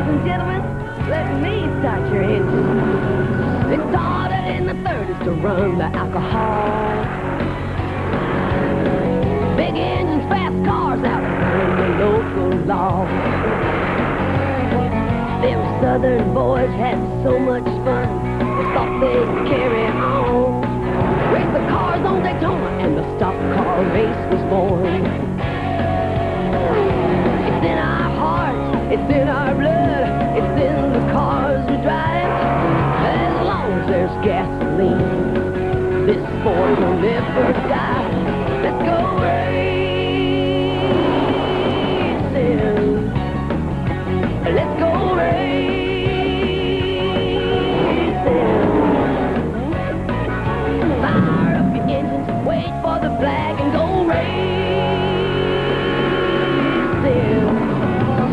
and gentlemen, let me start your engine. It started in the 30s to run the alcohol. Big engines, fast cars out the local law. Them southern boys had so much fun, they thought they'd carry on. Race the cars on Daytona, and the stock car race was born. It's in our hearts, it's in our blood, it's in the cars we drive. As long as there's gasoline, this sport will never die. Let's go racing. Let's go racing. Fire up your engines, wait for the flag and go racing.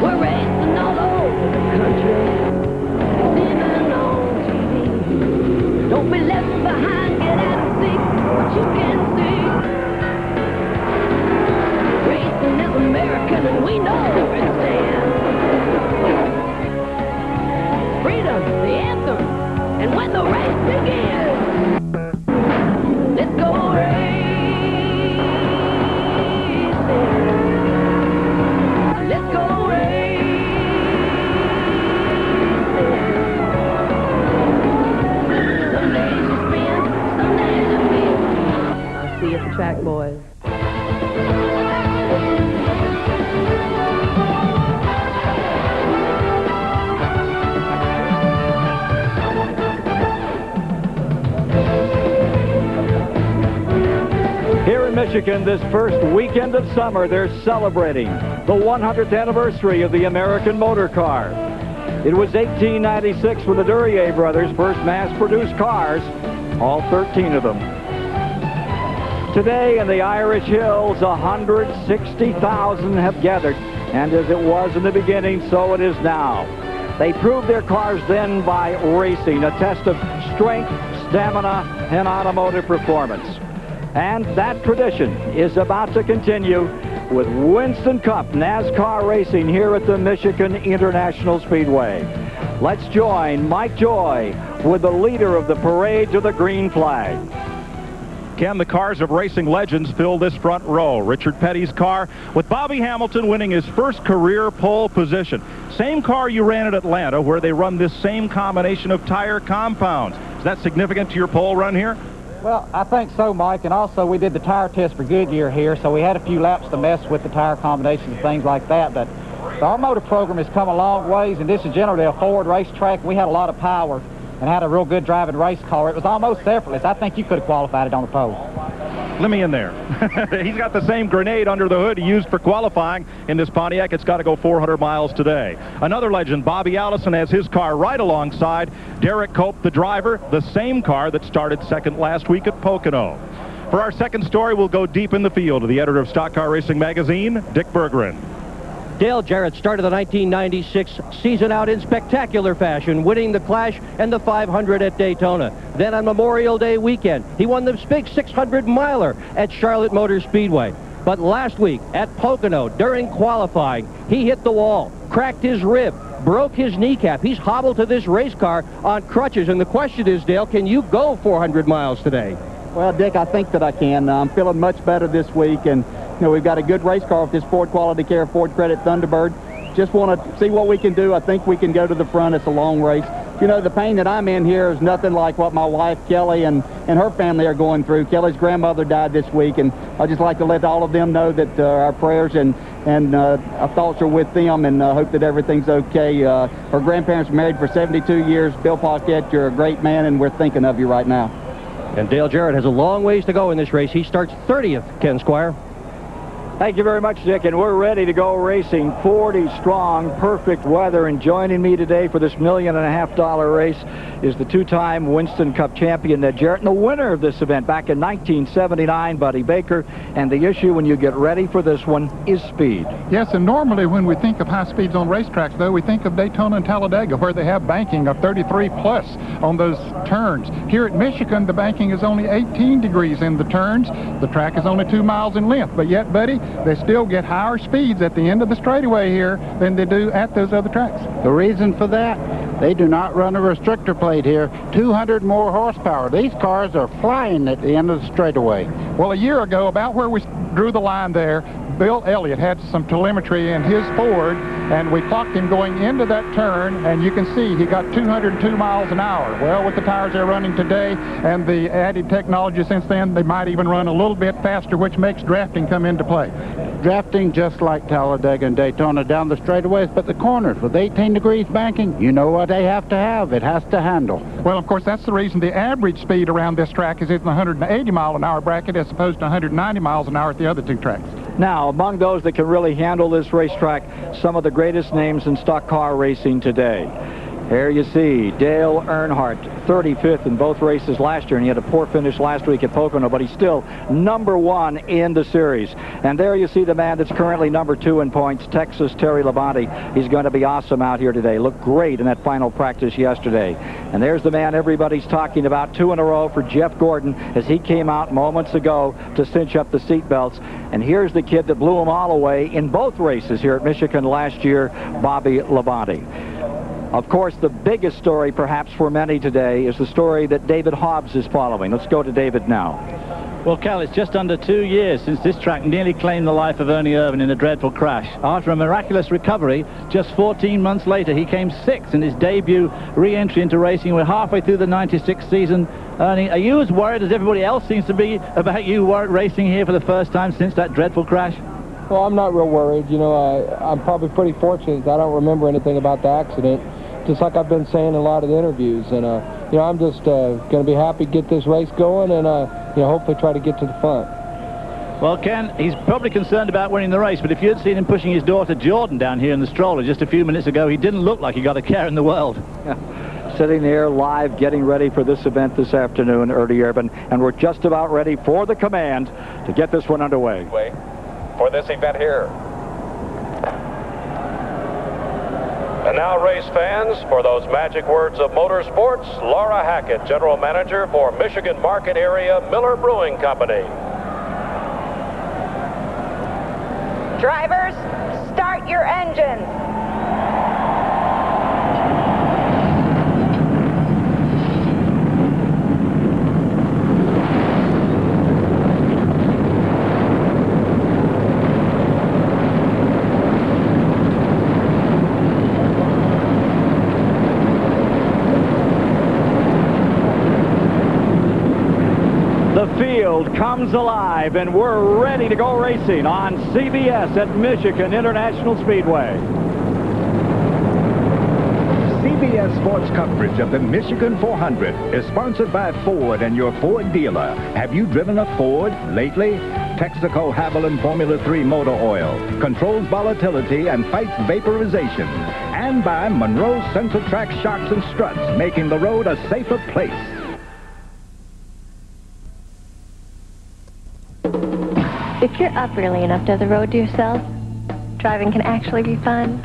We're racing all over the country, singing on TV. Don't be left behind, get out and see what you can see. Racing is American and we know where it stands. Freedom, the anthem, and when the race begins, let's go racing. Let's go racing. Some days you spin, some days you win. I'll see you at the track, boys. Here in Michigan, this first weekend of summer, they're celebrating the 100th anniversary of the American motor car. It was 1896 when the Duryea brothers first mass-produced cars, all 13 of them. Today in the Irish Hills, 160,000 have gathered, and as it was in the beginning, so it is now. They proved their cars then by racing, a test of strength, stamina, and automotive performance. And that tradition is about to continue with Winston Cup NASCAR racing here at the Michigan International Speedway. Let's join Mike Joy with the leader of the parade to the green flag. Ken, the cars of racing legends fill this front row. Richard Petty's car, with Bobby Hamilton winning his first career pole position. Same car you ran at Atlanta, where they run this same combination of tire compounds. Is that significant to your pole run here? Well, I think so, Mike, and also we did the tire test for Goodyear here, so we had a few laps to mess with the tire combinations and things like that, but our motor program has come a long ways, and this is generally a Ford racetrack. We had a lot of power and had a real good driving race car. It was almost effortless. I think you could have qualified it on the pole. Let me in there. He's got the same grenade under the hood he used for qualifying in this Pontiac. It's got to go 400 miles today. Another legend, Bobby Allison, has his car right alongside Derek Cope, the driver, the same car that started second last week at Pocono. For our second story, we'll go deep in the field to the editor of Stock Car Racing magazine, Dick Berggren. Dale Jarrett started the 1996 season out in spectacular fashion, winning the Clash and the 500 at Daytona. Then on Memorial Day weekend, he won the big 600-miler at Charlotte Motor Speedway. But last week at Pocono, during qualifying, he hit the wall, cracked his rib, broke his kneecap. He's hobbled to this race car on crutches. And the question is, Dale, can you go 400 miles today? Well, Dick, I think that I can. I'm feeling much better this week, and we've got a good race car with this Ford Quality Care Ford Credit Thunderbird. Just want to see what we can do. I think we can go to the front. It's a long race. The pain that I'm in here is nothing like what my wife, Kelly, and her family are going through. Kelly's grandmother died this week, and I'd just like to let all of them know that our prayers and our thoughts are with them, and hope that everything's okay. Her grandparents were married for 72 years. Bill Paquette, you're a great man, and we're thinking of you right now. And Dale Jarrett has a long ways to go in this race. He starts 30th, Ken Squire. Thank you very much, Dick, and we're ready to go racing. 40 strong, perfect weather, and joining me today for this $1.5 million race is the two-time Winston Cup champion, Ned Jarrett, and the winner of this event back in 1979, Buddy Baker. And the issue when you get ready for this one is speed. Yes, and normally when we think of high speeds on racetracks, though, we think of Daytona and Talladega, where they have banking of 33 plus on those turns. Here at Michigan, the banking is only 18 degrees in the turns. The track is only 2 miles in length, but yet, Buddy, they still get higher speeds at the end of the straightaway here than they do at those other tracks. The reason for that, they do not run a restrictor plate here. 200 more horsepower. These cars are flying at the end of the straightaway. Well, a year ago, about where we drew the line there, Bill Elliott had some telemetry in his Ford, and we clocked him going into that turn, and you can see he got 202 miles an hour. Well, with the tires they're running today and the added technology since then, they might even run a little bit faster, which makes drafting come into play. Drafting just like Talladega and Daytona down the straightaways, but the corners with 18 degrees banking, you know what they have to have. It has to handle. Well, of course, that's the reason the average speed around this track is in the 180 mile an hour bracket as opposed to 190 miles an hour at the other two tracks. Now, among those that can really handle this racetrack, some of the greatest names in stock car racing today. Here you see Dale Earnhardt, 35th in both races last year, and he had a poor finish last week at Pocono, but he's still #1 in the series. And there you see the man that's currently #2 in points, Texas Terry Labonte. He's going to be awesome out here today. Looked great in that final practice yesterday. And there's the man everybody's talking about, 2 in a row for Jeff Gordon as he came out moments ago to cinch up the seat belts. And here's the kid that blew them all away in both races here at Michigan last year, Bobby Labonte. Of course, the biggest story perhaps for many today is the story that David Hobbs is following. Let's go to David now. Well, Cal, it's just under 2 years since this track nearly claimed the life of Ernie Irvan in a dreadful crash. After a miraculous recovery, just 14 months later, he came 6th in his debut re-entry into racing. We're halfway through the 96 season. Ernie, are you as worried as everybody else seems to be about you racing here for the first time since that dreadful crash? Well, I'm not real worried. You know, I'm probably pretty fortunate that I don't remember anything about the accident, just like I've been saying in a lot of the interviews. And, you know, I'm just going to be happy to get this race going and, you know, hopefully try to get to the front. Well, Ken, he's probably concerned about winning the race, but if you had seen him pushing his daughter Jordan down here in the stroller just a few minutes ago, he didn't look like he got a care in the world. Yeah. Sitting there live, getting ready for this event this afternoon, Ernie Irvan, and we're just about ready for the command to get this one underway. For this event here. And now, race fans, for those magic words of motorsports, Laura Hackett, General Manager for Michigan Market Area Miller Brewing Company. Drivers, start your engines. Comes alive, and we're ready to go racing on CBS at Michigan International Speedway. CBS Sports coverage of the Michigan 400 is sponsored by Ford and your Ford dealer. Have you driven a Ford lately? Texaco Havoline Formula 3 motor oil controls volatility and fights vaporization. And by Monroe Sensatrack shocks and struts, making the road a safer place. If you're up early enough to have the road to yourself, driving can actually be fun.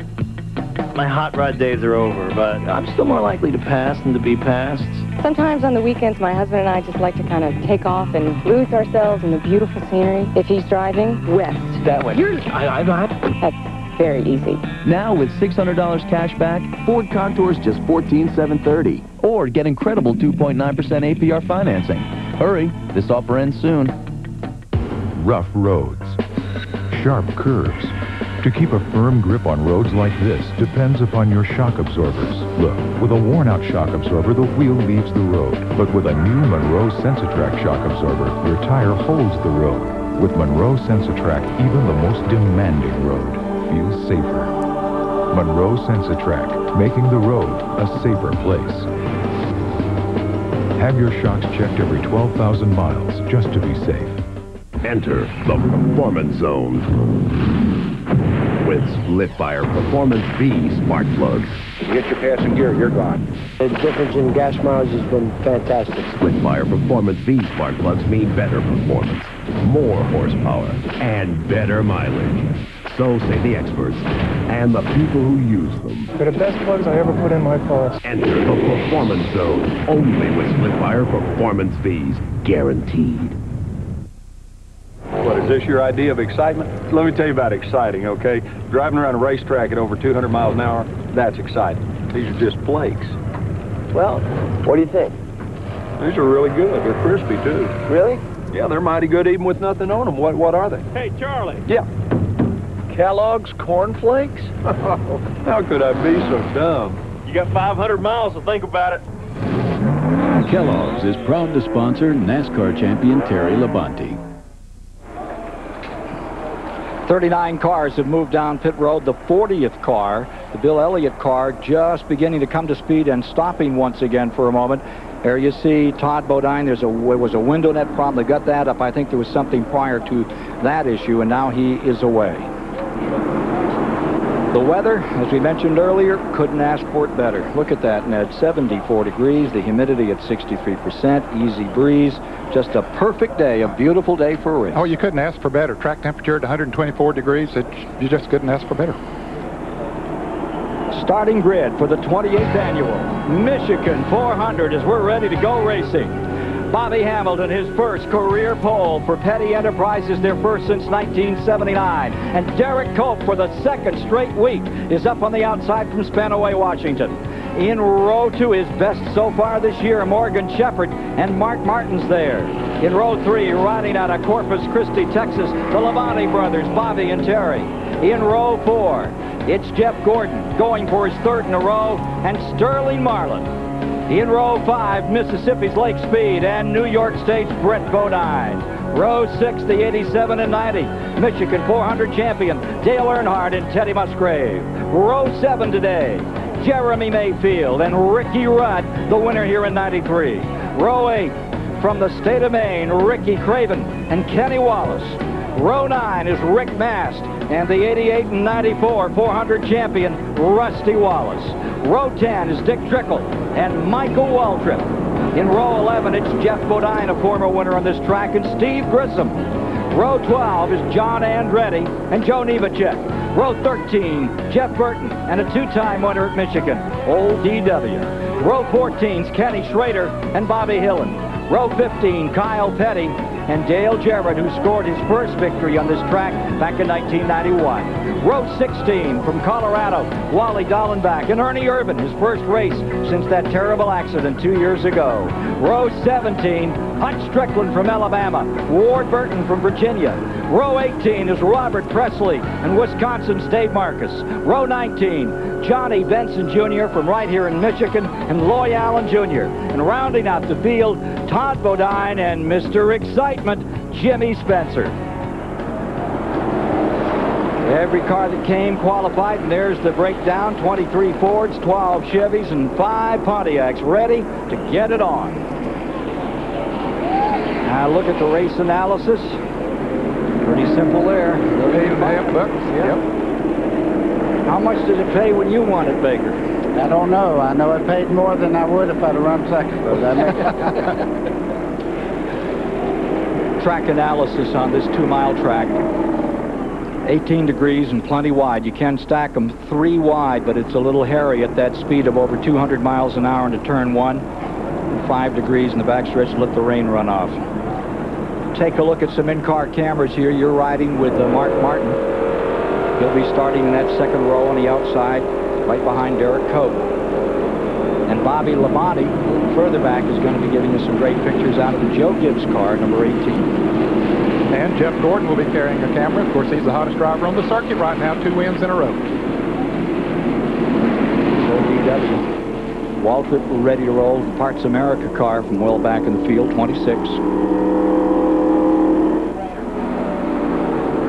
My hot rod days are over, but I'm still more likely to pass than to be passed. Sometimes on the weekends, my husband and I just like to kind of take off and lose ourselves in the beautiful scenery. If he's driving, west. That way. That's very easy. Now with $600 cash back, Ford Contour's just $14,730. Or get incredible 2.9% APR financing. Hurry, this offer ends soon. Rough roads, sharp curves. To keep a firm grip on roads like this depends upon your shock absorbers. Look, with a worn-out shock absorber, the wheel leaves the road. But with a new Monroe Sensatrack shock absorber, your tire holds the road. With Monroe Sensatrack, even the most demanding road feels safer. Monroe Sensatrack, making the road a safer place. Have your shocks checked every 12,000 miles just to be safe. Enter the Performance Zone with Splitfire Performance V spark plugs. You get your passing gear, you're gone. The difference in gas mileage has been fantastic. Splitfire Performance V spark plugs mean better performance, more horsepower, and better mileage. So say the experts and the people who use them. They're the best plugs I ever put in my car. Enter the Performance Zone only with Splitfire Performance Vs, guaranteed. What is this your idea of excitement? Let me tell you about exciting, okay? Driving around a racetrack at over 200 miles an hour, that's exciting. These are just flakes. Well, what do you think? These are really good. They're crispy, too. Really? Yeah, they're mighty good even with nothing on them. What are they? Hey, Charlie. Yeah. Kellogg's Corn Flakes? How could I be so dumb? You got 500 miles to think about it. Kellogg's is proud to sponsor NASCAR champion Terry Labonte. 39 cars have moved down pit road. The 40th car, the Bill Elliott car, just beginning to come to speed and stopping once again for a moment. There you see Todd Bodine. There was a window net problem. They got that up. I think there was something prior to that issue, and now he is away. The weather, as we mentioned earlier, couldn't ask for it better. Look at that, Ned. 74 degrees, the humidity at 63%, easy breeze. Just a perfect day, a beautiful day for a race. Oh, you couldn't ask for better. Track temperature at 124 degrees. You just couldn't ask for better. Starting grid for the 28th annual Michigan 400 as we're ready to go racing. Bobby Hamilton, his first career pole for Petty Enterprises, their first since 1979. And Derek Cope, for the second straight week, is up on the outside from Spanaway, Washington. In row 2, his best so far this year, Morgan Shepherd, and Mark Martin's there. In row 3, riding out of Corpus Christi, Texas, the Labonte brothers, Bobby and Terry. In row 4, it's Jeff Gordon going for his third in a row, and Sterling Marlin. In row 5, Mississippi's Lake Speed and New York State's Brett Bodine. Row 6, the 87 and 90, Michigan 400 champion Dale Earnhardt and Teddy Musgrave. Row 7 today, Jeremy Mayfield and Ricky Rudd, the winner here in 93. Row 8, from the state of Maine, Ricky Craven and Kenny Wallace. Row 9 is Rick Mast and the 88 and 94 400 champion Rusty Wallace. Row 10 is Dick Trickle and Michael Waltrip. In row 11, it's Jeff Bodine, a former winner on this track, and Steve Grissom. Row 12 is John Andretti and Joe Nemechek. Row 13, Jeff Burton and a two-time winner at Michigan, Old DW. Row 14 is Kenny Schrader and Bobby Hillen. Row 15, Kyle Petty and Dale Jarrett, who scored his first victory on this track back in 1991. Row 16 from Colorado, Wally Dallenbach and Ernie Irvin, his first race since that terrible accident 2 years ago. Row 17, Hutch Strickland from Alabama, Ward Burton from Virginia. Row 18 is Robert Presley and Wisconsin's Dave Marcus. Row 19, Johnny Benson Jr. from right here in Michigan and Loy Allen Jr. And rounding out the field, Todd Bodine and Mr. Excitement, Jimmy Spencer. Every car that came qualified, and there's the breakdown. 23 Fords, 12 Chevys, and 5 Pontiacs ready to get it on. Now look at the race analysis. Pretty simple there. $8.5. Yep. How much did it pay when you won it, Baker? I don't know. I know it paid more than I would if I'd have run second. Track analysis on this 2-mile track. 18 degrees and plenty wide. You can stack them 3 wide, but it's a little hairy at that speed of over 200 miles an hour into turn 1. And 5 degrees in the backstretch to let the rain run off. Take a look at some in-car cameras here. You're riding with Mark Martin. He'll be starting in that second row on the outside, right behind Derek Cope. And Bobby Labonte, further back, is going to be giving us some great pictures out of the Joe Gibbs car, number 18. And Jeff Gordon will be carrying a camera. Of course, he's the hottest driver on the circuit right now, 2 wins in a row. ODW. Waltrip ready to roll. The Parts America car from well back in the field, 26.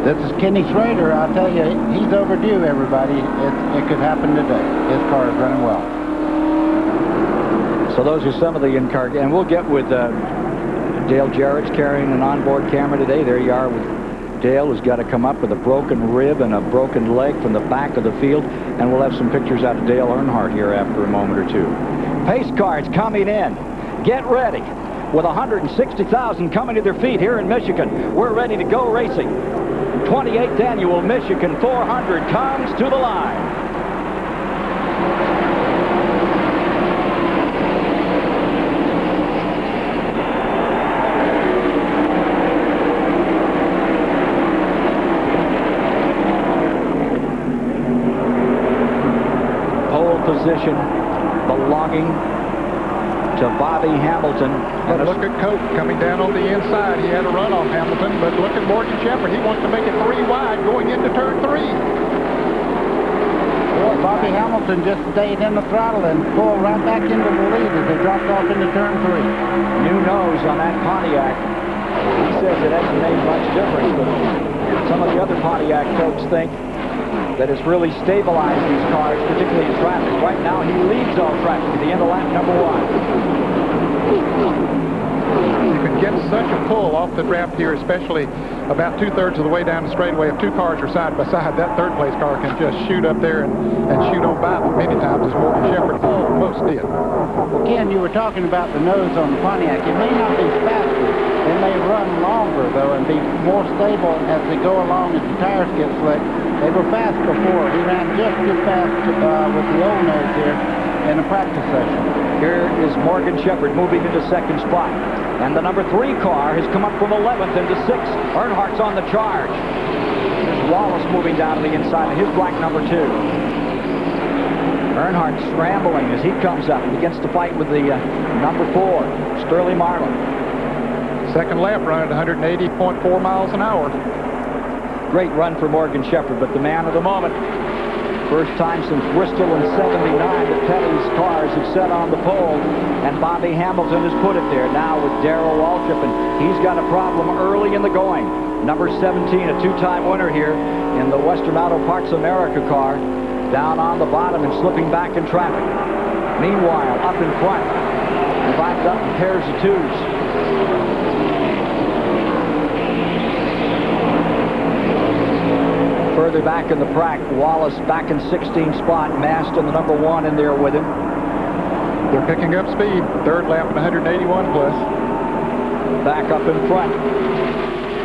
This is Kenny Schrader. I'll tell you, he's overdue, everybody. It could happen today. His car is running well. So those are some of the in-car, and we'll get with Dale Jarrett's carrying an onboard camera today. There you are with Dale, who's got to come up with a broken rib and a broken leg from the back of the field, and we'll have some pictures out of Dale Earnhardt here after a moment or two. Pace cars coming in. Get ready. With 160,000 coming to their feet here in Michigan, we're ready to go racing. 28th annual Michigan 400 comes to the line. position belonging to Bobby Hamilton. But look at Cope coming down on the inside. He had a run off Hamilton, but look at Morgan Shepherd. He wants to make it 3 wide going into turn 3. Well, Bobby Hamilton just stayed in the throttle and pulled right back into the lead as they dropped off into turn 3. New nose on that Pontiac. He says it hasn't made much difference, but some of the other Pontiac folks think that it's really stabilized these cars, particularly in traffic. Right now, he leads all traffic at the end of lap number 1. You can get such a pull off the draft here, especially about 2/3 of the way down the straightaway. If 2 cars are side by side, that third-place car can just shoot up there and shoot on by them many times, as Morgan Shepherd almost did. Well, Ken, you were talking about the nose on the Pontiac. It may not be faster. It may run longer, though, and be more stable as they go along as the tires get slick. They were fast before. He ran just as fast with the old nose here in a practice session. Here is Morgan Shepherd moving into second spot. And the number 3 car has come up from 11th into 6th. Earnhardt's on the charge. There's Wallace moving down to the inside of his black number 2. Earnhardt scrambling as he comes up and begins to fight with the number 4, Sterling Marlin. Second lap run at 180.4 miles an hour. Great run for Morgan Shepherd, but the man of the moment. First time since Bristol in '79 that Petty's cars have set on the pole, and Bobby Hamilton has put it there now with Darrell Waltrip, and he's got a problem early in the going. Number 17, a 2-time winner here in the Western Auto Parts America car, down on the bottom and slipping back in traffic. Meanwhile, up in front, divided up in pairs of 2s. Further back in the pack, Wallace back in 16th spot, Mast in the number 1 in there with him. They're picking up speed. Third lap at 181 plus. Back up in front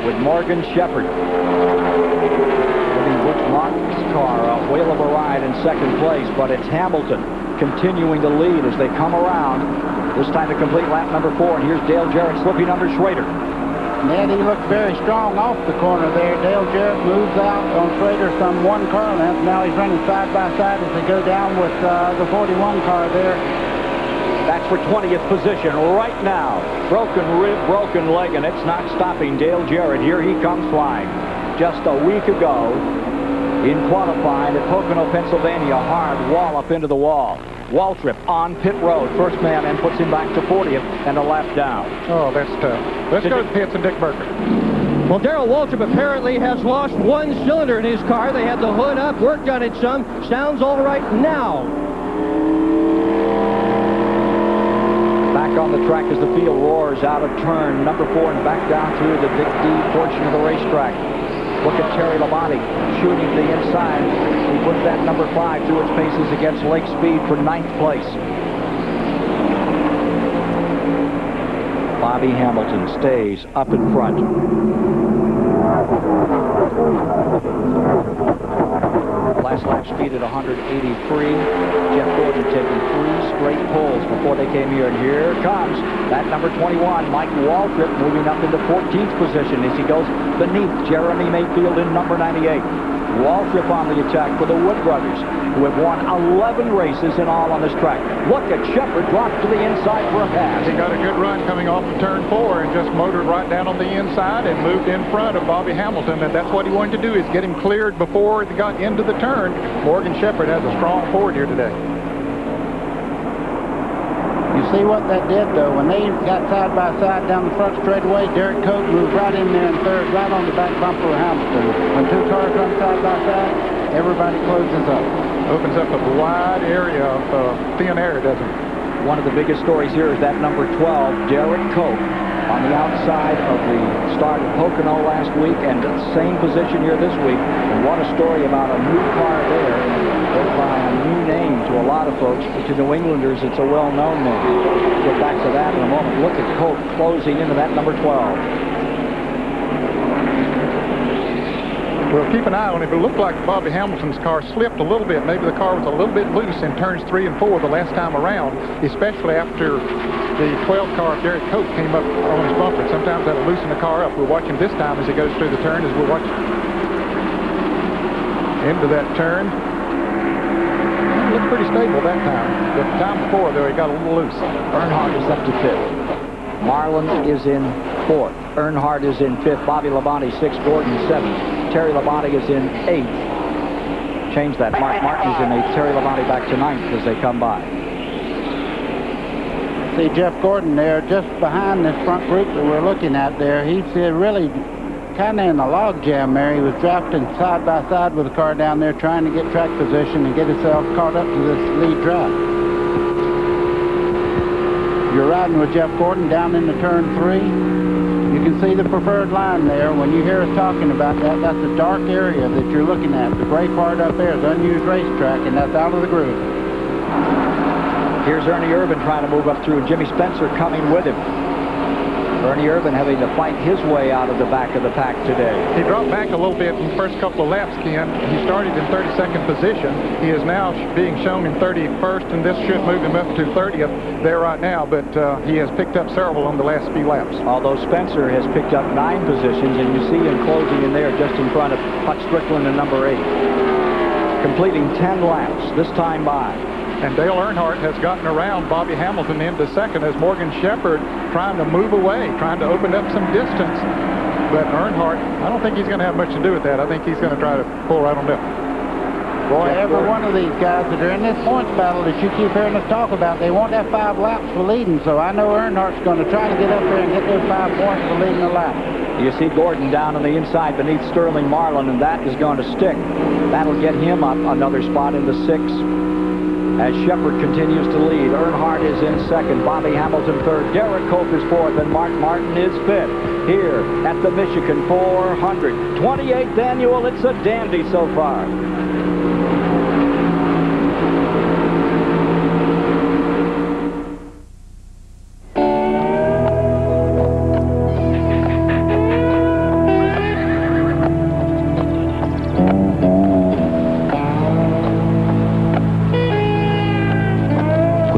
with Morgan Shepherd. Giving Butch Martin's car a whale of a ride in second place, but it's Hamilton continuing to lead as they come around. This time to complete lap number 4, and here's Dale Jarrett slipping under Schrader. Ned, he looked very strong off the corner there. Dale Jarrett moves out on Schrader some 1 car length. Now he's running side by side as they go down with the 41 car there. That's for 20th position right now. Broken rib, broken leg, and it's not stopping Dale Jarrett. Here he comes flying. Just a week ago in qualifying at Pocono, Pennsylvania, hard wallop into the wall. Waltrip on pit road. First man in puts him back to 40th and a lap down. Oh, that's tough. Let's go to the pits and Dick Burkert. Well, Darrell Waltrip apparently has lost 1 cylinder in his car. They had the hood up, worked on it some. Sounds all right now. Back on the track as the field roars out of turn number 4 and back down through the Big D portion of the racetrack. Look at Terry Labonte shooting the inside. He puts that number 5 through its paces against Lake Speed for 9th place. Bobby Hamilton stays up in front. Last lap speed at 183. Jeff Gordon taking 3 straight pulls before they came here. And here comes that number 21, Mike Waltrip, moving up into 14th position as he goes beneath Jeremy Mayfield in number 98. Waltrip on the attack for the Wood brothers, who have won 11 races in all on this track. Look at Shepherd drop to the inside for a pass. He got a good run coming off of turn 4 and just motored right down on the inside and moved in front of Bobby Hamilton, and that's what he wanted to do, is get him cleared before he got into the turn. Morgan Shepherd has a strong Ford here today. You see what that did, though? When they got side by side down the front straightaway, Derek Cope moved right in there in third, right on the back bumper of Hamilton. When 2 cars run side by side, everybody closes up. Opens up a wide area of thin air, doesn't it? One of the biggest stories here is that number 12, Derek Cope, on the outside of the start at Pocono last week, and same position here this week. And what a story about a new car there, goes by a new name to a lot of folks. To New Englanders, it's a well-known name. We'll get back to that in a moment. Look at Cope closing into that number 12. Well, keep an eye on it. It looked like Bobby Hamilton's car slipped a little bit. Maybe the car was a little bit loose in turns 3 and 4 the last time around, especially after the 12 car of Derek Cope came up on his bumper. Sometimes that'll loosen the car up. We'll watch him this time as he goes through the turn, as we'll watch into that turn. Look pretty stable that time. But the time before, though, he got a little loose. Earnhardt is up to 5th. Marlin is in 4th. Earnhardt is in 5th. Bobby Labonte 6th. Gordon 7th. Terry Labonte is in 8th. Change that. Mark Martin is in 8th. Terry Labonte back to 9th as they come by. See Jeff Gordon there just behind this front group that we're looking at there. He's really kind of in a log jam there. He was drafting side by side with the car down there trying to get track position and get himself caught up to this lead draft. You're riding with Jeff Gordon down into turn 3. You can see the preferred line there. When you hear us talking about that, that's a dark area that you're looking at. The gray part up there is unused racetrack, and that's out of the groove. Here's Ernie Irvan trying to move up through, and Jimmy Spencer coming with him. Ernie Irvan having to fight his way out of the back of the pack today. He dropped back a little bit in the first couple of laps, Ken. He started in 32nd position. He is now being shown in 31st, and this should move him up to 30th there right now, but he has picked up several on the last few laps. Although Spencer has picked up 9 positions, and you see him closing in there just in front of Hutch Strickland in number 8. Completing 10 laps this time by. And Dale Earnhardt has gotten around Bobby Hamilton into second as Morgan Shepherd trying to move away, trying to open up some distance. But Earnhardt, I don't think he's going to have much to do with that. I think he's going to try to pull right on up. Boy, every one of these guys that are in this points battle that you keep hearing us talk about, they won't have 5 laps for leading. So I know Earnhardt's going to try to get up there and get those 5 points for leading the lap. You see Gordon down on the inside beneath Sterling Marlin, and that is going to stick. That'll get him up another spot in the 6th. As Shepherd continues to lead, Earnhardt is in 2nd, Bobby Hamilton 3rd, Derek Cope is 4th, and Mark Martin is 5th here at the Michigan 400. 28th annual, it's a dandy so far.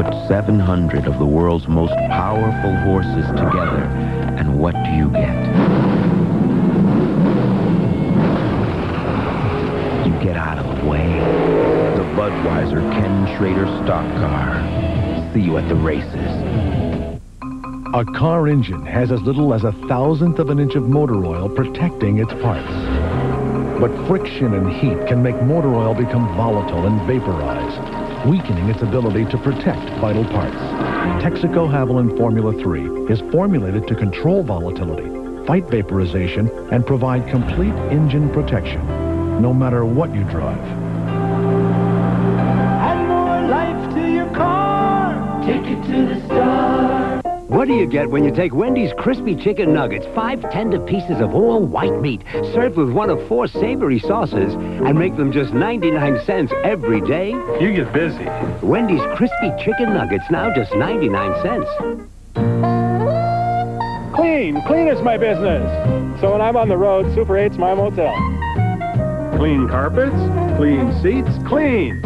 Put 700 of the world's most powerful horses together, and what do you get? You get out of the way. The Budweiser Ken Schrader stock car. See you at the races. A car engine has as little as 1/1000th of an inch of motor oil protecting its parts. But friction and heat can make motor oil become volatile and vaporize, weakening its ability to protect vital parts. Texaco Havoline Formula 3 is formulated to control volatility, fight vaporization, and provide complete engine protection, no matter what you drive. Add more life to your car. Take it to the star. What do you get when you take Wendy's crispy chicken nuggets, 5 tender pieces of all white meat, served with one of 4 savory sauces, and make them just 99 cents every day? You get busy. Wendy's crispy chicken nuggets, now just 99 cents. Clean is my business. So when I'm on the road, Super 8's my motel. Clean carpets, clean seats, clean.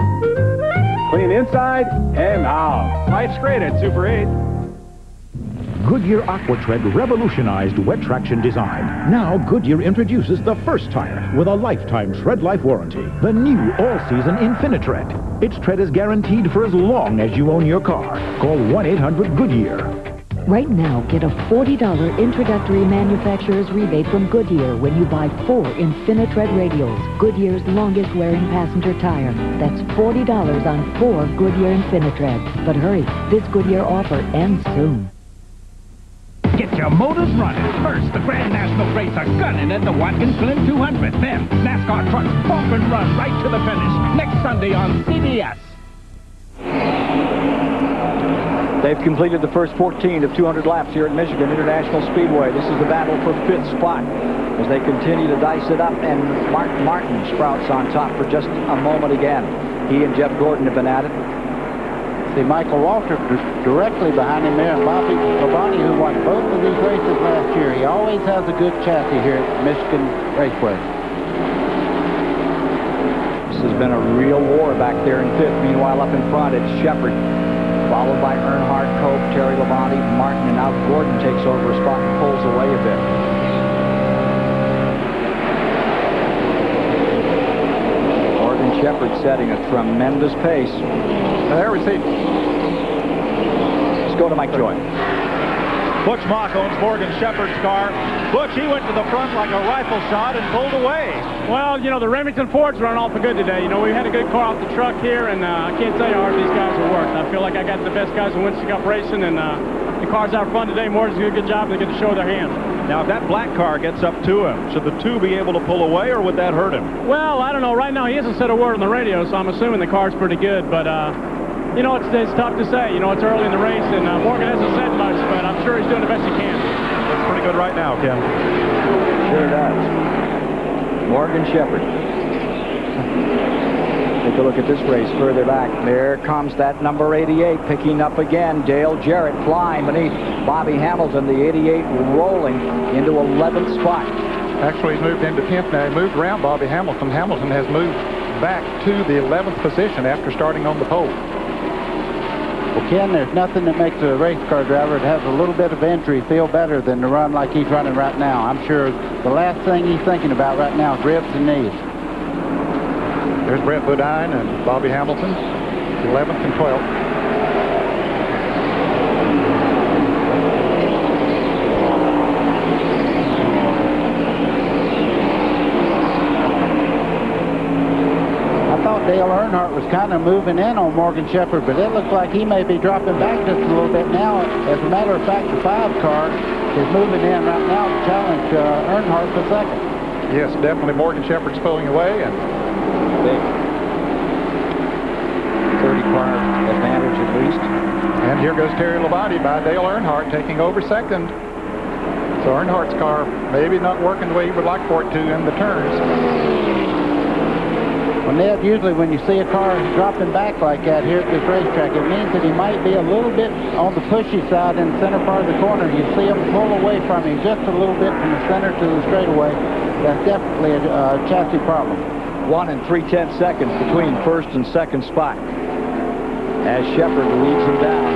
Clean inside and out. Life's great at Super 8. Goodyear AquaTread revolutionized wet traction design. Now Goodyear introduces the first tire with a lifetime tread life warranty. The new all-season Infinitread. Its tread is guaranteed for as long as you own your car. Call 1-800-GOODYEAR. Right now, get a $40 introductory manufacturer's rebate from Goodyear when you buy 4 Infinitread radials, Goodyear's longest-wearing passenger tire. That's $40 on 4 Goodyear Infinitreads. But hurry, this Goodyear offer ends soon. Get your motors running. First, the Grand National Race are gunning at the Watkins Glen 200. Then, NASCAR trucks bump and run right to the finish. Next Sunday on CBS. They've completed the first 14 of 200 laps here at Michigan International Speedway. This is the battle for 5th spot as they continue to dice it up, and Mark Martin sprouts on top for just a moment again. He and Jeff Gordon have been at it. See Michael Waltrip directly behind him there, and Bobby Labonte, who won both of these races last year. He always has a good chassis here at Michigan Raceway. This has been a real war back there in 5th. Meanwhile, up in front, it's Shepherd, followed by Earnhardt, Cope, Terry Labonte, Martin, and now Gordon takes over a spot and pulls away a bit. Gordon Shepherd setting a tremendous pace. There we see. Let's go to Mike Joy. Butch Mock owns Morgan Shepherd's car. Butch, he went to the front like a rifle shot and pulled away. Well, you know, the Remington Ford's running awful good today. You know, we had a good car off the truck here, and I can't tell you how hard these guys have worked. I feel like I got the best guys in Winston Cup racing, and the cars out front today, Morgan's doing a good job. They get to show their hand. Now, if that black car gets up to him, should the two be able to pull away, or would that hurt him? Well, I don't know. Right now, he hasn't said a word on the radio, so I'm assuming the car's pretty good, but you know, it's tough to say. You know, it's early in the race, and Morgan hasn't said much, but I'm sure he's doing the best he can. Looks pretty good right now, Ken. Sure does. Morgan Shepherd. Take a look at this race further back. There comes that number 88 picking up again. Dale Jarrett flying beneath Bobby Hamilton. The 88 rolling into 11th spot. Actually, he's moved into 10th now. He moved around Bobby Hamilton. Hamilton has moved back to the 11th position after starting on the pole. Well, Ken, there's nothing that makes a race car driver that has a little bit of injury feel better than to run like he's running right now. I'm sure the last thing he's thinking about right now is ribs and knees. There's Brett Bodine and Bobby Hamilton, 11th and 12th. Dale Earnhardt was kind of moving in on Morgan Shepherd, but it looks like he may be dropping back just a little bit now. As a matter of fact, the 5 car is moving in right now to challenge Earnhardt for second. Yes, definitely Morgan Shepherd's pulling away, and big 30-car advantage at least. And here goes Terry Labonte by Dale Earnhardt taking over second. So Earnhardt's car maybe not working the way he would like for it to in the turns. Well, Ned, usually when you see a car dropping back like that here at this racetrack, it means that he might be a little bit on the pushy side in the center part of the corner. You see him pull away from him just a little bit from the center to the straightaway. That's definitely a chassis problem. 1 3/10 seconds between first and second spot as Shepherd leads him down.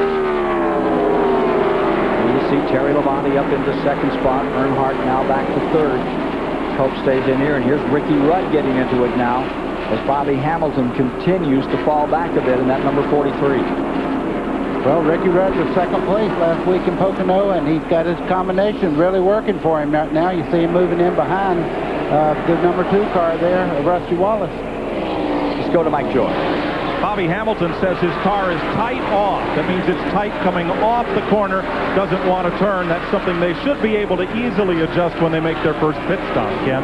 And you see Terry Labonte up into second spot. Earnhardt now back to third. Cope stays in here, and here's Ricky Rudd getting into it now, as Bobby Hamilton continues to fall back a bit in that number 43. Well, Ricky Rudd was second place last week in Pocono, and he's got his combination really working for him right now. You see him moving in behind the number 2 car there, Rusty Wallace. Let's go to Mike Joy. Bobby Hamilton says his car is tight off. That means it's tight coming off the corner, doesn't want to turn. That's something they should be able to easily adjust when they make their first pit stop, Ken.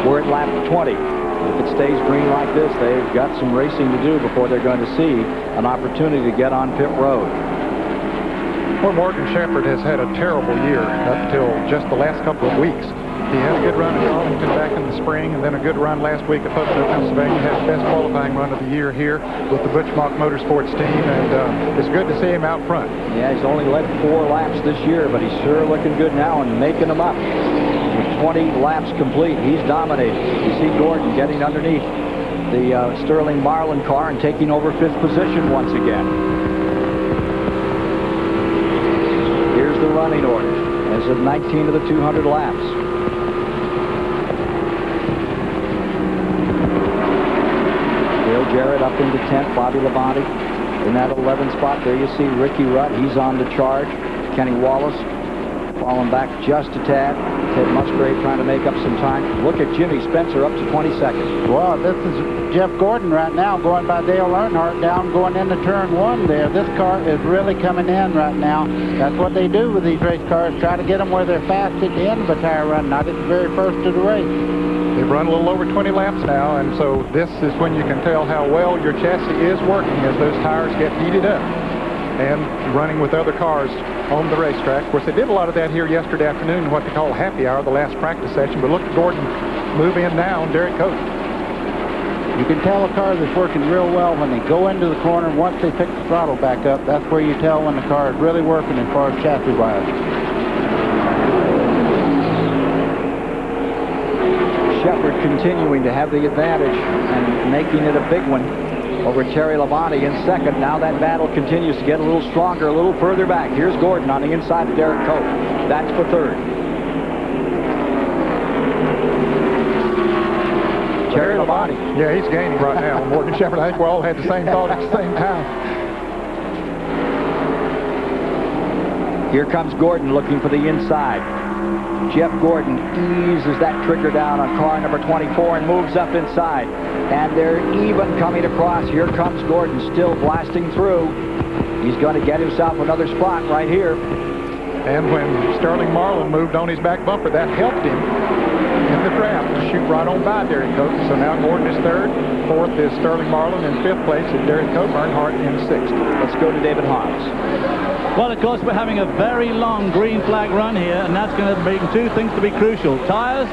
We're at lap 20. If it stays green like this, they've got some racing to do before they're going to see an opportunity to get on pit road. Well, Morgan Shepherd has had a terrible year up until just the last couple of weeks. He had a good run at Arlington back in the spring, and then a good run last week at Pocono, Pennsylvania. Had the best qualifying run of the year here with the Butch Mock Motorsports team, and it's good to see him out front. Yeah, he's only led 4 laps this year, but he's sure looking good now and making them up. With 20 laps complete, he's dominating. You see Gordon getting underneath the Sterling Marlin car and taking over 5th position once again. Here's the running order as of 19 of the 200 laps. Dale Jarrett up into 10th. Bobby Labonte in that 11th spot. There you see Ricky Rudd. He's on the charge. Kenny Wallace falling back just a tad. Ted Musgrave trying to make up some time. Look at Jimmy Spencer up to 22nd. Well, this is Jeff Gordon right now going by Dale Earnhardt down going into turn 1 there. This car is really coming in right now. That's what they do with these race cars. Try to get them where they're fast at the end of a tire run, not at the very first of the race. They've run a little over 20 laps now, and so this is when you can tell how well your chassis is working as those tires get heated up and running with other cars on the racetrack. Of course, they did a lot of that here yesterday afternoon in what they call happy hour, the last practice session. But look at Gordon move in now and Derek Cope. You can tell a car that's working real well when they go into the corner. Once they pick the throttle back up, that's where you tell when the car is really working as far as chassis-wise. Shepherd continuing to have the advantage and making it a big one over Terry Labonte in second. Now that battle continues to get a little stronger, a little further back. Here's Gordon on the inside of Derek Cope. That's for third. Terry Labonte. Yeah, he's gaining right now. Morgan Shepherd, I think we all had the same thought at the same time. Here comes Gordon looking for the inside. Jeff Gordon eases that trigger down on car number 24 and moves up inside. And they're even coming across. Here comes Gordon, still blasting through. He's going to get himself another spot right here. And when Sterling Marlin moved on his back bumper, that helped him in the draft to shoot right on by Derek Cope. So now Gordon is third, fourth is Sterling Marlin, and fifth place is Derek Cope, Earnhardt in sixth. Let's go to David Haas. Well, of course, we're having a very long green flag run here, and that's going to bring two things to be crucial. Tires,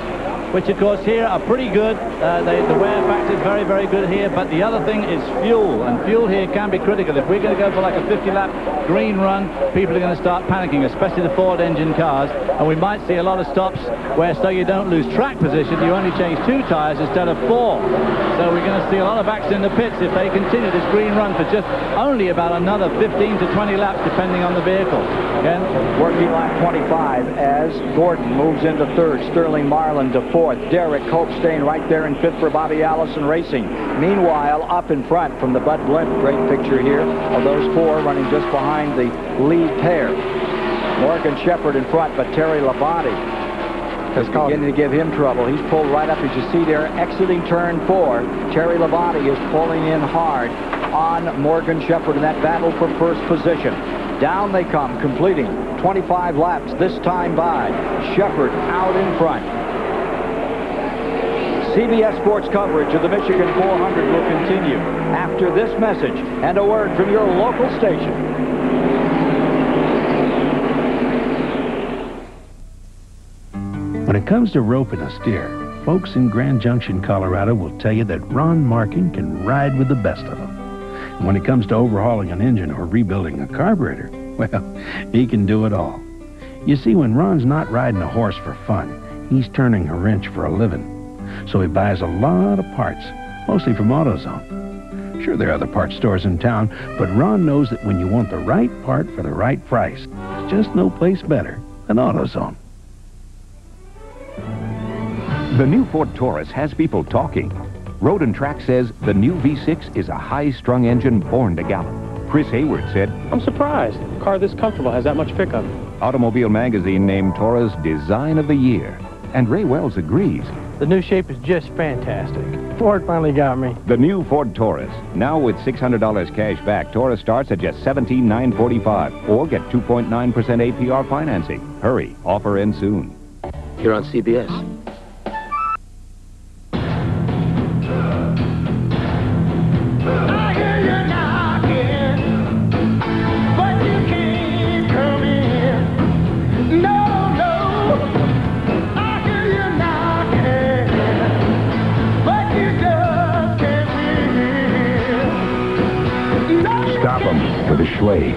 which, of course, here are pretty good. The wear factor is very, very good here, but the other thing is fuel, and fuel here can be critical. If we're going to go for like a 50-lap green run, people are going to start panicking, especially the Ford engine cars, and we might see a lot of stops where, so you don't lose track position, you only change 2 tires instead of 4. So we're going to see a lot of accidents in the pits if they continue this green run for just only about another 15 to 20 laps, depending on the vehicle. Again, working lap 25 as Gordon moves into third, Sterling Marlin to fourth, Derek Cope staying right there in fifth for Bobby Allison Racing. Meanwhile, up in front from the Bud Blimp, great picture here of those 4 running just behind the lead pair. Morgan Shepherd in front, but Terry Labonte is beginning to give him trouble. He's pulled right up, as you see there, exiting turn 4. Terry Labonte is pulling in hard on Morgan Shepherd in that battle for first position. Down they come, completing 25 laps this time by. Shepherd out in front. CBS Sports coverage of the Michigan 400 will continue after this message and a word from your local station. When it comes to roping a steer, folks in Grand Junction, Colorado will tell you that Ron Markin can ride with the best of them. And when it comes to overhauling an engine or rebuilding a carburetor, well, he can do it all. You see, when Ron's not riding a horse for fun, he's turning a wrench for a living. So he buys a lot of parts, mostly from AutoZone. Sure, there are other parts stores in town, but Ron knows that when you want the right part for the right price, there's just no place better than AutoZone. The new Ford Taurus has people talking. Road and Track says the new V6 is a high-strung engine born to gallop. Chris Hayward said, I'm surprised. A car this comfortable has that much pickup. Automobile Magazine named Taurus Design of the Year. And Ray Wells agrees. The new shape is just fantastic. Ford finally got me. The new Ford Taurus. Now with $600 cash back, Taurus starts at just $17,945. Or get 2.9% APR financing. Hurry, offer ends soon. Here on CBS. Stop them with a Schwag.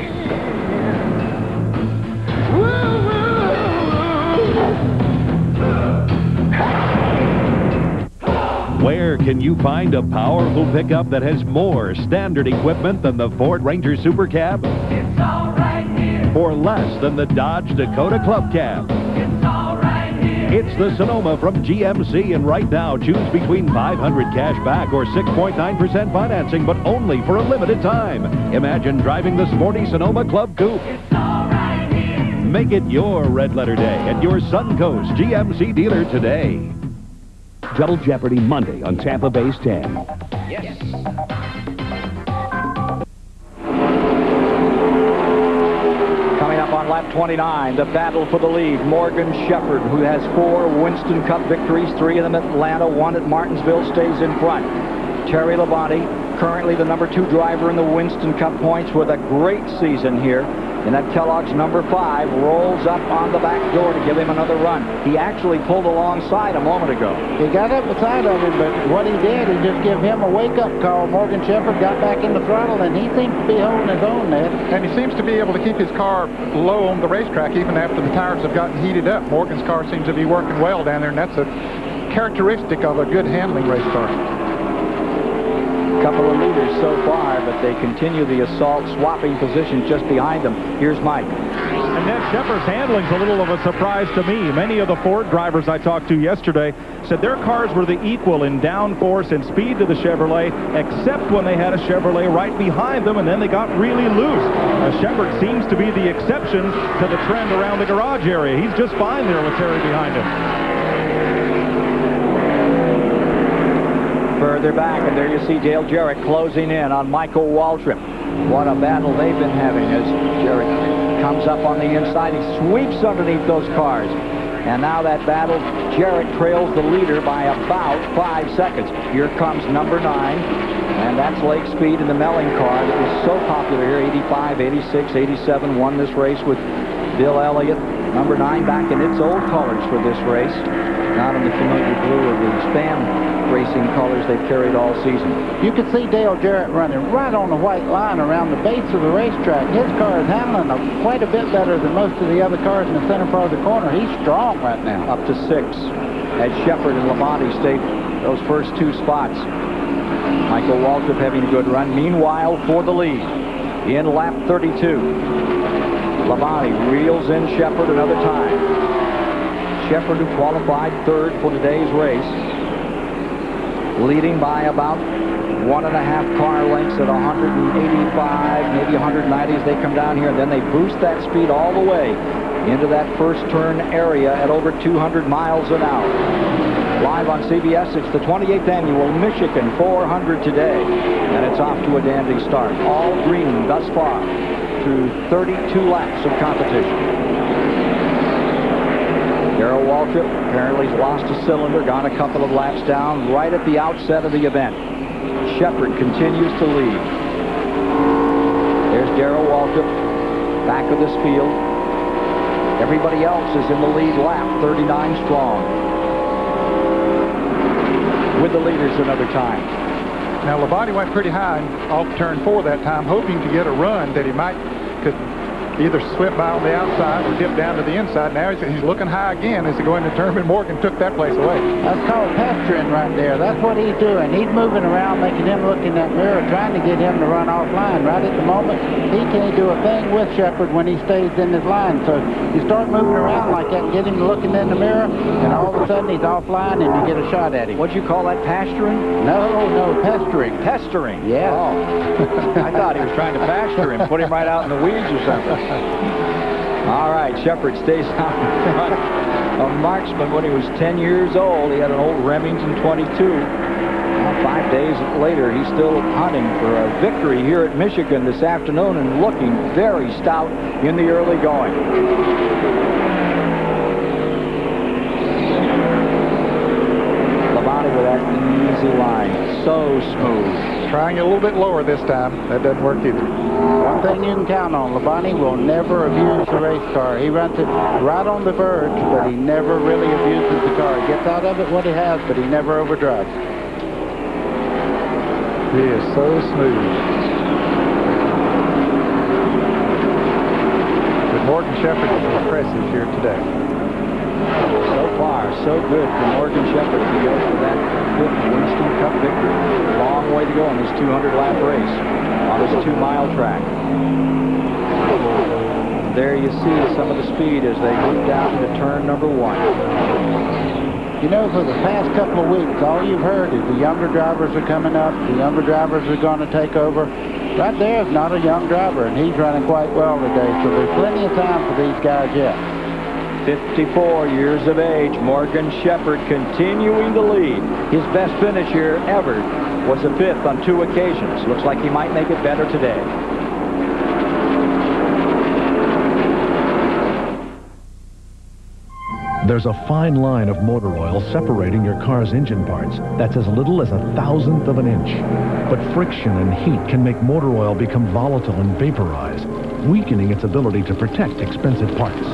Where can you find a powerful pickup that has more standard equipment than the Ford Ranger Super Cab? It's all right here. For less than the Dodge Dakota Club Cab? It's all right here. It's the Sonoma from GMC, and right now choose between $500 cash back or 6.9% financing, but only for a limited time. Imagine driving the sporty Sonoma Club Coupe. It's all right here. Make it your red letter day at your Suncoast GMC dealer today. Double Jeopardy Monday on Tampa Bay's 10. Yes. Coming up on lap 29, the battle for the lead. Morgan Shepherd, who has 4 Winston Cup victories, 3 of them at Atlanta, 1 at Martinsville, stays in front. Terry Labonte, currently the number 2 driver in the Winston Cup points with a great season here. And that Kellogg's number 5 rolls up on the back door to give him another run. He actually pulled alongside a moment ago. He got up beside of him, but what he did is just give him a wake-up call. Morgan Shepherd got back in the throttle, and he seems to be holding his own there. And he seems to be able to keep his car low on the racetrack even after the tires have gotten heated up. Morgan's car seems to be working well down there, and that's a characteristic of a good handling race car. A couple of leaders so far, but they continue the assault, swapping positions just behind them. Here's Mike. And Ned Shepard's handling's a little of a surprise to me. Many of the Ford drivers I talked to yesterday said their cars were the equal in downforce and speed to the Chevrolet, except when they had a Chevrolet right behind them, and then they got really loose. Shepard seems to be the exception to the trend around the garage area. He's just fine there with Terry behind him. Further back, and there you see Dale Jarrett closing in on Michael Waltrip. What a battle they've been having as Jarrett comes up on the inside. He sweeps underneath those cars. And now that battle, Jarrett trails the leader by about 5 seconds. Here comes number 9, and that's Lake Speed in the Melling car that was so popular here. 85, 86, 87, won this race with Bill Elliott. Number 9 back in its old colors for this race, not in the familiar blue of the Spam racing colors they've carried all season. You can see Dale Jarrett running right on the white line around the base of the racetrack. His car is handling quite a bit better than most of the other cars in the center part of the corner. He's strong right now. Up to 6 as Shepard and Labonte stay those first 2 spots. Michael Waltrip having a good run. Meanwhile, for the lead in lap 32, Labonte reels in Shepard another time. Shepard, who qualified 3rd for today's race, leading by about 1.5 car lengths at 185, maybe 190 as they come down here. And then they boost that speed all the way into that first turn area at over 200 miles an hour. Live on CBS, it's the 28th annual Michigan 400 today, and it's off to a dandy start. All green thus far through 32 laps of competition. Darrell Waltrip apparently has lost a cylinder, gone a couple of laps down right at the outset of the event. Shepard continues to lead. There's Darrell Waltrip, back of this field. Everybody else is in the lead lap, 39 strong. With the leaders another time. Now, Labonte went pretty high off turn 4 that time, hoping to get a run that he could either slip by on the outside or dip down to the inside. Now he's looking high again as he going to turn, and Morgan took that place away. That's called pasturing right there. That's what he's doing. He's moving around, making him look in that mirror, trying to get him to run offline. Right at the moment, he can't do a thing with Shepard when he stays in his line. So you start moving around like that and get him looking in the mirror, and all of a sudden he's offline and you get a shot at him. What'd you call that, pasturing? No, pestering. Pestering? Yeah. Oh. I thought he was trying to pasture him, put him right out in the weeds or something. All right, Shepard stays out in front. A marksman when he was 10 years old. He had an old Remington 22. Now, 5 days later, he's still hunting for a victory here at Michigan this afternoon and looking very stout in the early going. Labonte with that easy line. So smooth. Trying a little bit lower this time. That doesn't work either. One thing you can count on, Labonte will never abuse the race car. He runs it right on the verge, but he never really abuses the car. He gets out of it what he has, but he never overdrives. He is so smooth. But Morgan Shepard is impressive here today. So far, so good for Morgan Shepard to go for that 5th Winston Cup victory. Long way to go in this 200-lap race on this 2-mile track. There you see some of the speed as they move down into turn number 1. You know, for the past couple of weeks, all you've heard is the younger drivers are coming up, the younger drivers are going to take over. Right there is not a young driver, and he's running quite well today, so there's plenty of time for these guys yet. 54 years of age, Morgan Shepard continuing to lead. His best finish here ever was a 5th on 2 occasions. Looks like he might make it better today. There's a fine line of motor oil separating your car's engine parts that's as little as 1/1000th of an inch. But friction and heat can make motor oil become volatile and vaporize, weakening its ability to protect expensive parts.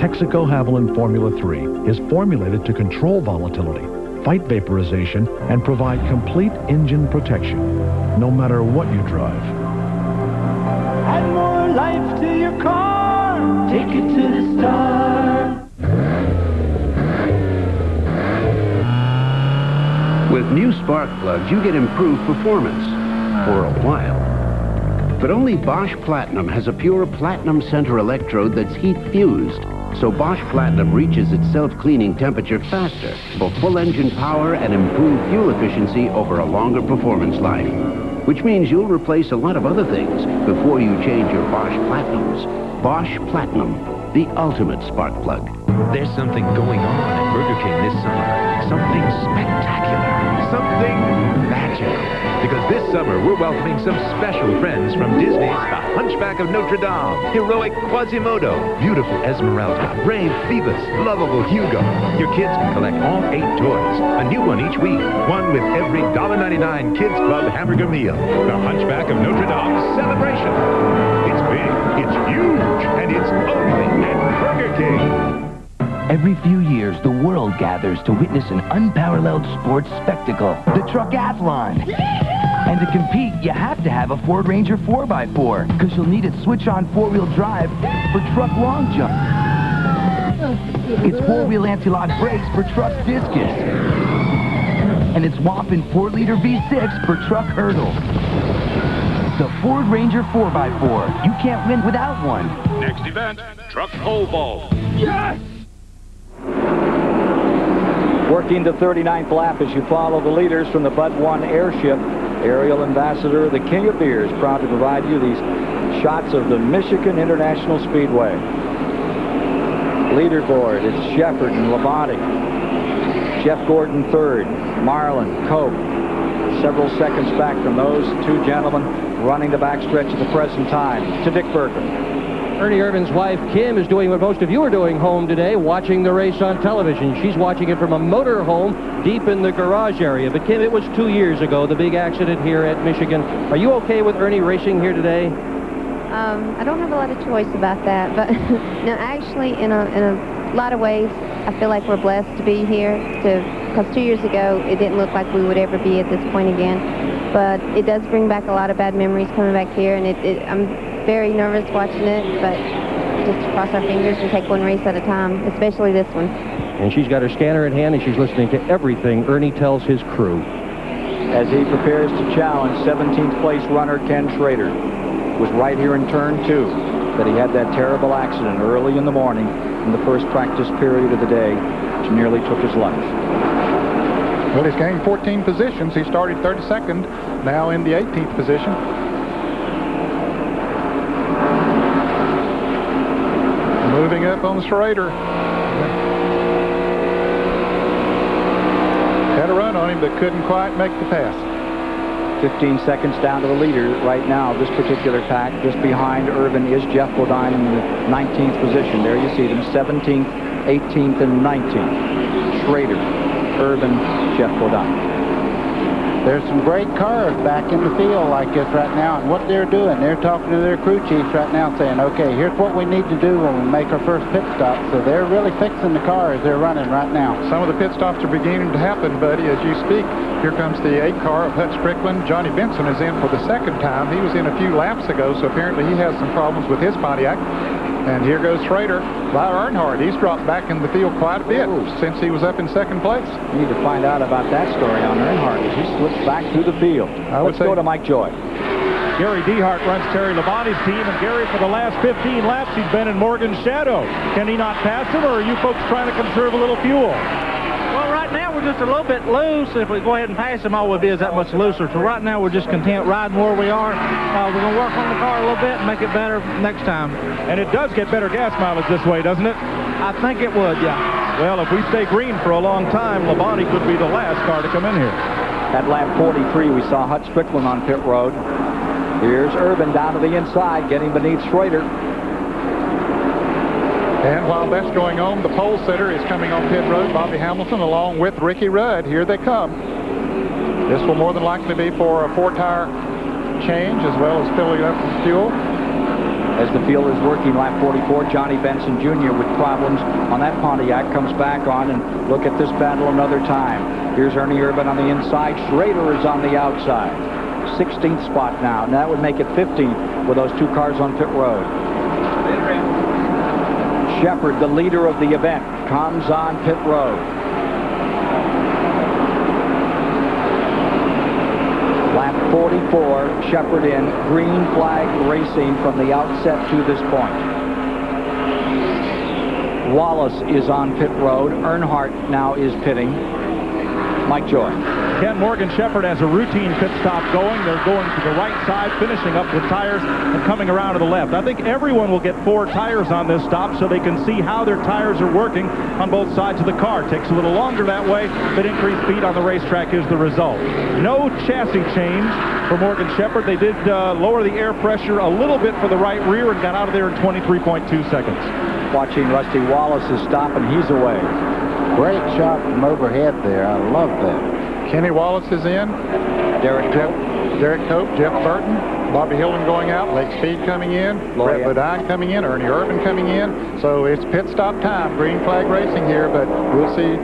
Texaco Havoline Formula 3 is formulated to control volatility, fight vaporization, and provide complete engine protection, no matter what you drive. Add more life to your car. Take it to the star. With new spark plugs, you get improved performance. for a while. But only Bosch Platinum has a pure platinum center electrode that's heat fused. So Bosch Platinum reaches its self-cleaning temperature faster for full engine power and improved fuel efficiency over a longer performance life. Which means you'll replace a lot of other things before you change your Bosch Platinums. Bosch Platinum, the ultimate spark plug. There's something going on at Burger King this summer. Something spectacular. Something magical. Because this summer, we're welcoming some special friends from Disney's The Hunchback of Notre Dame, heroic Quasimodo, beautiful Esmeralda, brave Phoebus, lovable Hugo. Your kids can collect all 8 toys, a new one each week, one with every $1.99 Kids Club hamburger meal. The Hunchback of Notre Dame celebration. It's big, it's huge, and it's only at Burger King. Every few years, the world gathers to witness an unparalleled sports spectacle, the Truckathlon. And to compete, you have to have a Ford Ranger 4x4, because you'll need its switch-on 4-wheel drive for truck long jump. Its 4-wheel anti-lock brakes for truck discus. And its whopping 4-liter V6 for truck hurdle. The Ford Ranger 4x4. You can't win without one. Next event, truck pole vault. Yes! Working the 39th lap as you follow the leaders from the Bud 1 airship. Aerial ambassador of the King of Beers, proud to provide you these shots of the Michigan International Speedway. Leaderboard, it's Shepard and Labonte. Jeff Gordon third, Marlin, Cope, several seconds back from those two gentlemen running the backstretch at the present time to Dick Berger. Ernie Irvan's wife, Kim, is doing what most of you are doing home today, watching the race on television. She's watching it from a motor home deep in the garage area. But, Kim, it was 2 years ago, the big accident here at Michigan. Are you okay with Ernie racing here today? I don't have a lot of choice about that. But, no, actually, in a lot of ways, I feel like we're blessed to be here. Because 2 years ago, it didn't look like we would ever be at this point again. But it does bring back a lot of bad memories coming back here. And I'm very nervous watching it, but just cross our fingers and take one race at a time, especially this one. And she's got her scanner in hand, and she's listening to everything Ernie tells his crew. As he prepares to challenge 17th place runner Ken Schrader. Was right here in turn 2 that he had that terrible accident early in the morning in the first practice period of the day, which nearly took his life. Well, he's gained 14 positions. He started 32nd, now in the 18th position. Moving up on Schrader. Had a run on him, but couldn't quite make the pass. 15 seconds down to the leader right now, this particular pack. Just behind Irvin is Jeff Bodine in the 19th position. There you see them, 17th, 18th, and 19th. Schrader, Irvin, Jeff Bodine. There's some great cars back in the field like this right now, and what they're doing, they're talking to their crew chiefs right now saying, okay, here's what we need to do when we make our first pit stop. So they're really fixing the cars they're running right now. Some of the pit stops are beginning to happen, buddy, as you speak. Here comes the 8 car of Hut Strickland. Johnny Benson is in for the second time. He was in a few laps ago, so apparently he has some problems with his Pontiac. And here goes Schrader. Lyle Earnhardt, he's dropped back in the field quite a bit since he was up in second place. We need to find out about that story on Earnhardt as he slips back through the field. Let's go to Mike Joy. Gary Dehart runs Terry Labonte's team, and Gary, for the last 15 laps, he's been in Morgan's shadow. Can he not pass him, or are you folks trying to conserve a little fuel? Well, right now we're just a little bit loose. If we go ahead and pass him, all we'll be is that much looser. So right now we're just content riding where we are. We're going to work on the car a little bit and make it better next time. And it does get better gas mileage this way, doesn't it? I think it would, yeah. Well, if we stay green for a long time, Labonte could be the last car to come in here. At lap 43, we saw Hut Strickland on pit road. Here's Irvin down to the inside, getting beneath Schrader. And while that's going on, the pole sitter is coming on pit road, Bobby Hamilton, along with Ricky Rudd. Here they come. This will more than likely be for a 4-tire change, as well as filling up with fuel. As the field is working lap 44, Johnny Benson Jr. with problems on that Pontiac comes back on, and look at this battle another time. Here's Ernie Irvan on the inside. Schrader is on the outside. 16th spot now. And that would make it 15th with those 2 cars on pit road. Shepard, the leader of the event, comes on pit road. Lap 44, Shepherd in, green flag racing from the outset to this point. Wallace is on pit road. Earnhardt now is pitting. Mike Joy. Ken, Morgan Shepherd has a routine pit stop going. They're going to the right side, finishing up with tires and coming around to the left. I think everyone will get 4 tires on this stop so they can see how their tires are working on both sides of the car. Takes a little longer that way, but increased speed on the racetrack is the result. No chassis change for Morgan Shepherd. They did lower the air pressure a little bit for the right rear and got out of there in 23.2 seconds. Watching Rusty Wallace's stop, and he's away. Great shot from overhead there. I love that. Kenny Wallace is in. Derek Cope, Jeff Burton, Bobby Hillin going out, Lake Speed coming in, Brett Bodine coming in, Ernie Irvin coming in. So it's pit stop time, green flag racing here, but we'll see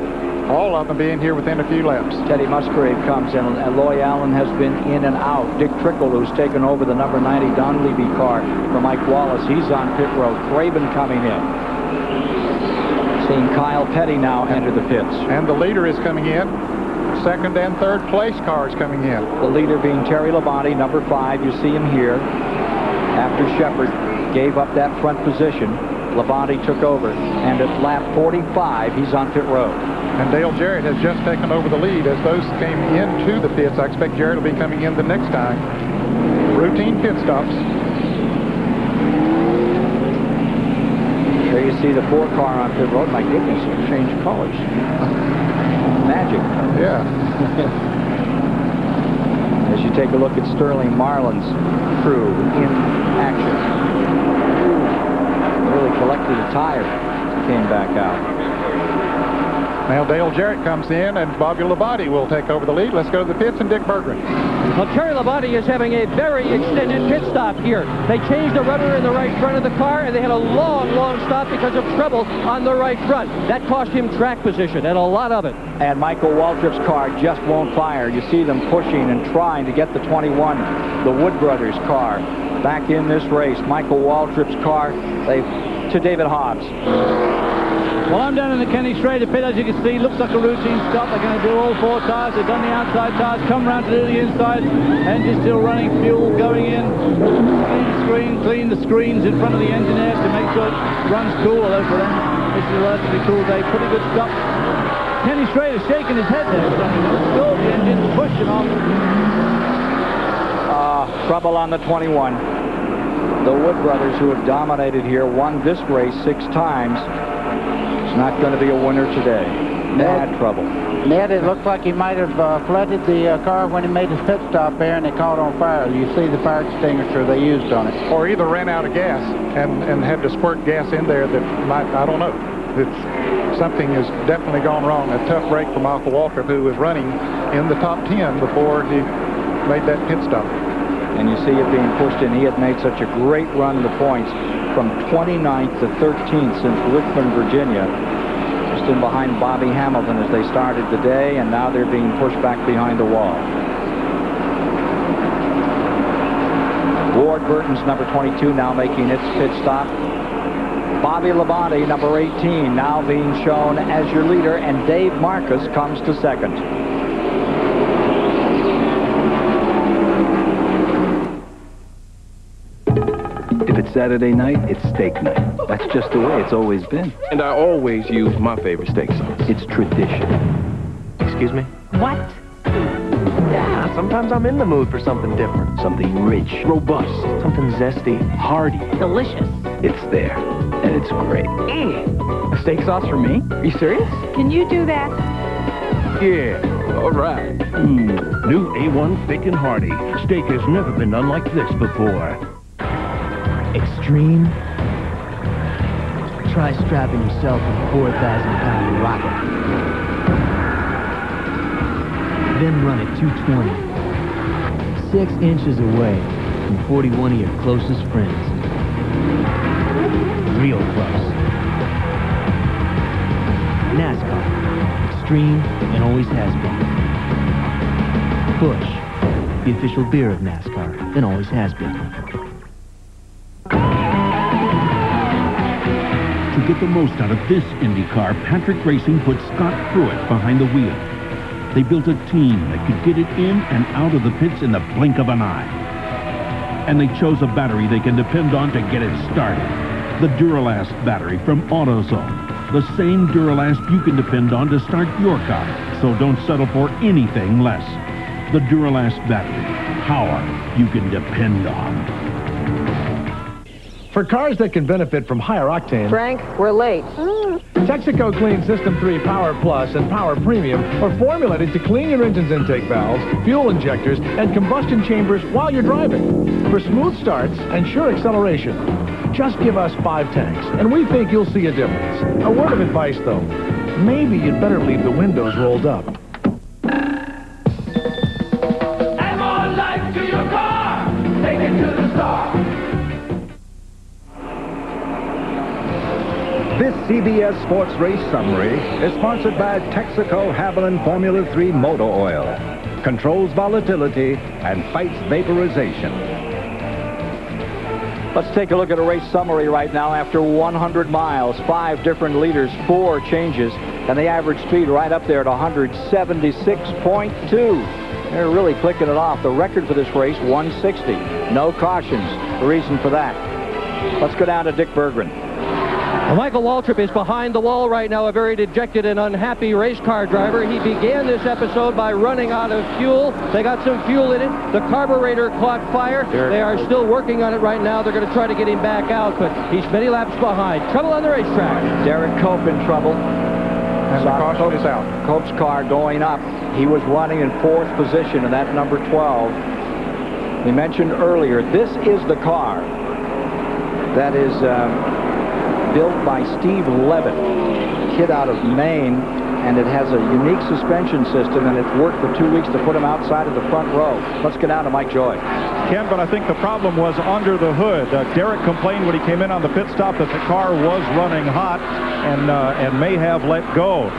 all of them being here within a few laps. Teddy Musgrave comes in, and Loy Allen has been in and out. Dick Trickle, who's taken over the number 90 Don Levy car for Mike Wallace, he's on pit road. Craven coming in. Seeing Kyle Petty now enter the pits. And the leader is coming in. Second and third place cars coming in. The leader being Terry Labonte, number 5. You see him here. After Shepherd gave up that front position, Labonte took over. And at lap 45, he's on pit road. And Dale Jarrett has just taken over the lead as those came into the pits. I expect Jarrett will be coming in the next time. Routine pit stops. There you see the 4 car on pit road. My goodness, it changed colors. Magic. Yeah. As you take a look at Sterling Marlin's crew in action. Really collected a tire. Came back out. Now Dale Jarrett comes in, and Bobby Labonte will take over the lead. Let's go to the pits and Dick Berggren. Well, Terry Labonte is having a very extended pit stop here. They changed the rudder in the right front of the car, and they had a long stop because of trouble on the right front. That cost him track position, and a lot of it. And Michael Waltrip's car just won't fire. You see them pushing and trying to get the 21, the Wood Brothers car, back in this race. Michael Waltrip's car, to David Hobbs. Well, I'm down in the Kenny Schrader pit, as you can see. Looks like a routine stop. They're going to do all 4 tires. They've done the outside tires, come around to do the inside. Engine still running, fuel going in. Clean the screens in front of the engine air to make sure it runs cool. Although for them, this is a relatively cool day. Pretty good stop. Kenny Schrader shaking his head there. Still the engine pushing off. Trouble on the 21. The Wood Brothers, who have dominated here, won this race 6 times. Not going to be a winner today. Bad trouble. Ned, it looks like he might have flooded the car when he made his pit stop there, and it caught on fire. You see the fire extinguisher they used on it. Or either ran out of gas and had to squirt gas in there that might, I don't know. Something has definitely gone wrong. A tough break for Michael Waltrip, who was running in the top 10 before he made that pit stop. And you see it being pushed in. He had made such a great run in the points from 29th to 13th since Richmond, Virginia. Just in behind Bobby Hamilton as they started the day, and now they're being pushed back behind the wall. Ward Burton's number 22 now making its pit stop. Bobby Labonte, number 18, now being shown as your leader, and Dave Marcus comes to second. If it's Saturday night, it's steak night. That's just the way it's always been. And I always use my favorite steak sauce. It's tradition. Excuse me? What? Yeah, sometimes I'm in the mood for something different. Something rich, robust, something zesty, hearty. Delicious. It's there, and it's great. A steak sauce for me? Are you serious? Can you do that? Yeah, all right. New A1 Thick and Hearty. Steak has never been done like this before. Extreme? Try strapping yourself with a 4,000-pound rocket. Then run at 220. 6 inches away from 41 of your closest friends. Real close. NASCAR. Extreme and always has been. Busch. The official beer of NASCAR and always has been. To get the most out of this Indy car, Patrick Racing put Scott Pruitt behind the wheel. They built a team that could get it in and out of the pits in the blink of an eye. And they chose a battery they can depend on to get it started. The Duralast battery from AutoZone. The same Duralast you can depend on to start your car. So don't settle for anything less. The Duralast battery. Power you can depend on. For cars that can benefit from higher octane... Frank, we're late. Texaco Clean System 3 Power Plus and Power Premium are formulated to clean your engine's intake valves, fuel injectors, and combustion chambers while you're driving. For smooth starts and sure acceleration. Just give us 5 tanks, and we think you'll see a difference. A word of advice, though. Maybe you'd better leave the windows rolled up. Add more life to your car. Take it to the star. This CBS Sports Race Summary is sponsored by Texaco Havoline Formula 3 Motor Oil. Controls volatility and fights vaporization. Let's take a look at a race summary right now after 100 miles. 5 different leaders, 4 changes, and the average speed right up there at 176.2. They're really clicking it off. The record for this race, 160. No cautions. The reason for that. Let's go down to Dick Berggren. Well, Michael Waltrip is behind the wall right now, a very dejected and unhappy race car driver. He began this episode by running out of fuel. They got some fuel in it. The carburetor caught fire. They are still working on it right now. They're going to try to get him back out, but he's many laps behind. Trouble on the racetrack. Derek Cope in trouble. And the caution is out. Cope's car going up. He was running in 4th position in that number 12. We mentioned earlier, this is the car that is... built by Steve Levitt, kid out of Maine, and it has a unique suspension system, and it's worked for 2 weeks to put him outside of the front row. Let's get down to Mike Joy. Ken, but I think the problem was under the hood. Derek complained when he came in on the pit stop that the car was running hot and may have let go.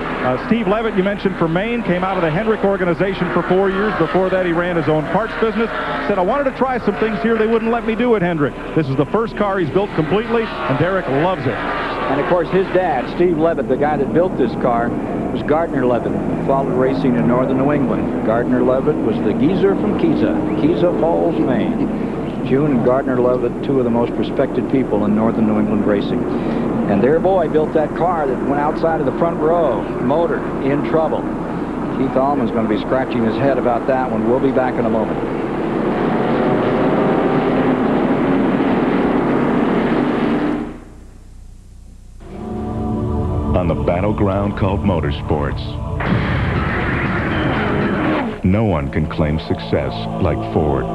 Steve Levitt, you mentioned for Maine, came out of the Hendrick organization for 4 years. Before that, he ran his own parts business. Said, I wanted to try some things here. They wouldn't let me do at Hendrick. This is the first car he's built completely, and Derek loves it. And, of course, his dad, Steve Levitt, the guy that built this car, was Gardner Levitt, followed racing in northern New England. Gardner Levitt was the geezer from Keza Falls, Maine. June and Gardner Levitt, 2 of the most respected people in northern New England racing. And their boy built that car that went outside of the front row. Motor in trouble. Keith Allman's going to be scratching his head about that one. We'll be back in a moment. On the battleground called motorsports, no one can claim success like Ford.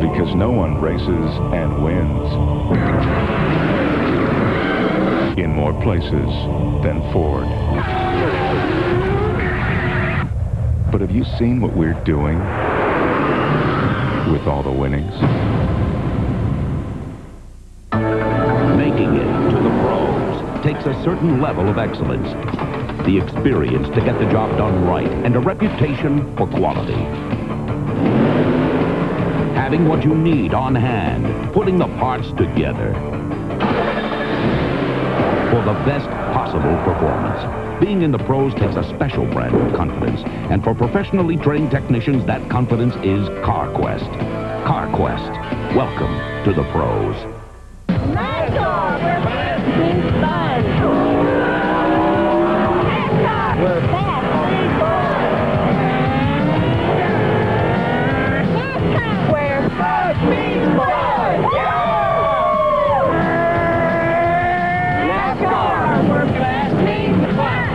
Because no one races and wins in more places than Ford. But have you seen what we're doing with all the winnings? Making it to the pros takes a certain level of excellence. The experience to get the job done right and a reputation for quality. Having what you need on hand, putting the parts together for the best possible performance. Being in the pros takes a special brand of confidence, and for professionally trained technicians, that confidence is CarQuest. CarQuest, welcome to the pros. NASCAR, we're fast and fun. NASCAR, we're fast and fun. NASCAR, we're fast and fun. NASCAR, we're fast and fun.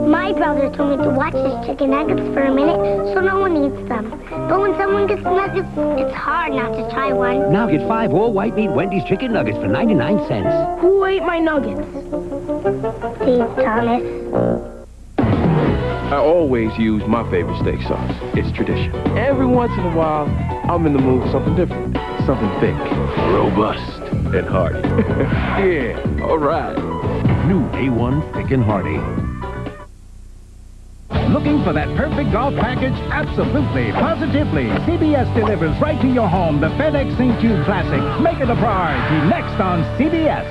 My brother told me to watch his chicken nuggets for a minute so no one eats them. But when someone gets nuggets, it's hard not to try one. Now get 5 all-white meat Wendy's chicken nuggets for 99 cents. Who ate my nuggets? Steve Thomas. I always use my favorite steak sauce. It's tradition. Every once in a while, I'm in the mood for something different. Something thick, robust, and hearty. Yeah, all right. New A1 Thick and Hearty. Looking for that perfect golf package? Absolutely, positively. CBS delivers right to your home the FedEx St. Jude Classic. Make it a priority. Next on CBS.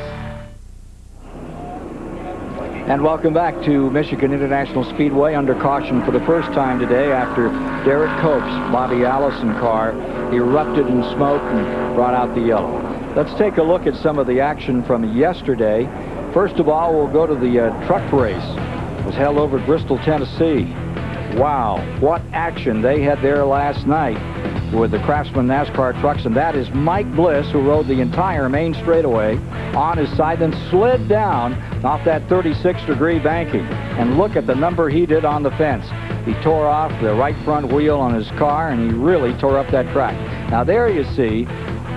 And welcome back to Michigan International Speedway. Under caution for the first time today after Derek Cope's Bobby Allison car erupted in smoke and brought out the yellow. Let's take a look at some of the action from yesterday. First of all, we'll go to the truck race. It was held over at Bristol, Tennessee. Wow, what action they had there last night with the Craftsman NASCAR trucks, and that is Mike Bliss, who rode the entire main straightaway on his side, then slid down off that 36-degree banking. And look at the number he did on the fence. He tore off the right front wheel on his car, and he really tore up that track. Now there you see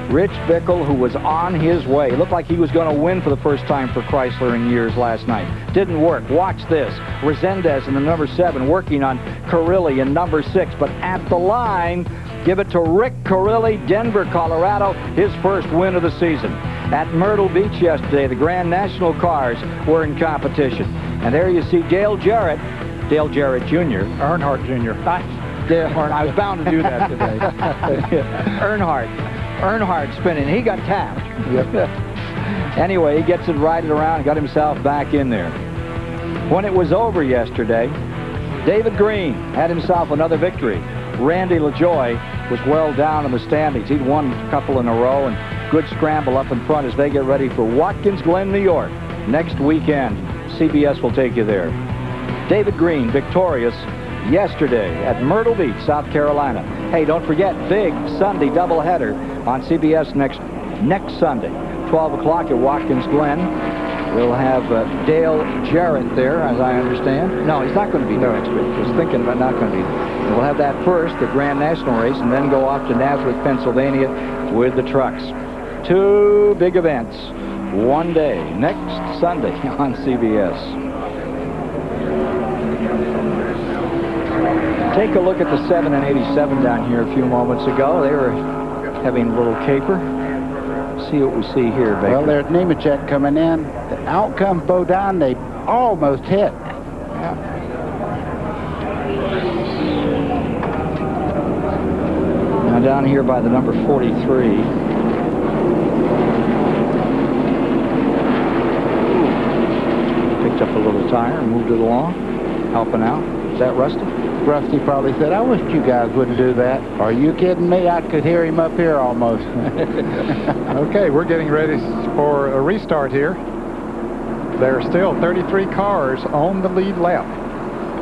Rich Bickle, who was on his way. It looked like he was going to win for the first time for Chrysler in years last night. Didn't work. Watch this. Resendez in the number 7 working on Carilli in number 6. But at the line, give it to Rick Carilli, Denver, Colorado, his first win of the season. At Myrtle Beach yesterday, the Grand National cars were in competition. And there you see Dale Jarrett Jr. Earnhardt Jr. I was bound to do that today. Earnhardt spinning. He got tapped. Yep. Anyway, he gets it righted around and got himself back in there. When it was over yesterday, David Green had himself another victory. Randy LaJoie was well down in the standings. He'd won a couple in a row, and good scramble up in front as they get ready for Watkins Glen, New York. Next weekend, CBS will take you there. David Green victorious yesterday at Myrtle Beach, South Carolina. Hey, don't forget, big Sunday doubleheader on CBS next Sunday, 12 o'clock at Watkins Glen. We'll have Dale Jarrett there, as I understand. No, he's not going to be there next week. I was thinking about not going to be there. We'll have that first, the Grand National race, and then go off to Nazareth, Pennsylvania with the trucks. 2 big events, one day, next Sunday on CBS. Take a look at the 7 and 87 down here a few moments ago. They were having a little caper. See what we see here, Baker. Well, there's Nemechek coming in. Out comes Bodine. They almost hit. Yeah. Now down here by the number 43. Picked up a little tire and moved it along, helping out. Is that Rusty? Rusty probably said, I wish you guys wouldn't do that. Are you kidding me? I could hear him up here almost. Okay, we're getting ready for a restart here. There are still 33 cars on the lead lap.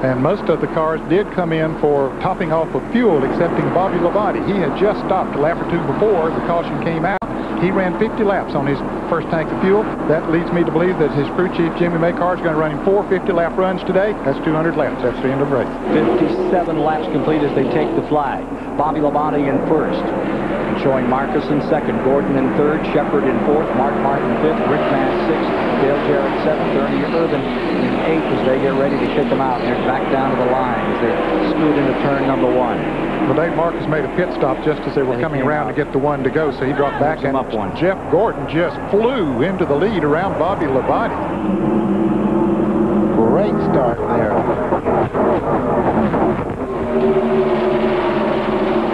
And most of the cars did come in for topping off of fuel, excepting Bobby Labonte. He had just stopped a lap or two before the caution came out. He ran 50 laps on his first tank of fuel. That leads me to believe that his crew chief, Jimmy Maycar, is going to run him 4 50-lap runs today. That's 200 laps. That's the end of the race. 57 laps complete as they take the flag. Bobby Labonte in first. Showing Marcus in second, Gordon in third, Shepard in fourth, Mark Martin fifth, Rick Van sixth, Dale Jarrett seventh, Ernie Irvin in eighth as they get ready to kick them out. And they're back down to the line as they scoot into turn number 1. Well, Dave Marcus made a pit stop just as they were coming around to get the one to go, so he dropped back, and up one. Jeff Gordon just flew into the lead around Bobby Labonte. Great start there.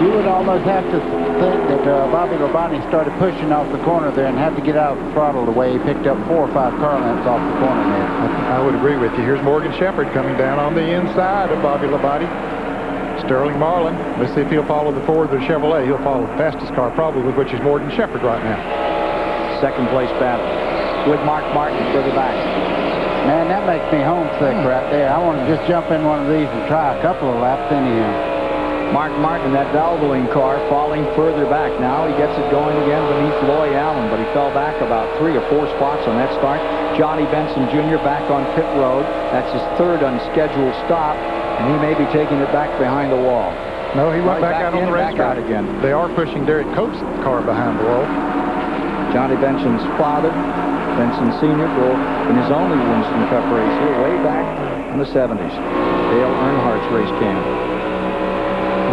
You would almost have to think that Bobby Labonte started pushing off the corner there and had to get out of the throttle the way he picked up 4 or 5 car lengths off the corner there. I would agree with you. Here's Morgan Shepherd coming down on the inside of Bobby Labonte. Sterling Marlin. Let's see if he'll follow the Ford or the Chevrolet. He'll follow the fastest car probably, which is Morgan Shepherd right now. Second place battle with Mark Martin further back. Man, that makes me homesick right there. I want to just jump in one of these and try a couple of laps anyhow. Mark Martin, that Valvoline car, falling further back. Now he gets it going again beneath Loy Allen, but he fell back about 3 or 4 spots on that start. Johnny Benson Jr. back on pit road. That's his third unscheduled stop, and he may be taking it back behind the wall. No, he went back out on the racetrack again. They are pushing Derek Cope's car behind the wall. Johnny Benson's father, Benson Sr., drove in his only Winston Cup race here way back in the 70s. Dale Earnhardt's race cam.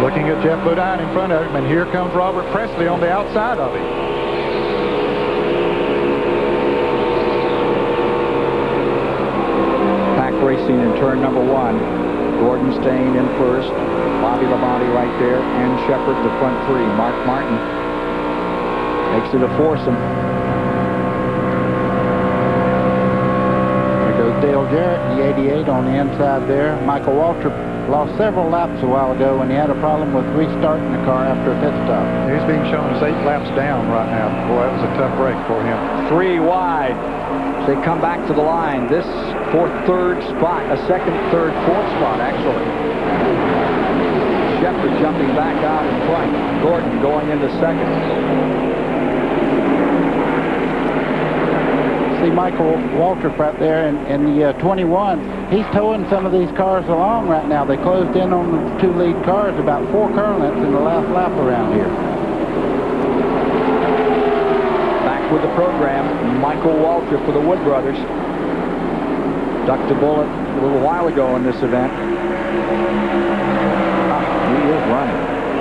Looking at Jeff Bodine in front of him, and here comes Robert Presley on the outside of him. Pack racing in turn number 1. Gordon staying in first. Bobby Labonte right there, and Shepard the front three. Mark Martin makes it a foursome. There goes Dale Jarrett, the 88 on the inside there. Michael Waltrip lost several laps a while ago when he had a problem with restarting the car after a pit stop. He's being shown as 8 laps down right now. Boy, that was a tough break for him. 3 wide. They come back to the line. This fourth, third spot, a second, third, fourth spot, actually. Shepard jumping back out in front. Gordon going into second. See Michael Waltrip right there in the 21. He's towing some of these cars along right now. They closed in on the 2 lead cars, about 4 car lengths in the last lap around here. Back with the program, Michael Waltrip for the Wood Brothers. Ducked a bullet a little while ago in this event. He is running.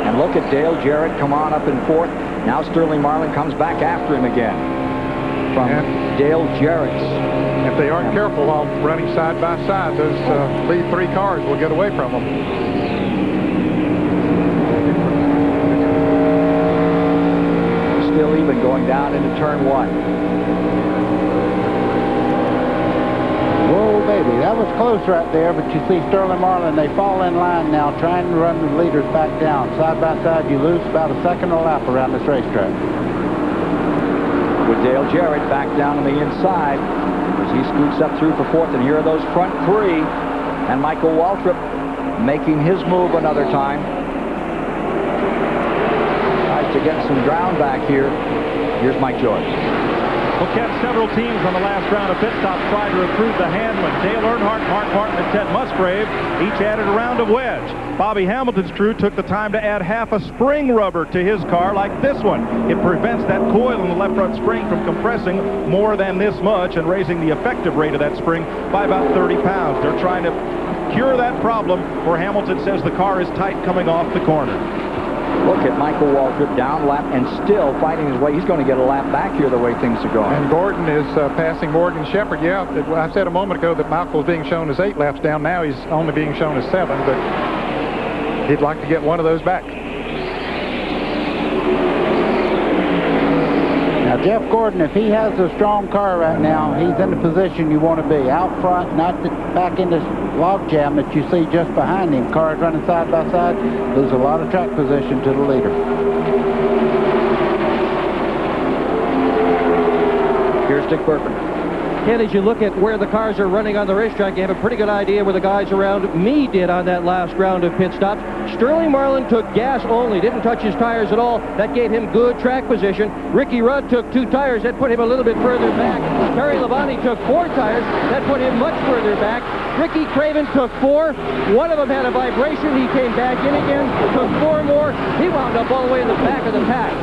And look at Dale Jarrett come on up in fourth. Now Sterling Marlin comes back after him again. From Dale Jarrett's. If they aren't careful while running side by side, those lead 3 cars will get away from them. Still even going down into turn 1. Whoa, baby, that was close right there, but you see Sterling Marlin, they fall in line now, trying to run the leaders back down. Side by side, you lose about a second a lap around this racetrack. With Dale Jarrett back down on the inside as he scoots up through for fourth. And here are those front 3. And Michael Waltrip making his move another time. Tries to get some ground back here. Here's Mike Joy. Well, Ken, several teams on the last round of pit stops tried to improve the handling. Dale Earnhardt, Mark Martin, and Ted Musgrave each added a round of wedge. Bobby Hamilton's crew took the time to add half a spring rubber to his car like this one. It prevents that coil in the left front spring from compressing more than this much and raising the effective rate of that spring by about 30 pounds. They're trying to cure that problem, where Hamilton says the car is tight coming off the corner. Look at Michael Waltrip down lap and still fighting his way. He's going to get a lap back here the way things are going. And Gordon is passing Morgan Shepard. Yeah, I said a moment ago that Michael was being shown as 8 laps down. Now he's only being shown as 7, but he'd like to get one of those back. Now, Jeff Gordon, if he has a strong car right now, he's in the position you want to be. Out front, not back in this log jam that you see just behind him. Cars running side by side, lose a lot of track position to the leader. Here's Dick Burton. Ken, as you look at where the cars are running on the racetrack, you have a pretty good idea where the guys around me did on that last round of pit stops. Sterling Marlin took gas only, didn't touch his tires at all. That gave him good track position. Ricky Rudd took 2 tires. That put him a little bit further back. Terry Labonte took 4 tires. That put him much further back. Ricky Craven took 4. One of them had a vibration. He came back in again, took 4 more. He wound up all the way in the back of the pack.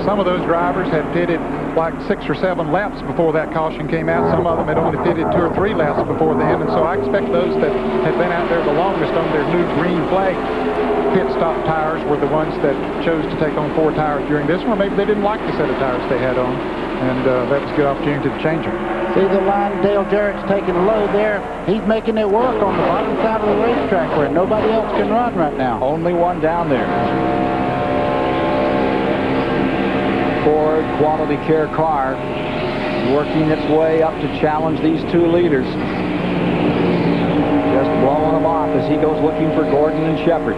Some of those drivers had pitted like 6 or 7 laps before that caution came out. Some of them had only pitted 2 or 3 laps before then, and so I expect those that had been out there the longest on their new green flag pit stop tires were the ones that chose to take on 4 tires during this one. Maybe they didn't like the set of tires they had on, and that was a good opportunity to change them. See the line Dale Jarrett's taking a low there. He's making it work on the bottom side of the racetrack where nobody else can run right now. Only one down there. Ford Quality Care car working its way up to challenge these 2 leaders. Just blowing them off as he goes looking for Gordon and Shepard.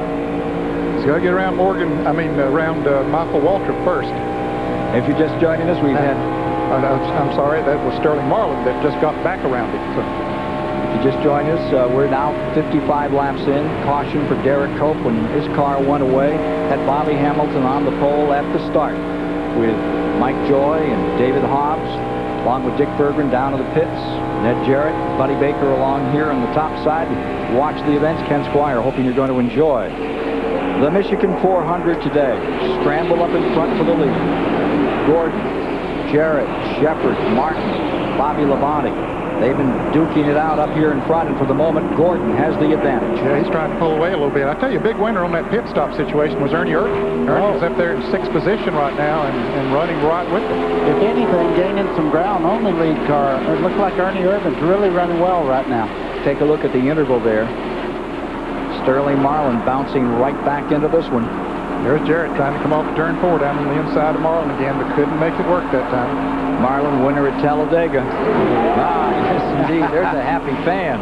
He's got to get around around Michael Waltrip first. If you're just joining us, we've had... I'm sorry, that was Sterling Marlin that just got back around it. So. If you just joined us, we're now 55 laps in. Caution for Derek Cope when his car went away. Had Bobby Hamilton on the pole at the start, with Mike Joy and David Hobbs, along with Dick Berggren down to the pits. Ned Jarrett, Buddy Baker along here on the top side. Watch the events. Ken Squire, hoping you're going to enjoy the Michigan 400 today. Scramble up in front for the lead. Gordon, Jarrett, Shepard, Martin, Bobby Labonte. They've been duking it out up here in front, and for the moment, Gordon has the advantage. Yeah, he's trying to pull away a little bit. I tell you, a big winner on that pit stop situation was Ernie Irvin. Ernie's up there in 6th position right now and running right with them. If anything, gaining some ground on the lead car. It looks like Ernie Irvin's really running well right now. Take a look at the interval there. Sterling Marlin bouncing right back into this one. There's Jarrett trying to come off turn 4 down on the inside of Marlin again, but couldn't make it work that time. Marlin, winner at Talladega. Yes, indeed. There's a happy fan.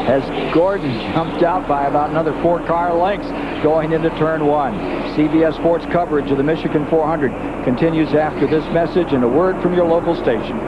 As Gordon jumped out by about another 4 car lengths going into turn 1. CBS Sports coverage of the Michigan 400 continues after this message and a word from your local station.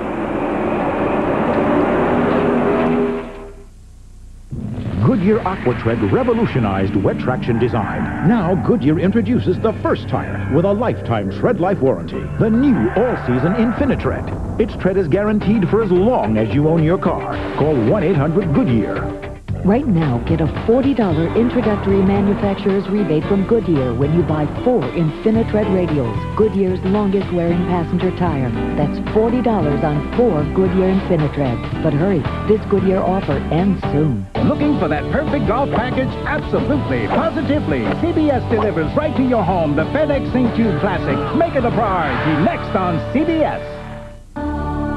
Goodyear AquaTread revolutionized wet traction design. Now Goodyear introduces the first tire with a lifetime tread life warranty. The new all-season Infinitread. Its tread is guaranteed for as long as you own your car. Call 1-800-GOODYEAR. Right now, get a $40 introductory manufacturer's rebate from Goodyear when you buy 4 Infinitread radials, Goodyear's longest-wearing passenger tire. That's $40 on 4 Goodyear Infinitreads. But hurry, this Goodyear offer ends soon. Looking for that perfect golf package? Absolutely, positively. CBS delivers right to your home the FedEx St. Jude Classic. Make it a priority next on CBS.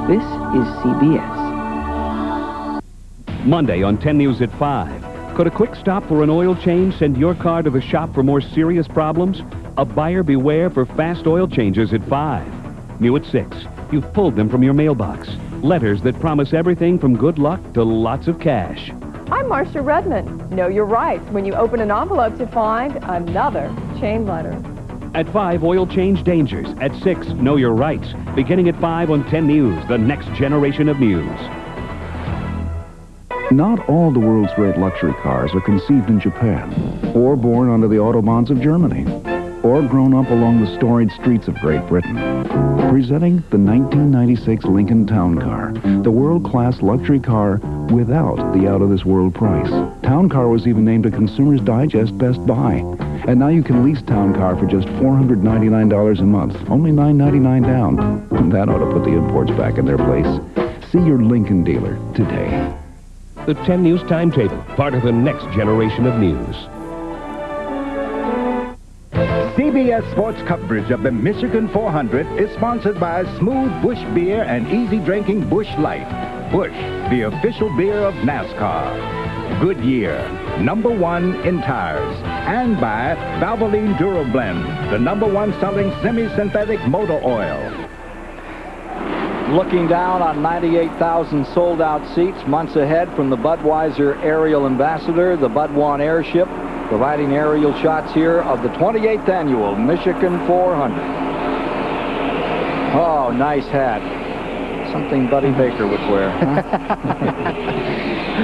This is CBS. Monday on 10 News at 5. Could a quick stop for an oil change send your car to the shop for more serious problems? A buyer beware for fast oil changes at 5. New at 6. You've pulled them from your mailbox. Letters that promise everything from good luck to lots of cash. I'm Marcia Redmond. Know your rights when you open an envelope to find another chain letter. At 5, oil change dangers. At 6, know your rights. Beginning at 5 on 10 News, the next generation of news. Not all the world's great luxury cars are conceived in Japan, or born under the Autobahns of Germany, or grown up along the storied streets of Great Britain. Presenting the 1996 Lincoln Town Car, the world-class luxury car without the out-of-this-world price. Town Car was even named a Consumer's Digest Best Buy. And now you can lease Town Car for just $499 a month, only $999 down. That ought to put the imports back in their place. See your Lincoln dealer today. The 10 News Timetable, part of the next generation of news. CBS Sports coverage of the Michigan 400 is sponsored by Smooth Busch Beer and easy drinking Busch Light. Busch, the official beer of NASCAR. Goodyear, #1 in tires. And by Valvoline DuraBlend, the #1 selling semi-synthetic motor oil. Looking down on 98,000 sold-out seats months ahead from the Budweiser Aerial Ambassador, the Bud One airship, providing aerial shots here of the 28th annual Michigan 400. Oh, nice hat. Something Buddy Baker would wear.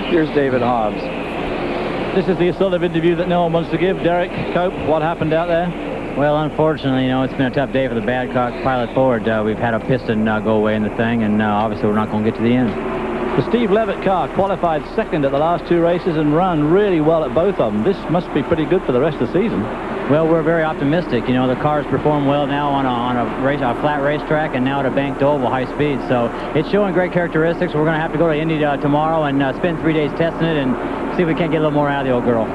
Here's David Hobbs. This is the sort of interview that no one wants to give. Derek Cope, what happened out there? Well, unfortunately, it's been a tough day for the Badcock Pilot Ford. We've had a piston go away in the thing, and obviously we're not going to get to the end. The Steve Levitt car qualified second at the last 2 races and run really well at both of them. This must be pretty good for the rest of the season. Well, we're very optimistic. The cars perform well now on a flat racetrack and now at a banked oval high speed. So it's showing great characteristics. We're going to have to go to Indy tomorrow and spend 3 days testing it and see if we can't get a little more out of the old girl.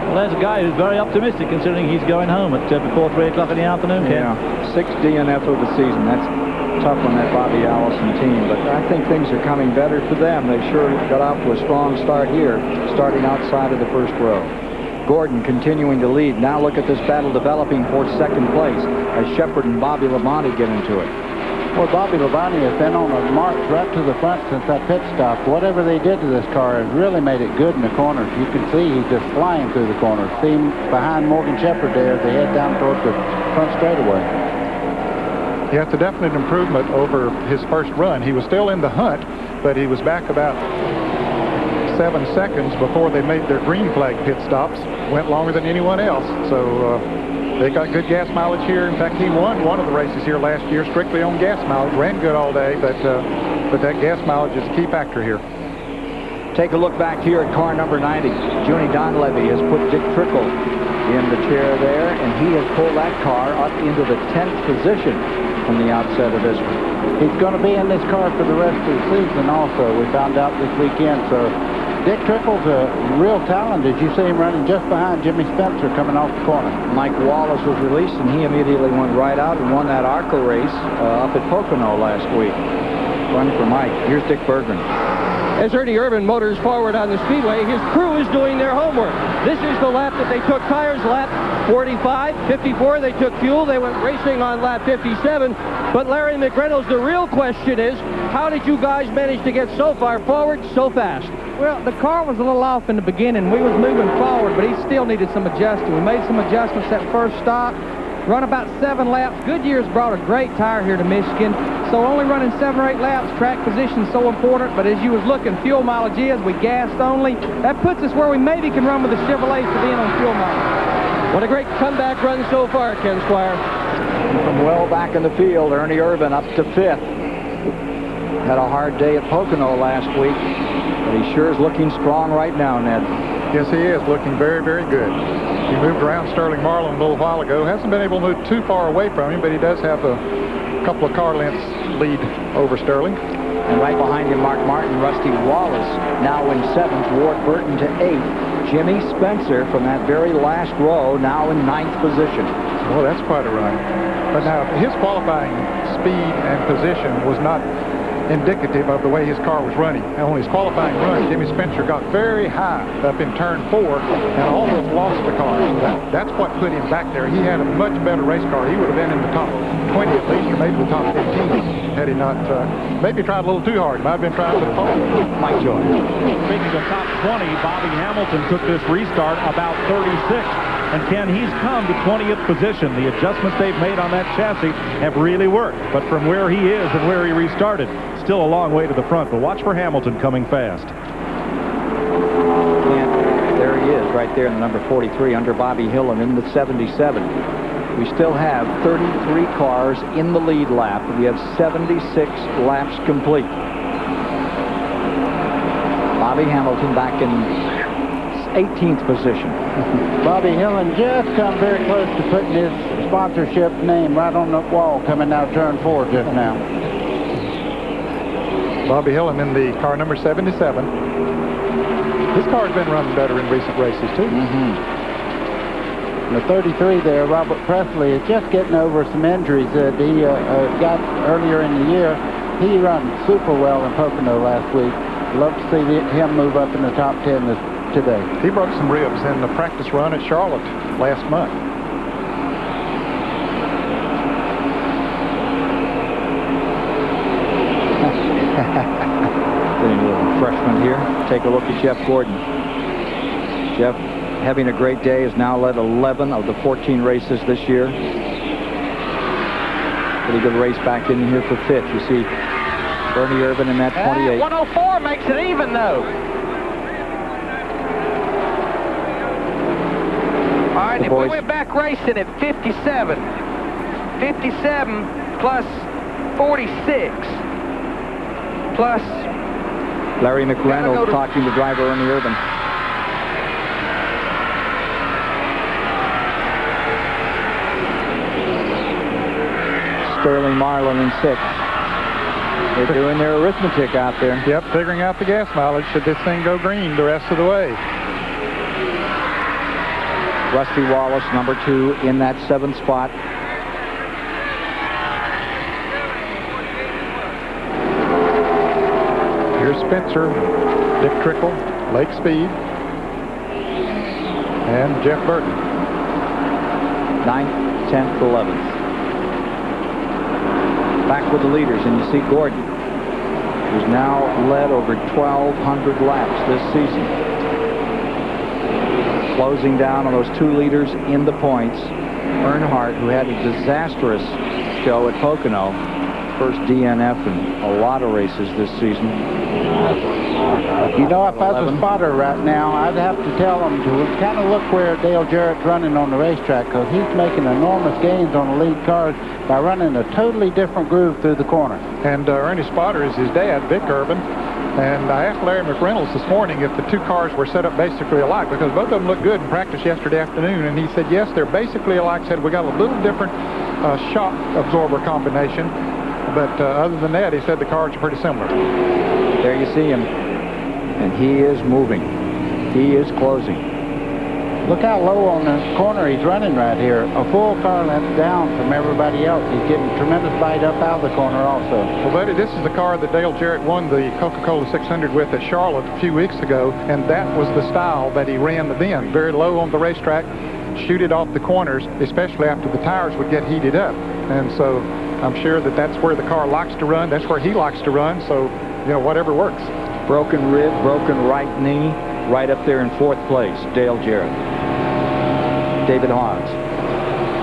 Well, there's a guy who's very optimistic considering he's going home at before 3 o'clock in the afternoon, Ken. Yeah, 6 DNF of the season. That's tough on that Bobby Allison team, but I think things are coming better for them. They sure got off to a strong start here, starting outside of the first row. Gordon continuing to lead. Now look at this battle developing for second place as Shepard and Bobby Labonte get into it. Well, Bobby Labonte has been on a march right to the front since that pit stop. Whatever they did to this car has really made it good in the corners. You can see he's just flying through the corners. See him behind Morgan Shepard there as they head down towards the front straightaway. Yeah, it's a definite improvement over his first run. He was still in the hunt, but he was back about 7 seconds before they made their green flag pit stops. Went longer than anyone else. So they got good gas mileage here. In fact, he won one of the races here last year strictly on gas mileage. Ran good all day, but that gas mileage is a key factor here. Take a look back here at car number 90. Junie Donlevy has put Dick Trickle in the chair there, and he has pulled that car up into the 10th position from the outset of this one. He's going to be in this car for the rest of the season also. We found out this weekend. So Dick Trickle's a real talent. Did you see him running just behind Jimmy Spencer coming off the corner? Mike Wallace was released, and he immediately went right out and won that ARCA race up at Pocono last week. Fun for Mike. Here's Dick Berggren. As Ernie Irvan motors forward on the speedway, his crew is doing their homework. This is the lap that they took tires, lap 45, 54. They took fuel. They went racing on lap 57. But Larry McReynolds, the real question is, how did you guys manage to get so far forward so fast? Well, the car was a little off in the beginning. We was moving forward, but he still needed some adjusting. We made some adjustments at first stop, run about 7 laps. Goodyear's brought a great tire here to Michigan, so only running 7 or 8 laps, track position's so important, but as you was looking, fuel mileage is, we gassed only. That puts us where we maybe can run with the Chevrolet sedan on fuel mileage. What a great comeback run so far, Ken Squire. From well back in the field, Ernie Irvan up to 5th. Had a hard day at Pocono last week, but he sure is looking strong right now, Ned. Yes, he is looking very, very good. He moved around Sterling Marlin a little while ago. Hasn't been able to move too far away from him, but he does have a couple of car lengths lead over Sterling. And right behind him, Mark Martin, Rusty Wallace, now in 7th, Ward Burton to 8th. Jimmy Spencer from that very last row, now in 9th position. Well, that's quite a run. But now, his qualifying speed and position was not indicative of the way his car was running. And on his qualifying run, Jimmy Spencer got very high up in turn 4 and almost lost the car. So that's what put him back there. He had a much better race car. He would have been in the top 20 at least, or maybe the top 15 had he not maybe tried a little too hard. Might have been trying for the pole. Mike Joy. Speaking of top 20, Bobby Hamilton took this restart about 36. And Ken, he's come to 20th position. The adjustments they've made on that chassis have really worked. But from where he is and where he restarted, still a long way to the front. But watch for Hamilton coming fast. And there he is, right there in the number 43 under Bobby Hillin in the 77. We still have 33 cars in the lead lap. We have 76 laps complete. Bobby Hamilton back in 18th position. Bobby Hillin just come very close to putting his sponsorship name right on the wall coming out turn 4 just now. Bobby Hillin in the car number 77. His car's been running better in recent races, too. The 33 there, Robert Presley, is just getting over some injuries that he got earlier in the year. He ran super well in Pocono last week. Love to see him move up in the top 10 today. He broke some ribs in the practice run at Charlotte last month. Getting a little refreshment here. Take a look at Jeff Gordon. Jeff, having a great day, has now led 11 of the 14 races this year. Pretty good race back in here for 5th. You see Ernie Irvan in that 28. 104 makes it even, though. All right, if we went back racing at 57 plus 46 plus... Larry McReynolds talking to driver Ernie Irvan. Sterling Marlin in 6th. They're doing their arithmetic out there. Yep, figuring out the gas mileage. Should this thing go green the rest of the way? Rusty Wallace, number 2, in that 7th spot. Here's Spencer, Dick Trickle, Lake Speed, and Jeff Burton. 9th, 10th, 11th. Back with the leaders, and you see Gordon, who's now led over 1,200 laps this season. Closing down on those 2 leaders in the points. Earnhardt, who had a disastrous show at Pocono. First DNF in a lot of races this season. You know, if I was a spotter right now, I'd have to tell them to kind of look where Dale Jarrett's running on the racetrack, because he's making enormous gains on the lead cars by running a totally different groove through the corner. And Ernie's spotter is his dad, Vic Irvan. And I asked Larry McReynolds this morning if the 2 cars were set up basically alike, because both of them looked good in practice yesterday afternoon. And he said, yes, they're basically alike. Said, we got a little different shock absorber combination. But other than that, he said the cars are pretty similar. There you see him. And he is moving. He is closing. Look how low on the corner he's running right here. A full car length down from everybody else. He's getting tremendous bite up out of the corner also. Well, buddy, this is the car that Dale Jarrett won the Coca-Cola 600 with at Charlotte a few weeks ago, and that was the style that he ran then. Very low on the racetrack, shoot it off the corners, especially after the tires would get heated up. And so I'm sure that that's where the car likes to run. That's where he likes to run. So, you know, whatever works. Broken rib, broken right knee, right up there in 4th place, Dale Jarrett. David Haas.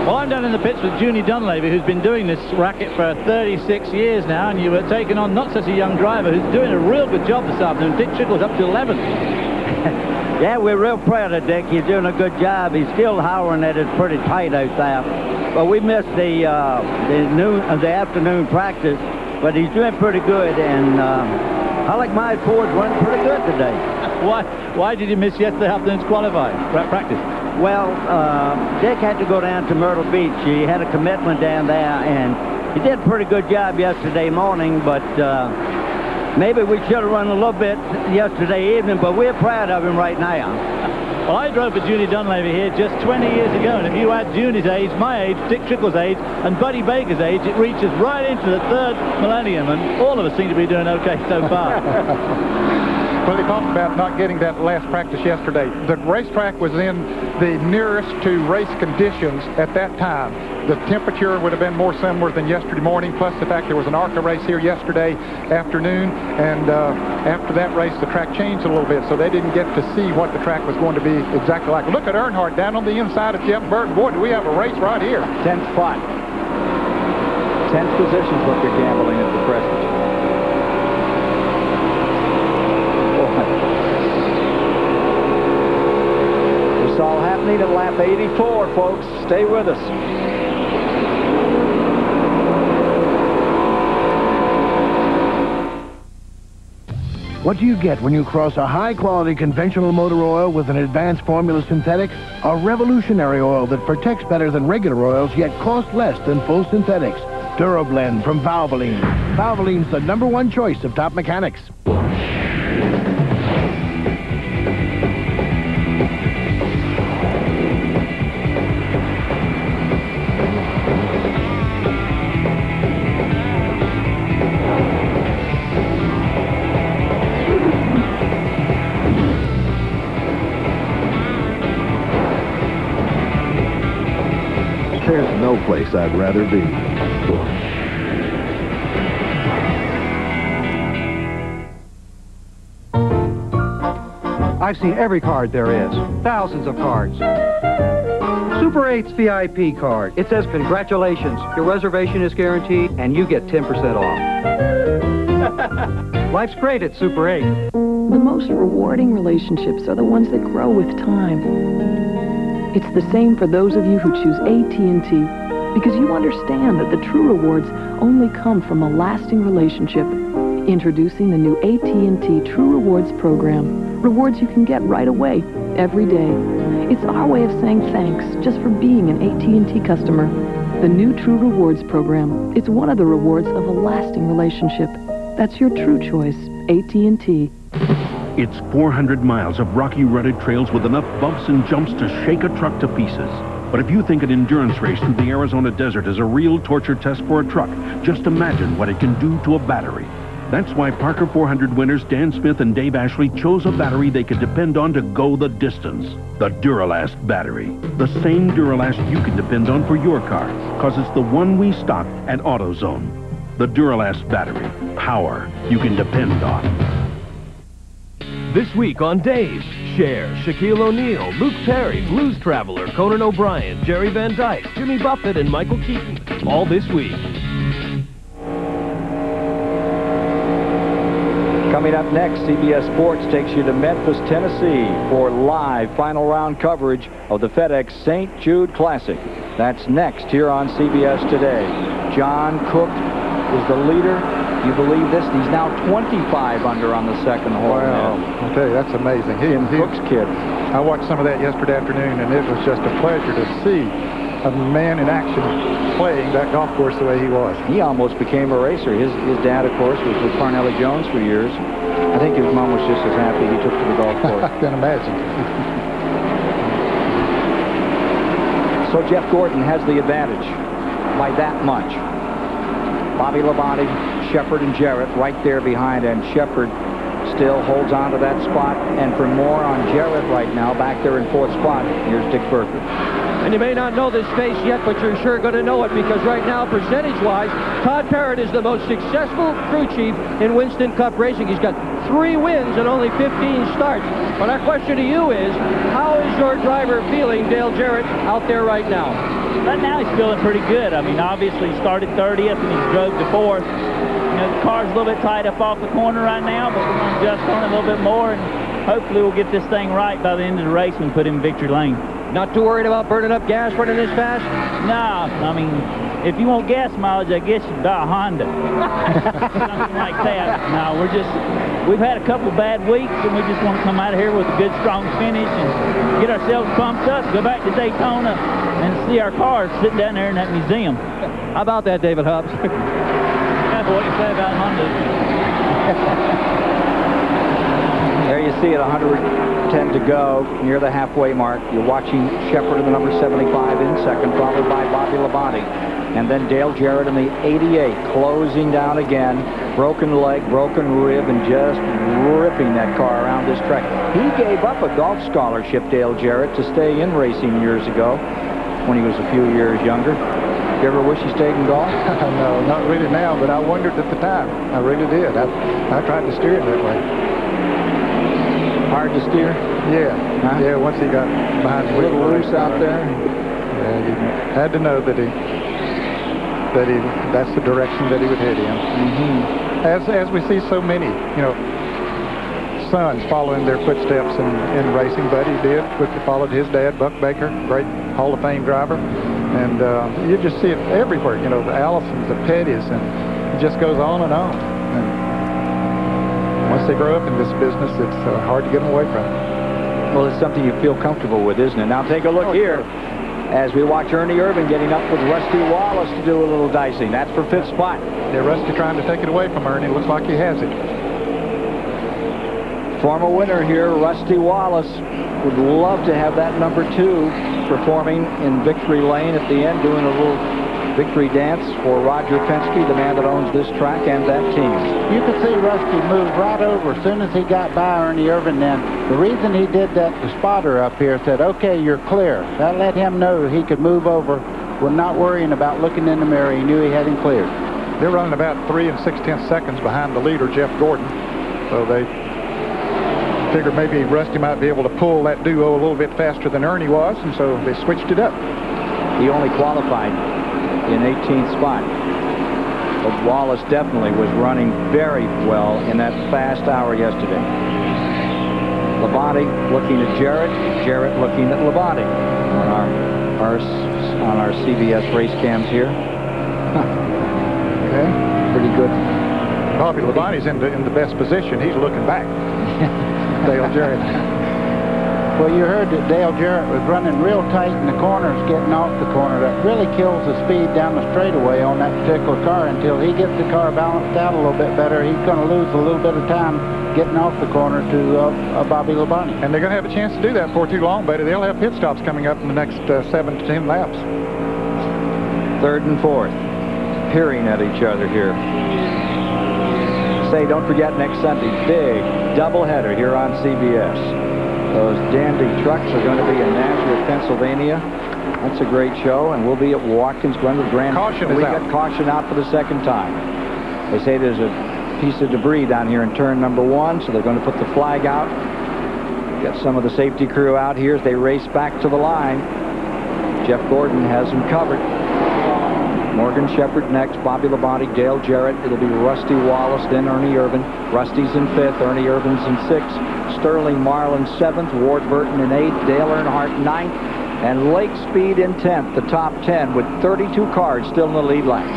Well, I'm down in the pits with Junie Dunleavy, who's been doing this racket for 36 years now, and you were taking on not such a young driver who's doing a real good job this afternoon. Dick Trickle's up to 11th. Yeah, we're real proud of Dick. He's doing a good job. He's still hollering that it's pretty tight out there. But we missed the afternoon practice, but he's doing pretty good, and I like my Ford's running pretty good today. Why did you miss yesterday afternoon's qualifying practice? Well, Dick had to go down to Myrtle Beach. He had a commitment down there, and he did a pretty good job yesterday morning, but maybe we should have run a little bit yesterday evening, but we're proud of him right now. Well, I drove for Junie Dunleavy here just 20 years ago, and if you add Junie's age, my age, Dick Trickle's age, and Buddy Baker's age, it reaches right into the 3rd millennium, and all of us seem to be doing okay so far. Well, they talked about not getting that last practice yesterday. The racetrack was in the nearest to race conditions at that time. The temperature would have been more similar than yesterday morning, plus the fact there was an ARCA race here yesterday afternoon, and after that race, the track changed a little bit, so they didn't get to see what the track was going to be exactly like. Look at Earnhardt down on the inside of Jeff Burton. Boy, do we have a race right here. 10th spot. 10th position is what they're gambling at the present. It's all happening at lap 84, folks. Stay with us. What do you get when you cross a high-quality conventional motor oil with an advanced formula synthetic? A revolutionary oil that protects better than regular oils, yet costs less than full synthetics. DuraBlend from Valvoline. Valvoline's the #1 choice of top mechanics. There's no place I'd rather be. I've seen every card there is. Thousands of cards. Super 8's VIP card. It says, congratulations, your reservation is guaranteed, and you get 10% off. Life's great at Super 8. The most rewarding relationships are the ones that grow with time. It's the same for those of you who choose AT&T, because you understand that the true rewards only come from a lasting relationship. Introducing the new AT&T True Rewards program. Rewards you can get right away, every day. It's our way of saying thanks just for being an AT&T customer. The new True Rewards program. It's one of the rewards of a lasting relationship. That's your true choice, AT&T. It's 400 miles of rocky, rutted trails with enough bumps and jumps to shake a truck to pieces. But if you think an endurance race through the Arizona desert is a real torture test for a truck, just imagine what it can do to a battery. That's why Parker 400 winners Dan Smith and Dave Ashley chose a battery they could depend on to go the distance. The Duralast battery. The same Duralast you can depend on for your car, because it's the one we stock at AutoZone. The Duralast battery. Power you can depend on. This week on Dave, Cher, Shaquille O'Neal, Luke Perry, Blues Traveler, Conan O'Brien, Jerry Van Dyke, Jimmy Buffett, and Michael Keaton. All this week. Coming up next, CBS Sports takes you to Memphis, Tennessee for live final round coverage of the FedEx St. Jude Classic. That's next here on CBS Today. John Cook is the leader. You believe this? He's now 25 under on the second hole. Wow. I'll tell you, that's amazing. Cook's kid. I watched some of that yesterday afternoon, and it was just a pleasure to see a man in action playing that golf course the way he was. He almost became a racer. His dad, of course, was with Parnelli Jones for years. I think his mom was just as happy he took to the golf course. I can imagine. So Jeff Gordon has the advantage by that much. Bobby Labonte, Shepard, and Jarrett right there behind, and Shepard still holds on to that spot. And for more on Jarrett right now, back there in 4th spot, here's Dick Berger. And you may not know this face yet, but you're sure going to know it, because right now, percentage-wise, Todd Parrott is the most successful crew chief in Winston Cup racing. He's got 3 wins and only 15 starts. But our question to you is, how is your driver feeling, Dale Jarrett, out there right now? Right now, he's feeling pretty good. I mean, obviously, he started 30th and he drove to 4th. You know, the car's a little bit tight up off the corner right now, but we're going to adjust on it a little bit more, and hopefully we'll get this thing right by the end of the race and put him in victory lane. Not too worried about burning up gas running this fast? No, I mean, if you want gas mileage, I guess you'd buy a Honda. Something like that. No, we've had a couple bad weeks, and we just want to come out of here with a good, strong finish and get ourselves pumped up, go back to Daytona, and see our cars sitting down there in that museum. How about that, David Hubbs? Careful what you say about Honda. There you see it, 110 to go, near the halfway mark. You're watching Shepard in the number 75 in second, followed by Bobby Labonte. And then Dale Jarrett in the 88, closing down again. Broken leg, broken rib, and just ripping that car around this track. He gave up a golf scholarship, Dale Jarrett, to stay in racing years ago when he was a few years younger. You ever wish he stayed in golf? No, not really now, but I wondered at the time. I really did. I tried to steer it that way. Hard to steer? Yeah. Huh? Yeah, once he got behind the wheel. A little loose out there? Yeah, you had to know that that's the direction that he would head in. Mm-hmm. As we see so many, sons following their footsteps in racing. Buddy did, followed his dad, Buck Baker, great Hall of Fame driver. And you just see it everywhere, the Allisons, the Pettys, and it just goes on and on. And once they grow up in this business, it's hard to get them away from it. Well, it's something you feel comfortable with, isn't it? Now take a look here as we watch Ernie Irvan getting up with Rusty Wallace to do a little dicing. That's for 5th spot. Yeah, Rusty trying to take it away from Ernie. Looks like he has it. Former winner here, Rusty Wallace, would love to have that number 2 performing in victory lane at the end, doing a little victory dance for Roger Penske, the man that owns this track and that team. You could see Rusty move right over as soon as he got by Ernie Irvan then. The reason he did that, the spotter up here said, okay, you're clear. That let him know he could move over with not worrying about looking in the mirror. He knew he had him cleared. They're running about 3 6/10 seconds behind the leader, Jeff Gordon. So they figured maybe Rusty might be able to pull that duo a little bit faster than Ernie was, and so they switched it up. He only qualified in 18th spot. But Wallace definitely was running very well in that fast hour yesterday. Labonte looking at Jarrett, Jarrett looking at Labonte on our CBS race cams here. Okay, pretty good. Bobby Labonte's in the best position. He's looking back. Dale Jarrett. Well, you heard that Dale Jarrett was running real tight in the corners, getting off the corner. That really kills the speed down the straightaway on that particular car. Until he gets the car balanced out a little bit better, he's going to lose a little bit of time getting off the corner to Bobby Labonte. And they're going to have a chance to do that before too long, buddy. They'll have pit stops coming up in the next 7 to 10 laps. 3rd and 4th, peering at each other here. Say, don't forget next Sunday, big doubleheader here on CBS. Those dandy trucks are going to be in Nazareth, Pennsylvania. That's a great show, and we'll be at Watkins Glen with Grand. Caution is out. We got caution out for the 2nd time. They say there's a piece of debris down here in turn number 1, so they're going to put the flag out. Get some of the safety crew out here as they race back to the line. Jeff Gordon has them covered. Morgan Shepard next, Bobby Labonte, Dale Jarrett. It'll be Rusty Wallace, then Ernie Irvan. Rusty's in 5th, Ernie Irvan's in 6th. Sterling Marlin 7th, Ward Burton in 8th, Dale Earnhardt 9th, and Lake Speed in 10th, the top 10 with 32 cars still in the lead lane.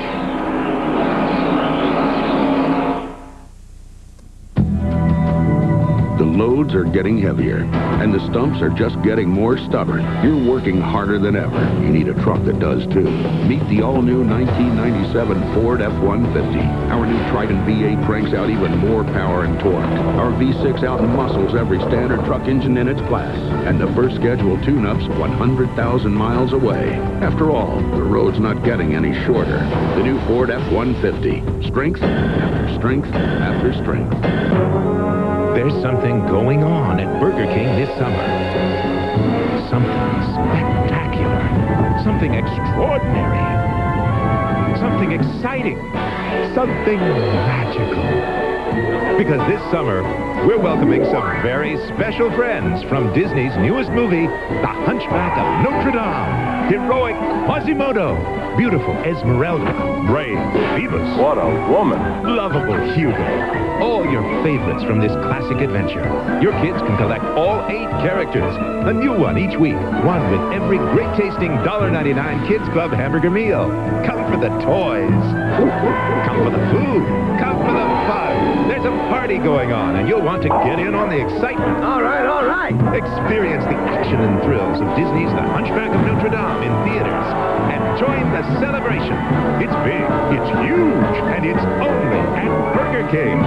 The load loads are getting heavier, and the stumps are just getting more stubborn. You're working harder than ever. You need a truck that does too. Meet the all-new 1997 Ford F-150. Our new Triton V8 cranks out even more power and torque. Our V6 out-muscles every standard truck engine in its class. And the first scheduled tune-up's 100,000 miles away. After all, the road's not getting any shorter. The new Ford F-150. Strength after strength after strength. There's something going on at Burger King this summer. Something spectacular. Something extraordinary. Something exciting. Something magical. Because this summer, we're welcoming some very special friends from Disney's newest movie, The Hunchback of Notre Dame. Heroic Quasimodo, beautiful Esmeralda, brave Phoebus. What a woman. Lovable Hugo. All your favorites from this classic adventure. Your kids can collect all 8 characters, a new one each week, one with every great-tasting $1.99 Kids Club hamburger meal. Come for the toys. Come for the food. Come for the fun. There's a party going on, and you'll want to get in on the excitement. All right, all right. Experience the action and thrills of Disney's The Hunchback of Notre Dame in theaters, and join the celebration. It's big, it's huge, and it's only at Burger King.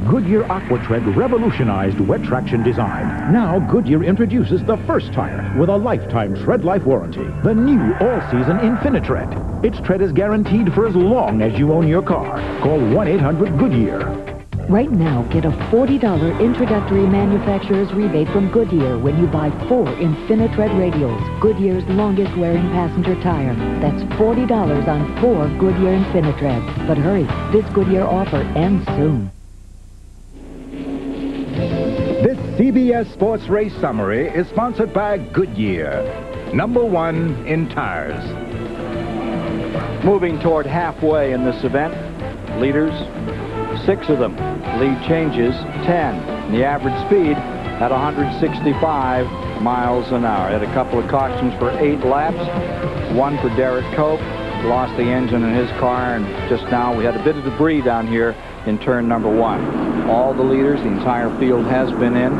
Goodyear AquaTread revolutionized wet traction design. Now Goodyear introduces the first tire with a lifetime tread life warranty. The new all-season InfiniTread. Its tread is guaranteed for as long as you own your car. Call 1-800-GOODYEAR. Right now, get a $40 introductory manufacturer's rebate from Goodyear when you buy 4 InfiniTread radials, Goodyear's longest-wearing passenger tire. That's $40 on 4 Goodyear InfiniTreads. But hurry, this Goodyear offer ends soon. This CBS Sports Race Summary is sponsored by Goodyear, #1 in tires. Moving toward halfway in this event, leaders, 6 of them. Lead changes, 10. And the average speed at 165 miles an hour. Had a couple of cautions for 8 laps. One for Derek Cope. Lost the engine in his car, and just now we had a bit of debris down here in turn number 1. All the leaders, the entire field has been in,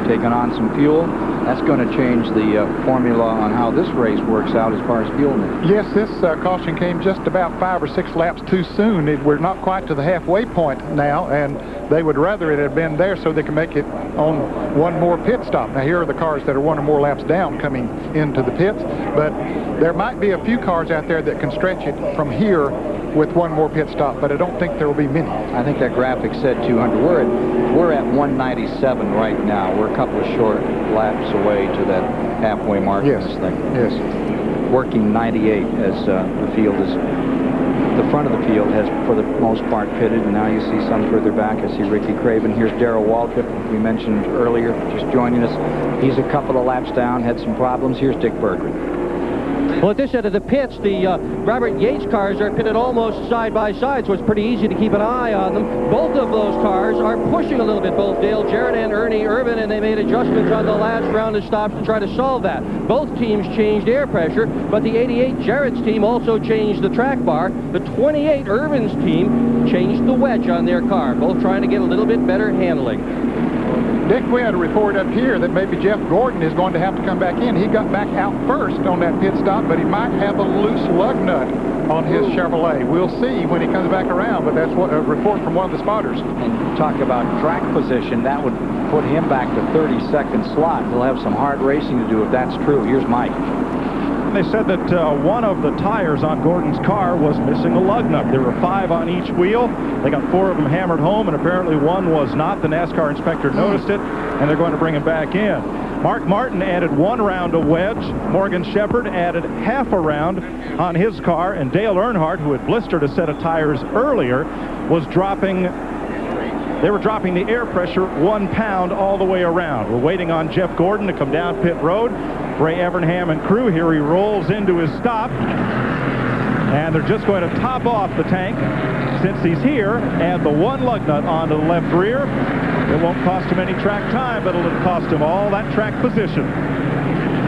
taken on some fuel. That's going to change the formula on how this race works out as far as fuel needs. Yes, this caution came just about 5 or 6 laps too soon. We're not quite to the halfway point now, and they would rather it had been there so they can make it on one more pit stop. Now, here are the cars that are 1 or more laps down coming into the pits, but there might be a few cars out there that can stretch it from here with 1 more pit stop, but I don't think there will be many. I think that graphic said 200. We're at 197 right now. We're a couple of short laps away to that halfway mark. Yes. In this thing. Yes. Working 98 as the field is. The front of the field has, for the most part, pitted, and now you see some further back. I see Ricky Craven. Here's Darrell Waltrip, we mentioned earlier, just joining us. He's a couple of laps down, had some problems. Here's Dick Berggren. Well, at this end of the pits, the Robert Yates cars are pitted almost side by side, so it's pretty easy to keep an eye on them. Both of those cars are pushing a little bit, both Dale Jarrett and Ernie Irvan, and they made adjustments on the last round of stops to try to solve that. Both teams changed air pressure, but the 88 Jarrett's team also changed the track bar. The 28 Irvan's team changed the wedge on their car, both trying to get a little bit better handling. Dick, we had a report up here that maybe Jeff Gordon is going to have to come back in. He got back out first on that pit stop, but he might have a loose lug nut on his Chevrolet. We'll see when he comes back around, but that's what a report from one of the spotters. And talk about track position, that would put him back to 32nd slot. He'll have some hard racing to do if that's true. Here's Mike. They said that one of the tires on Gordon's car was missing a lug nut. There were 5 on each wheel. They got 4 of them hammered home, and apparently one was not. The NASCAR inspector noticed it, and they're going to bring him back in. Mark Martin added 1 round of wedge. Morgan Shepherd added half a round on his car, and Dale Earnhardt, who had blistered a set of tires earlier, was dropping... They were dropping the air pressure 1 pound all the way around. We're waiting on Jeff Gordon to come down pit road. Ray Evernham and crew here. He rolls into his stop. And they're just going to top off the tank. Since he's here, add the 1 lug nut onto the left rear. It won't cost him any track time, but it'll cost him all that track position.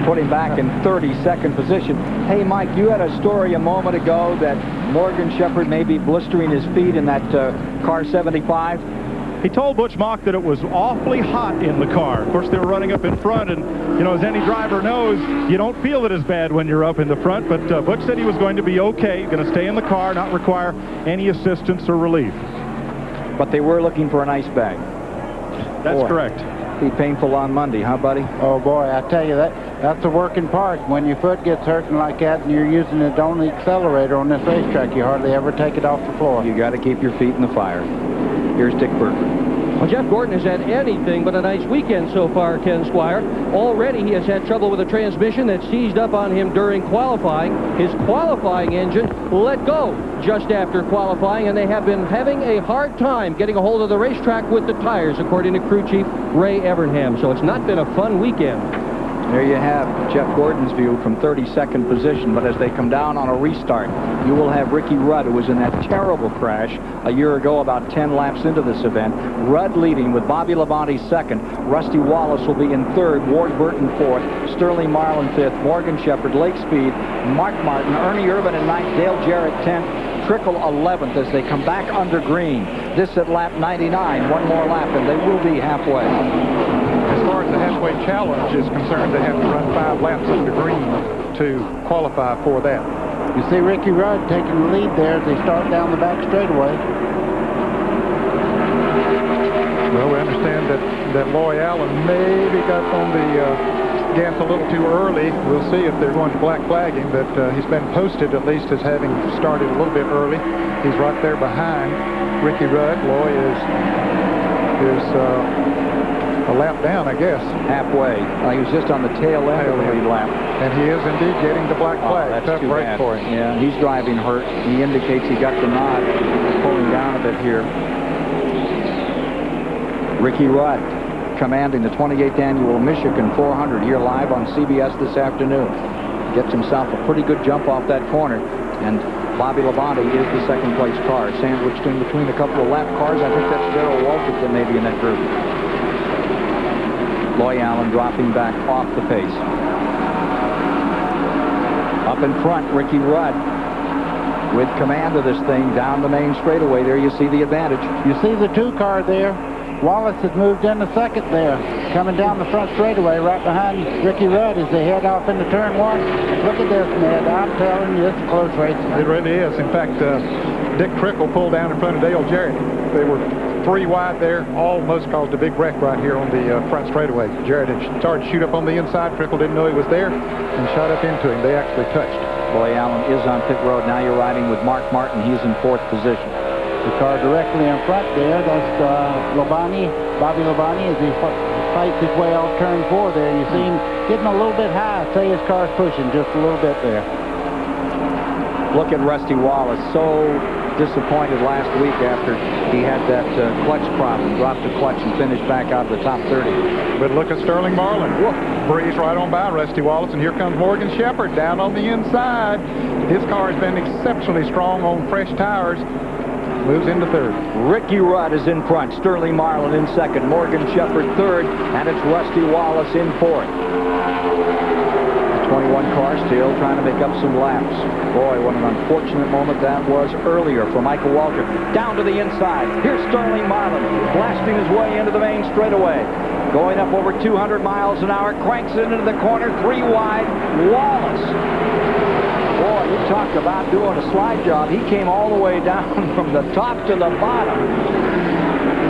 Put him back in 32nd position. Hey, Mike, you had a story a moment ago that Morgan Shepherd may be blistering his feet in that car 75. He told Butch Mock that it was awfully hot in the car. Of course, they were running up in front, and, you know, as any driver knows, you don't feel it as bad when you're up in the front, but Butch said he was going to be okay, going to stay in the car, not require any assistance or relief. But they were looking for an ice bag. That's correct. Be painful on Monday, huh, buddy? Oh, boy, I tell you, that's a working part. When your foot gets hurting like that and you're using the only accelerator on this racetrack, you hardly ever take it off the floor. You got to keep your feet in the fire. Here's Dick Berger. Well, Jeff Gordon has had anything but a nice weekend so far, Ken Squire. Already he has had trouble with a transmission that seized up on him during qualifying. His qualifying engine let go just after qualifying, and they have been having a hard time getting a hold of the racetrack with the tires, according to crew chief Ray Evernham. So it's not been a fun weekend. There you have Jeff Gordon's view from 32nd position, but as they come down on a restart, you will have Ricky Rudd, who was in that terrible crash a year ago, about 10 laps into this event. Rudd leading with Bobby Labonte second. Rusty Wallace will be in third, Ward Burton fourth, Sterling Marlin fifth, Morgan Shepherd, Lake Speed, Mark Martin, Ernie Irvin in ninth, Dale Jarrett 10th, Trickle 11th as they come back under green. This at lap 99, one more lap, and they will be halfway. As far as the halfway challenge is concerned, they have to run 5 laps under green to qualify for that. You see Ricky Rudd taking the lead there as they start down the back straightaway. Well, we understand that Loy Allen maybe got on the gas a little too early. We'll see if they're going to black flag him, but he's been posted at least as having started a little bit early. He's right there behind Ricky Rudd. Loy is a lap down, I guess. Halfway. He was just on the tail end of the lead lap. And he is indeed getting the black flag. That's tough too break bad for him. Yeah, he's driving hurt. He indicates he got the nod. Pulling down a bit here. Ricky Rudd commanding the 28th annual Michigan 400 here live on CBS this afternoon. Gets himself a pretty good jump off that corner. And Bobby Labonte is the second place car, sandwiched in between a couple of lap cars. I think that's Darrell Waltrip that may be in that group. Loy Allen dropping back off the pace. Up in front, Ricky Rudd with command of this thing down the main straightaway. There you see the advantage. You see the 2 car there. Wallace has moved in the second there, coming down the front straightaway right behind Ricky Rudd as they head off into turn 1. Look at this, Ned. I'm telling you, it's a close race. It really is. In fact, Dick Trickle pulled down in front of Dale Jarrett. They were 3 wide there, almost caused a big wreck right here on the front straightaway. Jarrett had started to shoot up on the inside. Trickle didn't know he was there and shot up into him. They actually touched. Loy Allen is on pit road. Now you're riding with Mark Martin. He's in 4th position. The car directly in front there, that's Labonte, Bobby Labonte, as he fights his way off turn 4 there. You see him getting a little bit high. I'd say his car's pushing just a little bit there. Look at Rusty Wallace, so disappointed last week after he had that clutch problem, dropped the clutch and finished back out of the top 30. But look at Sterling Marlin. Breeze right on by Rusty Wallace, and here comes Morgan Shepherd down on the inside. His car has been exceptionally strong on fresh tires. Moves into 3rd. Ricky Rudd is in front. Sterling Marlin in 2nd. Morgan Shepherd 3rd. And it's Rusty Wallace in 4th. The 21 car still trying to make up some laps. Boy, what an unfortunate moment that was earlier for Michael Waltrip. Down to the inside. Here's Sterling Marlin blasting his way into the main straightaway. Going up over 200 miles an hour. Cranks it into the corner. 3 wide. Wallace. Boy, you talk about doing a slide job. He came all the way down from the top to the bottom.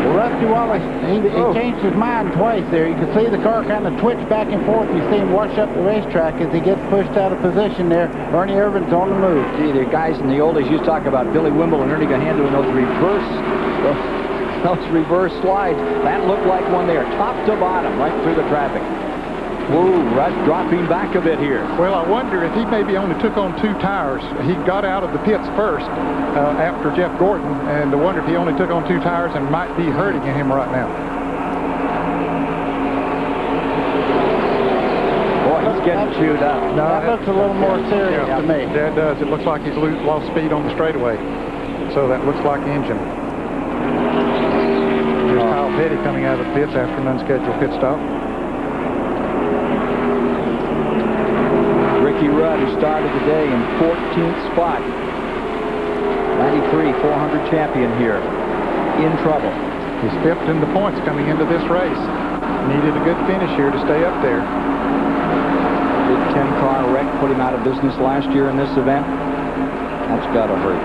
Well, Rusty Wallace, he changed his mind twice there. You can see the car kind of twitch back and forth. You see him wash up the racetrack as he gets pushed out of position there. Ernie Irvin's on the move. Gee, the guys in the oldies used to talk about Billy Wimble and Ernie Gahan doing those reverse slides. That looked like one there, top to bottom, right through the traffic. Whoa, Rudd dropping back a bit here. Well, I wonder if he maybe only took on 2 tires. He got out of the pits first after Jeff Gordon, and I wonder if he only took on 2 tires and might be hurting him right now. Boy, he's getting chewed up. No, that looks a little more serious to me. Yeah, it does. It looks like he's lost speed on the straightaway. So that looks like the engine. Here's Kyle Petty coming out of the pits after an unscheduled pit stop. Ricky Rudd, who started the day in 14th spot. 93 400 champion here. In trouble. He's 5th in the points coming into this race. Needed a good finish here to stay up there. Big 10-car wreck put him out of business last year in this event. That's got to hurt.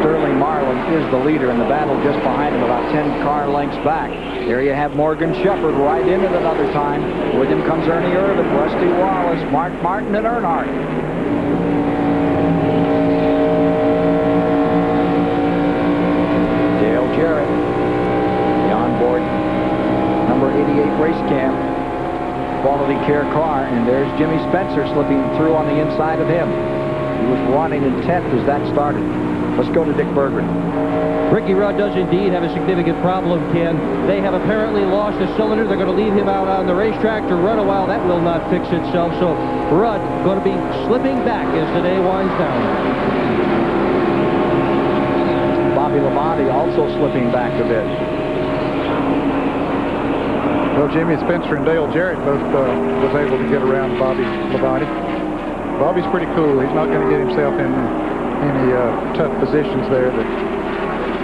Sterling Marlin is the leader in the battle, just behind him, about 10 car lengths back. There you have Morgan Shepherd right in it another time. With him comes Ernie Irvan, Rusty Wallace, Mark Martin, and Earnhardt. Dale Jarrett, the onboard number 88 race cam, quality care car, and there's Jimmy Spencer slipping through on the inside of him. He was running in 10th as that started. Let's go to Dick Berggren. Ricky Rudd does indeed have a significant problem, Ken. They have apparently lost a cylinder. They're going to leave him out on the racetrack to run a while. That will not fix itself. So Rudd going to be slipping back as the day winds down. Bobby Labonte also slipping back a bit. Well, Jimmy Spencer and Dale Jarrett both was able to get around Bobby Labonte. Bobby's pretty cool. He's not going to get himself in any tough positions there that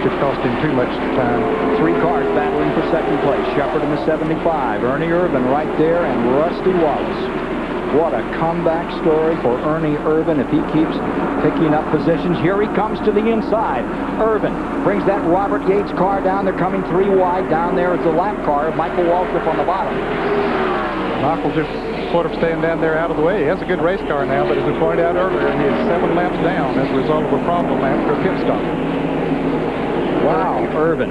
could cost him too much time. 3 cars battling for second place. Shepherd in the 75, Ernie Irvan right there, and Rusty Wallace. What a comeback story for Ernie Irvan if he keeps picking up positions. Here he comes to the inside. Irvan brings that Robert Yates car down. They're coming 3 wide. Down there is the lap car. Michael Waltrip on the bottom. Michael just sort of staying down there out of the way. He has a good race car now, but as we pointed out earlier, he is 7 laps down as a result of a problem after a pit stop. Wow, Irvan.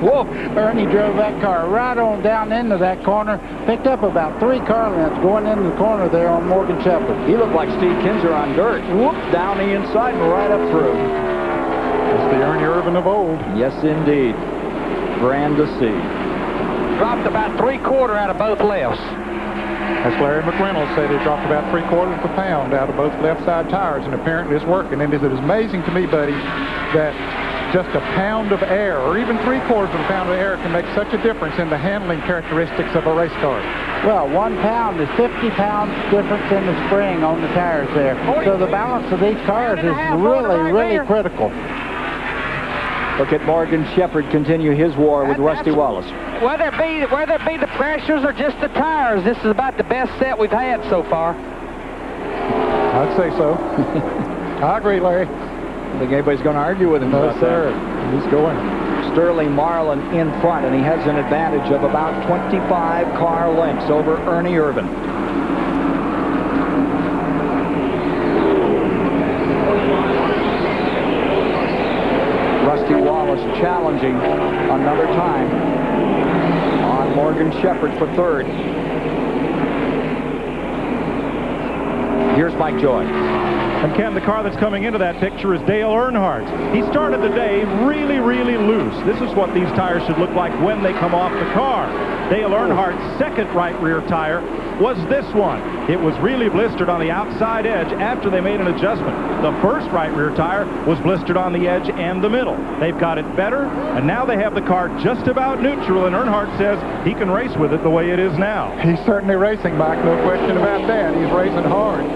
Whoa, Ernie drove that car right on down into that corner, picked up about 3 car lengths going into the corner there on Morgan Shepherd. He looked like Steve Kinser on dirt. Whoop, down the inside and right up through. It's the Ernie Irvan of old. Yes, indeed. Grand to see. Dropped about 3/4 out of both lefts. As Larry McReynolds said, he dropped about 3/4 of a pound out of both left side tires, and apparently it's working. And it is amazing to me, buddy, that just a pound of air, or even 3/4 of a pound of air, can make such a difference in the handling characteristics of a race car. Well, 1 pound is 50 pounds difference in the spring on the tires there. So the balance of these cars is really critical. Look at Morgan Shepherd continue his war with Rusty Wallace. Whether it be the pressures or just the tires, this is about the best set we've had so far. I'd say so. I agree, Larry. I think anybody's going to argue with him. No, sir. He's going. Sterling Marlin in front, and he has an advantage of about 25 car lengths over Ernie Irvan. Rusty Wallace challenging another time on Morgan Shepherd for 3rd. Here's Mike Joy. And Ken, the car that's coming into that picture is Dale Earnhardt. He started the day really loose. This is what these tires should look like when they come off the car. Dale Earnhardt's second right rear tire was this one. It was really blistered on the outside edge after they made an adjustment. The first right rear tire was blistered on the edge and the middle. They've got it better, and now they have the car just about neutral, and Earnhardt says he can race with it the way it is now. He's certainly racing, Mike, no question about that. He's racing hard.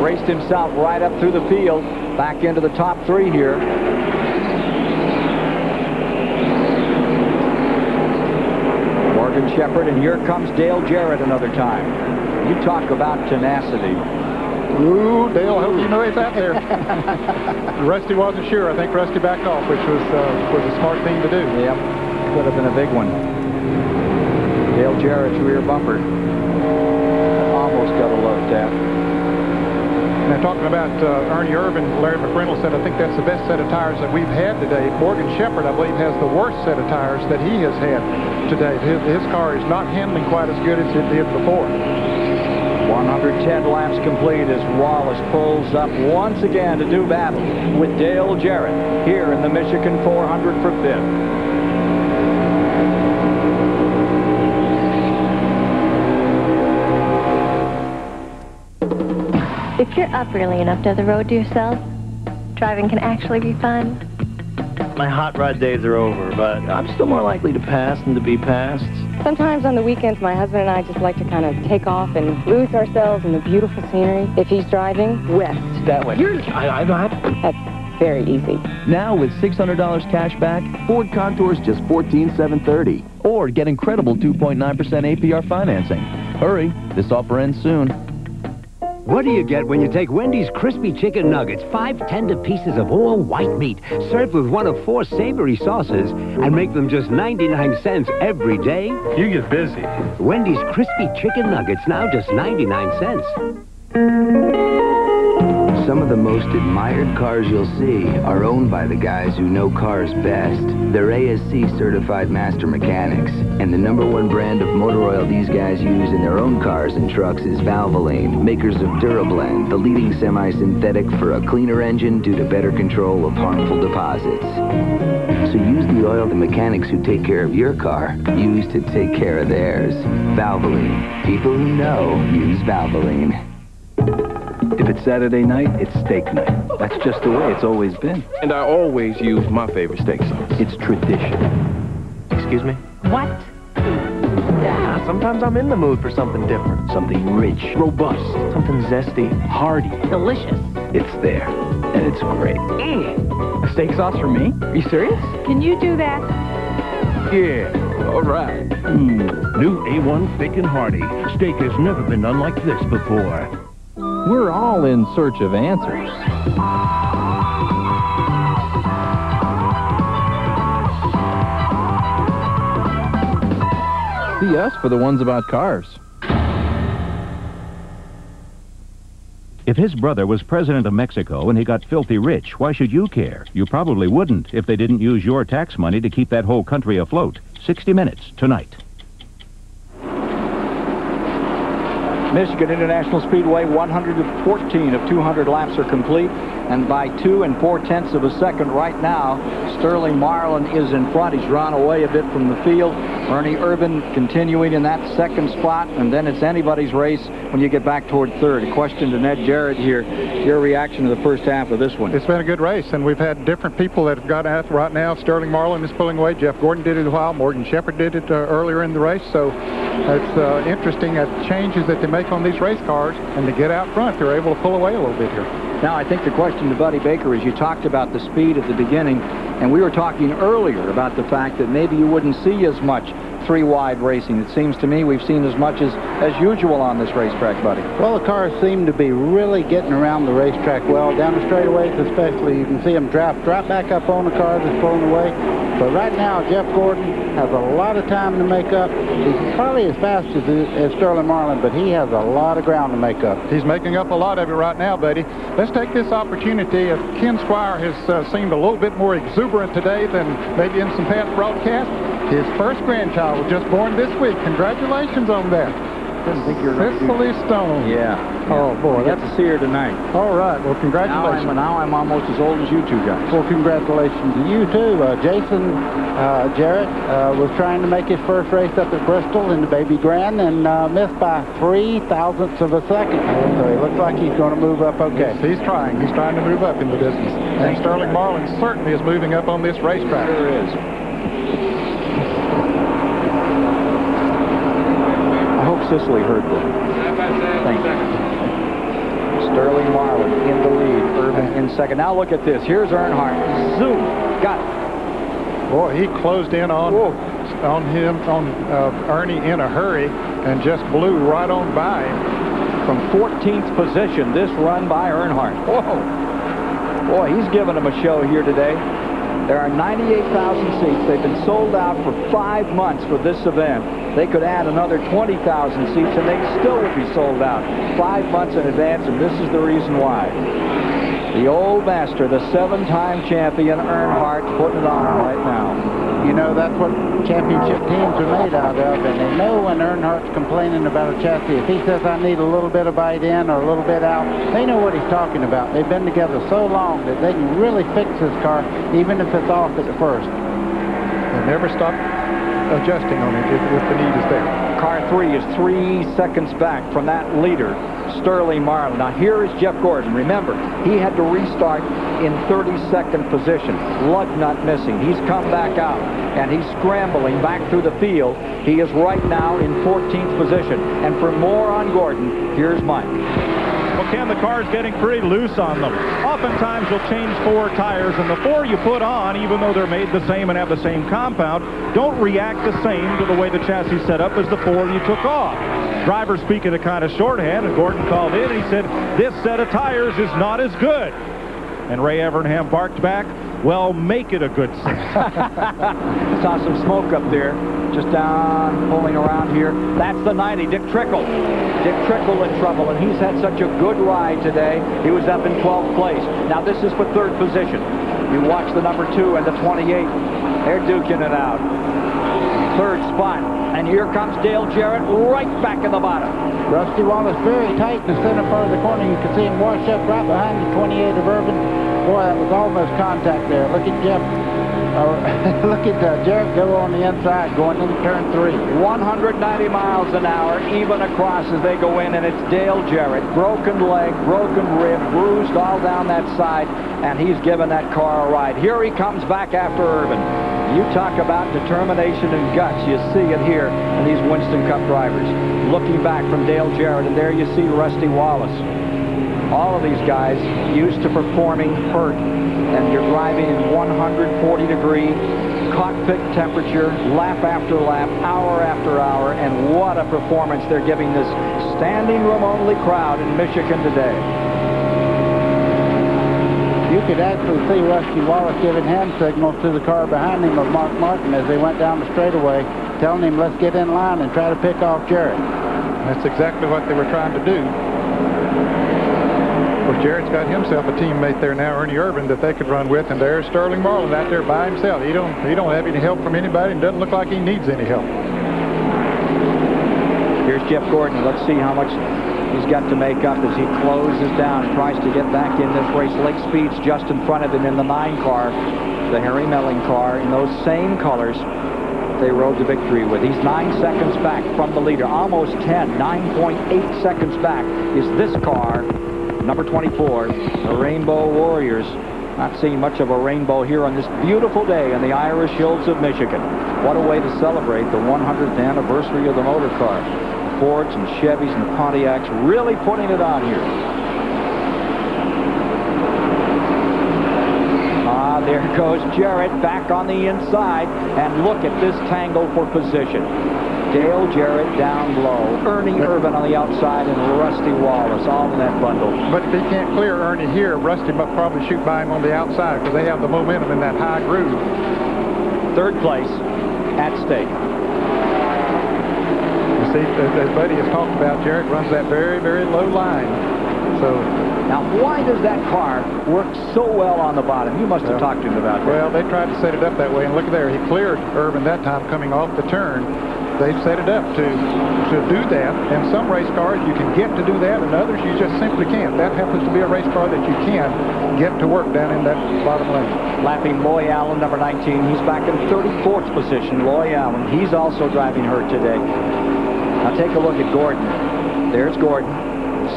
Raced himself right up through the field, back into the top 3 here. Morgan Shepherd, and here comes Dale Jarrett another time. You talk about tenacity. Ooh, Dale, I hope you know he's out there. Rusty wasn't sure. I think Rusty backed off, which was a smart thing to do. Yep, could have been a big one. Dale Jarrett's rear bumper almost got a low tap. Now, talking about Ernie Irvan, Larry McReynolds said, I think that's the best set of tires that we've had today. Morgan Shepherd, I believe, has the worst set of tires that he has had today. His car is not handling quite as good as it did before. 110 laps complete as Wallace pulls up once again to do battle with Dale Jarrett here in the Michigan 400 for 5th. If you're up early enough to have the road to yourself, driving can actually be fun. My hot rod days are over, but I'm still more likely to pass than to be passed. Sometimes on the weekends, my husband and I just like to kind of take off and lose ourselves in the beautiful scenery. If he's driving, west. That way. I'm not. very easy. Now with $600 cash back, Ford Contour's just $14,730. Or get incredible 2.9% APR financing. Hurry, this offer ends soon. What do you get when you take Wendy's crispy chicken nuggets, 5 tender pieces of all white meat, served with one of 4 savory sauces, and make them just 99 cents every day? You get busy. Wendy's crispy chicken nuggets, now just 99 cents. Some of the most admired cars you'll see are owned by the guys who know cars best. They're ASC certified master mechanics, and the #1 brand of motor oil these guys use in their own cars and trucks is Valvoline, makers of Durablend, the leading semi-synthetic for a cleaner engine due to better control of harmful deposits. So use the oil the mechanics who take care of your car use to take care of theirs. Valvoline. People who know use Valvoline. If it's Saturday night, it's steak night. That's just the way it's always been. And I always use my favorite steak sauce. It's tradition. Excuse me? What? Yeah, sometimes I'm in the mood for something different. Something rich, robust, Something zesty. hearty. Delicious. It's there, and it's great. A steak sauce for me? Are you serious? Can you do that? Yeah, all right. New A1 Thick and Hearty. Steak has never been done like this before. We're all in search of answers. See us for the ones about cars. If his brother was president of Mexico and he got filthy rich, why should you care? You probably wouldn't if they didn't use your tax money to keep that whole country afloat. 60 Minutes, tonight. Michigan International Speedway, 114 of 200 laps are complete, and by 2 4/10 of a second right now, Sterling Marlin is in front. He's drawn away a bit from the field. Ernie Irvan continuing in that second spot, and then it's anybody's race when you get back toward third. A question to Ned Jarrett here. Your reaction to the first half of this one? It's been a good race, and we've had different people that have got out right now. Sterling Marlin is pulling away. Jeff Gordon did it a while. Morgan Shepherd did it earlier in the race. So it's interesting at changes that they make on these race cars, and to get out front, they're able to pull away a little bit here. Now, I think the question to Buddy Baker is, you talked about the speed at the beginning, and we were talking earlier about the fact that maybe you wouldn't see as much three-wide racing. It seems to me we've seen as much as usual on this racetrack, Buddy. Well, the cars seem to be really getting around the racetrack well. Down the straightaways especially, you can see them drop back up on the car that's pulling away. But right now, Jeff Gordon has a lot of time to make up. He's probably as fast as Sterling Marlin, but he has a lot of ground to make up. He's making up a lot of it right now, Buddy. Let's take this opportunity. Ken Squire has seemed a little bit more exuberant today than maybe in some past broadcasts. His first grandchild was just born this week. Congratulations on that. Didn't think you were Cicely Stone. Yeah. Oh, boy. That's to see her tonight. All right. Well, congratulations. Now I'm almost as old as you two guys. Well, congratulations to you, too. Jason Jarrett was trying to make his first race up at Bristol in the Baby Grand and missed by 0.03 of a second. So he looks like he's going to move up okay. Yes, he's trying. He's trying to move up in the business. And Sterling Marlin certainly is moving up on this racetrack. Sure is. Sicily heard that. Thank you. Sterling Marlin in the lead. Irvin in second. Now look at this. Here's Earnhardt. Zoom. Got it. Boy, he closed in on Ernie in a hurry and just blew right on by him. From 14th position, this run by Earnhardt. Whoa. Boy, he's giving them a show here today. There are 98,000 seats. They've been sold out for 5 months for this event. They could add another 20,000 seats, and they still would be sold out 5 months in advance, and this is the reason why. The old master, the 7-time champion, Earnhardt, putting it on right now. You know, that's what championship teams are made out of, and they know when Earnhardt's complaining about a chassis. If he says, I need a little bit of bite in or a little bit out, they know what he's talking about. They've been together so long that they can really fix his car, even if it's off at the first. They never stop adjusting on it if the need is there. Car 3 is 3 seconds back from that leader, Sterling Marlin. Now here is Jeff Gordon. Remember, he had to restart in 32nd position. Lug nut missing. He's come back out, and he's scrambling back through the field. He is right now in 14th position. And for more on Gordon, here's Mike. Well, Ken, the car's getting pretty loose on them. Oftentimes, you'll change 4 tires, and the 4 you put on, even though they're made the same and have the same compound, don't react the same to the way the chassis set up as the 4 you took off. Driver speaking a kind of shorthand, and Gordon called in, and he said, this set of tires is not as good. And Ray Evernham barked back, well, make it a good set. Saw some smoke up there, just down, pulling around here. That's the 90, Dick Trickle. Dick Trickle in trouble, and he's had such a good ride today. He was up in 12th place. Now this is for 3rd position. You watch the number 2 and the 28. They're duking it out. 3rd spot. And here comes Dale Jarrett right back in the bottom. Rusty Wallace very tight in the center part of the corner. You can see him wash up right behind the 28 of Urban. Boy, that was almost contact there. Look at Jeff. Look at Jarrett go on the inside going into turn 3. 190 miles an hour, even across as they go in, and it's Dale Jarrett. Broken leg, broken rib, bruised all down that side, and he's given that car a ride. Here he comes back after Urban. You talk about determination and guts. You see it here in these Winston Cup drivers. Looking back from Dale Jarrett, and there you see Rusty Wallace. All of these guys used to performing hurt, and you're driving in 140-degree cockpit temperature, lap after lap, hour after hour, and what a performance they're giving this standing room only crowd in Michigan today. You could actually see Rusty Wallace giving hand signals to the car behind him of Mark Martin as they went down the straightaway, telling him, let's get in line and try to pick off Jarrett. That's exactly what they were trying to do. Well, Jarrett's got himself a teammate there now, Ernie Urban, that they could run with, and there's Sterling Marlin out there by himself. He don't have any help from anybody, and doesn't look like he needs any help. Here's Jeff Gordon. Let's see how much he's got to make up as he closes down and tries to get back in this race. Lake Speed's just in front of him in the 9 car, the Harry Melling car, in those same colors they rode to victory with. He's 9 seconds back from the leader, almost 10, 9.8 seconds back is this car, number 24, the Rainbow Warriors. Not seeing much of a rainbow here on this beautiful day in the Irish Hills of Michigan. What a way to celebrate the 100th anniversary of the motor car. The Fords and Chevys and the Pontiacs really putting it on here. There goes Jarrett back on the inside, and look at this tangle for position. Dale Jarrett down low, Ernie Irvan on the outside, and Rusty Wallace all in that bundle. But if he can't clear Ernie here, Rusty must probably shoot by him on the outside because they have the momentum in that high groove. 3rd place at stake. You see, as Buddy has talked about, Jarrett runs that very, very low line. So now, why does that car work so well on the bottom? You must have talked to him about that. Well, they tried to set it up that way, and look there. He cleared Urban that time coming off the turn. They set it up to do that, and some race cars you can get to do that, and others you just simply can't. That happens to be a race car that you can get to work down in that bottom lane. Lapping Loy Allen, number 19. He's back in 34th position. Loy Allen, he's also driving hurt today. Now take a look at Gordon. There's Gordon.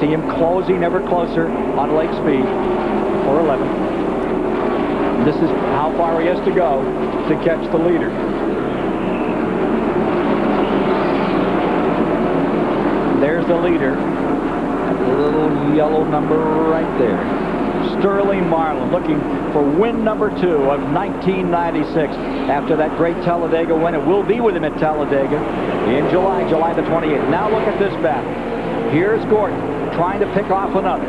See him closing ever closer on Lake Speed for 11. This is how far he has to go to catch the leader. There's the leader. That little yellow number right there. Sterling Marlin looking for win number 2 of 1996. After that great Talladega win, it will be with him at Talladega in July the 28th. Now look at this battle. Here's Gordon trying to pick off another.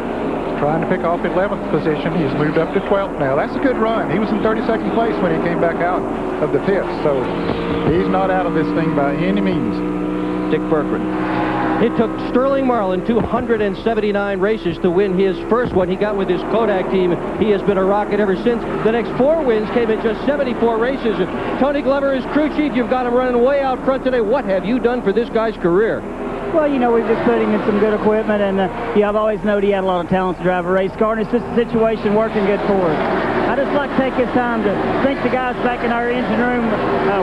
Trying to pick off 11th position. He's moved up to 12th now. That's a good run. He was in 32nd place when he came back out of the pits. So he's not out of this thing by any means. Dick Berggren. It took Sterling Marlin 279 races to win his first one. He got with his Kodak team. He has been a rocket ever since. The next 4 wins came in just 74 races. Tony Glover is crew chief. You've got him running way out front today. What have you done for this guy's career? Well, you know, we've just put him in some good equipment, and I've always known he had a lot of talent to drive a race car, and it's just a situation working good for us. I just like to take this time to thank the guys back in our engine room.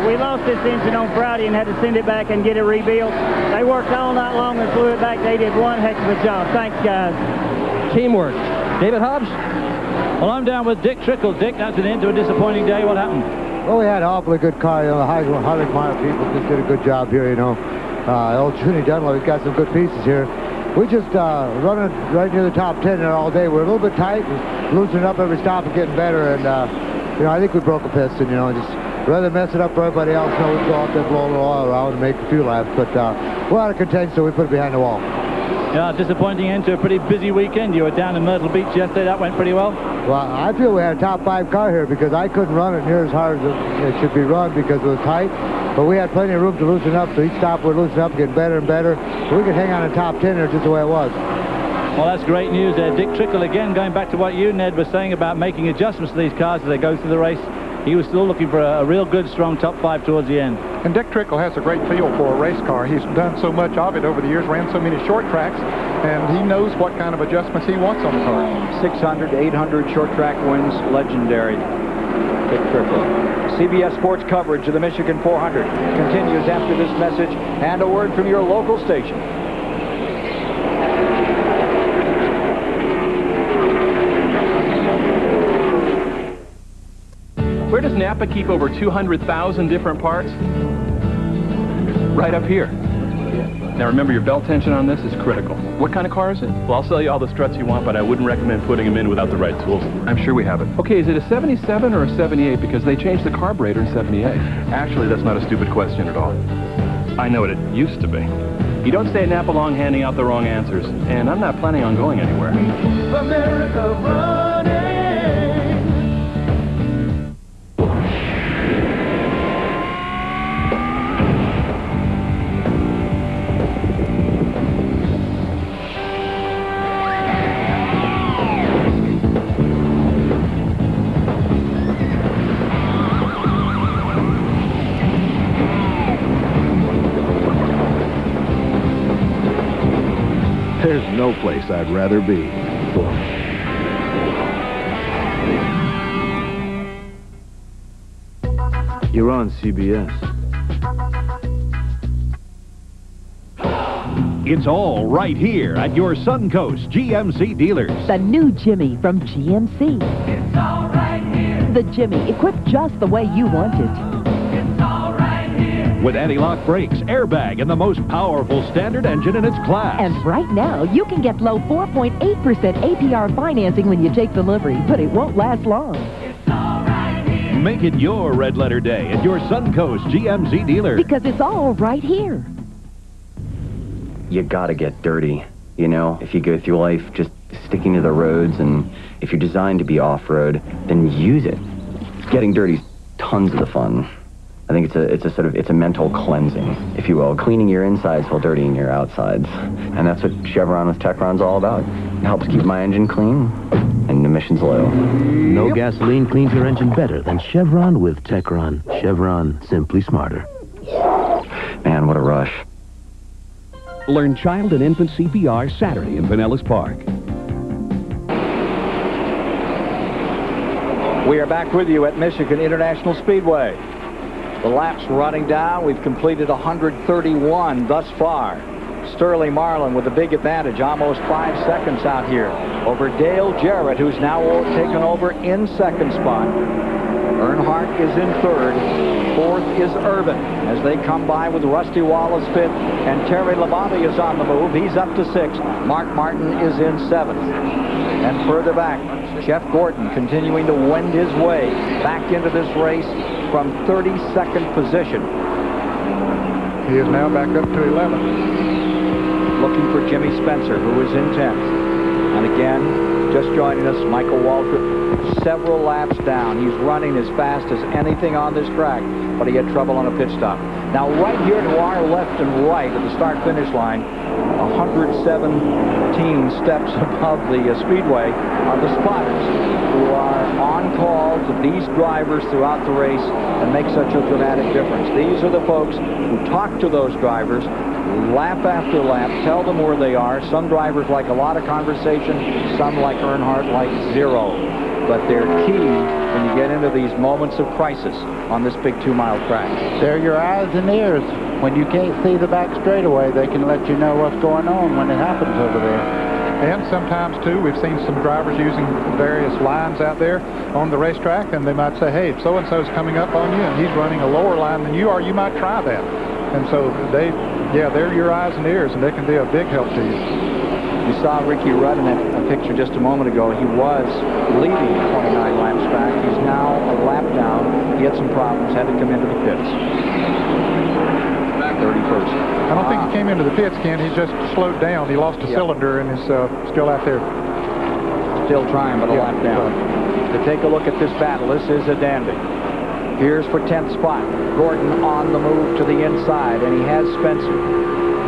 We lost this engine on Friday and had to send it back and get it rebuilt. They worked all night long and flew it back. They did one heck of a job. Thanks, guys. Teamwork. David Hobbs? Well, I'm down with Dick Trickle. Dick, that's an end to a disappointing day. What happened? Well, we had an awfully good car. You know, the Harley Meyer people just did a good job here, you know. Old Junie Dunlop, he's got some good pieces here. we just running right near the top 10 there all day. We're a little bit tight, just loosening up every stop and getting better. And, you know, I think we broke a piston, you know, just rather mess it up for everybody else, you know, we'd go out there, blow a little oil around and make a few laps. But we're out of contention, so we put it behind the wall. Yeah, disappointing end to a pretty busy weekend. You were down in Myrtle Beach yesterday. That went pretty well. Well, I feel we had a top 5 car here because I couldn't run it near as hard as it should be run because it was tight. But we had plenty of room to loosen up, so each stop would loosen up, getting better and better. So we could hang on in the top 10 there just the way it was. Well, that's great news there. Dick Trickle, again, going back to what you, Ned, was saying about making adjustments to these cars as they go through the race. He was still looking for a real good, strong top 5 towards the end. And Dick Trickle has a great feel for a race car. He's done so much of it over the years, ran so many short tracks, and he knows what kind of adjustments he wants on the car. 600, 800 short track wins, legendary. Dick Trickle. CBS Sports coverage of the Michigan 400 continues after this message and a word from your local station. Where does Napa keep over 200,000 different parts? Right up here. Now remember, your belt tension on this is critical. What kind of car is it? Well, I'll sell you all the struts you want, but I wouldn't recommend putting them in without the right tools. I'm sure we have it. Okay, is it a 77 or a 78? Because they changed the carburetor in 78. Actually, that's not a stupid question at all. I know what it used to be. You don't stay at Napa long handing out the wrong answers, and I'm not planning on going anywhere. America running. There's no place I'd rather be. You're on CBS. It's all right here at your Suncoast GMC dealers. The new Jimmy from GMC. It's all right here. The Jimmy, equipped just the way you want it. It's all right here. With anti-lock brakes, airbag, and the most powerful standard engine in its class. And right now, you can get low 4.8% APR financing when you take delivery, but it won't last long. It's all right here. Make it your red letter day at your Suncoast GMC dealer. Because it's all right here. You gotta get dirty, you know? If you go through life just sticking to the roads, and if you're designed to be off-road, then use it. Getting dirty's tons of the fun. I think it's a mental cleansing, if you will. Cleaning your insides while dirtying your outsides. And that's what Chevron with Techron's all about. It helps keep my engine clean and emissions low. No gasoline cleans your engine better than Chevron with Techron. Chevron, simply smarter. Man, what a rush. Learn child and infant CPR Saturday in Pinellas Park. We are back with you at Michigan International Speedway. The laps running down. We've completed 131 thus far. Sterling Marlin with a big advantage, almost 5 seconds out here over Dale Jarrett, who's now taken over in second spot. Earnhardt is in third. Fourth is Irvin as they come by with Rusty Wallace fifth, and Terry Labonte is on the move. He's up to sixth. Mark Martin is in seventh. And further back, Jeff Gordon continuing to wend his way back into this race from 32nd position. He is now back up to 11th. Looking for Jimmy Spencer, who is in 10th. And again, just joining us, Michael Waltrip, several laps down. He's running as fast as anything on this track, but he had trouble on a pit stop. Now, right here to our left and right at the start-finish line, 117 steps above the speedway, are the spotters who are on call to these drivers throughout the race and make such a dramatic difference. These are the folks who talk to those drivers, lap after lap, tell them where they are. Some drivers like a lot of conversation, some like Earnhardt like zero. But they're key when you get into these moments of crisis on this big 2-mile track. They're your eyes and ears. When you can't see the back straightaway, they can let you know what's going on when it happens over there. And sometimes, too, we've seen some drivers using various lines out there on the racetrack, and they might say, hey, so-and-so's coming up on you, and he's running a lower line than you are. You might try that. And so they're your eyes and ears, and they can be a big help to you. You saw Ricky Rudd in that picture just a moment ago. He was leading 29 laps back. He's now a lap down. He had some problems, had to come into the pits. 31st. I don't think he came into the pits, Ken. He just slowed down. He lost a cylinder and is still out there. Still trying, but a lap down. To take a look at this battle, this is a dandy. Here's for 10th spot. Gordon on the move to the inside, and he has Spencer.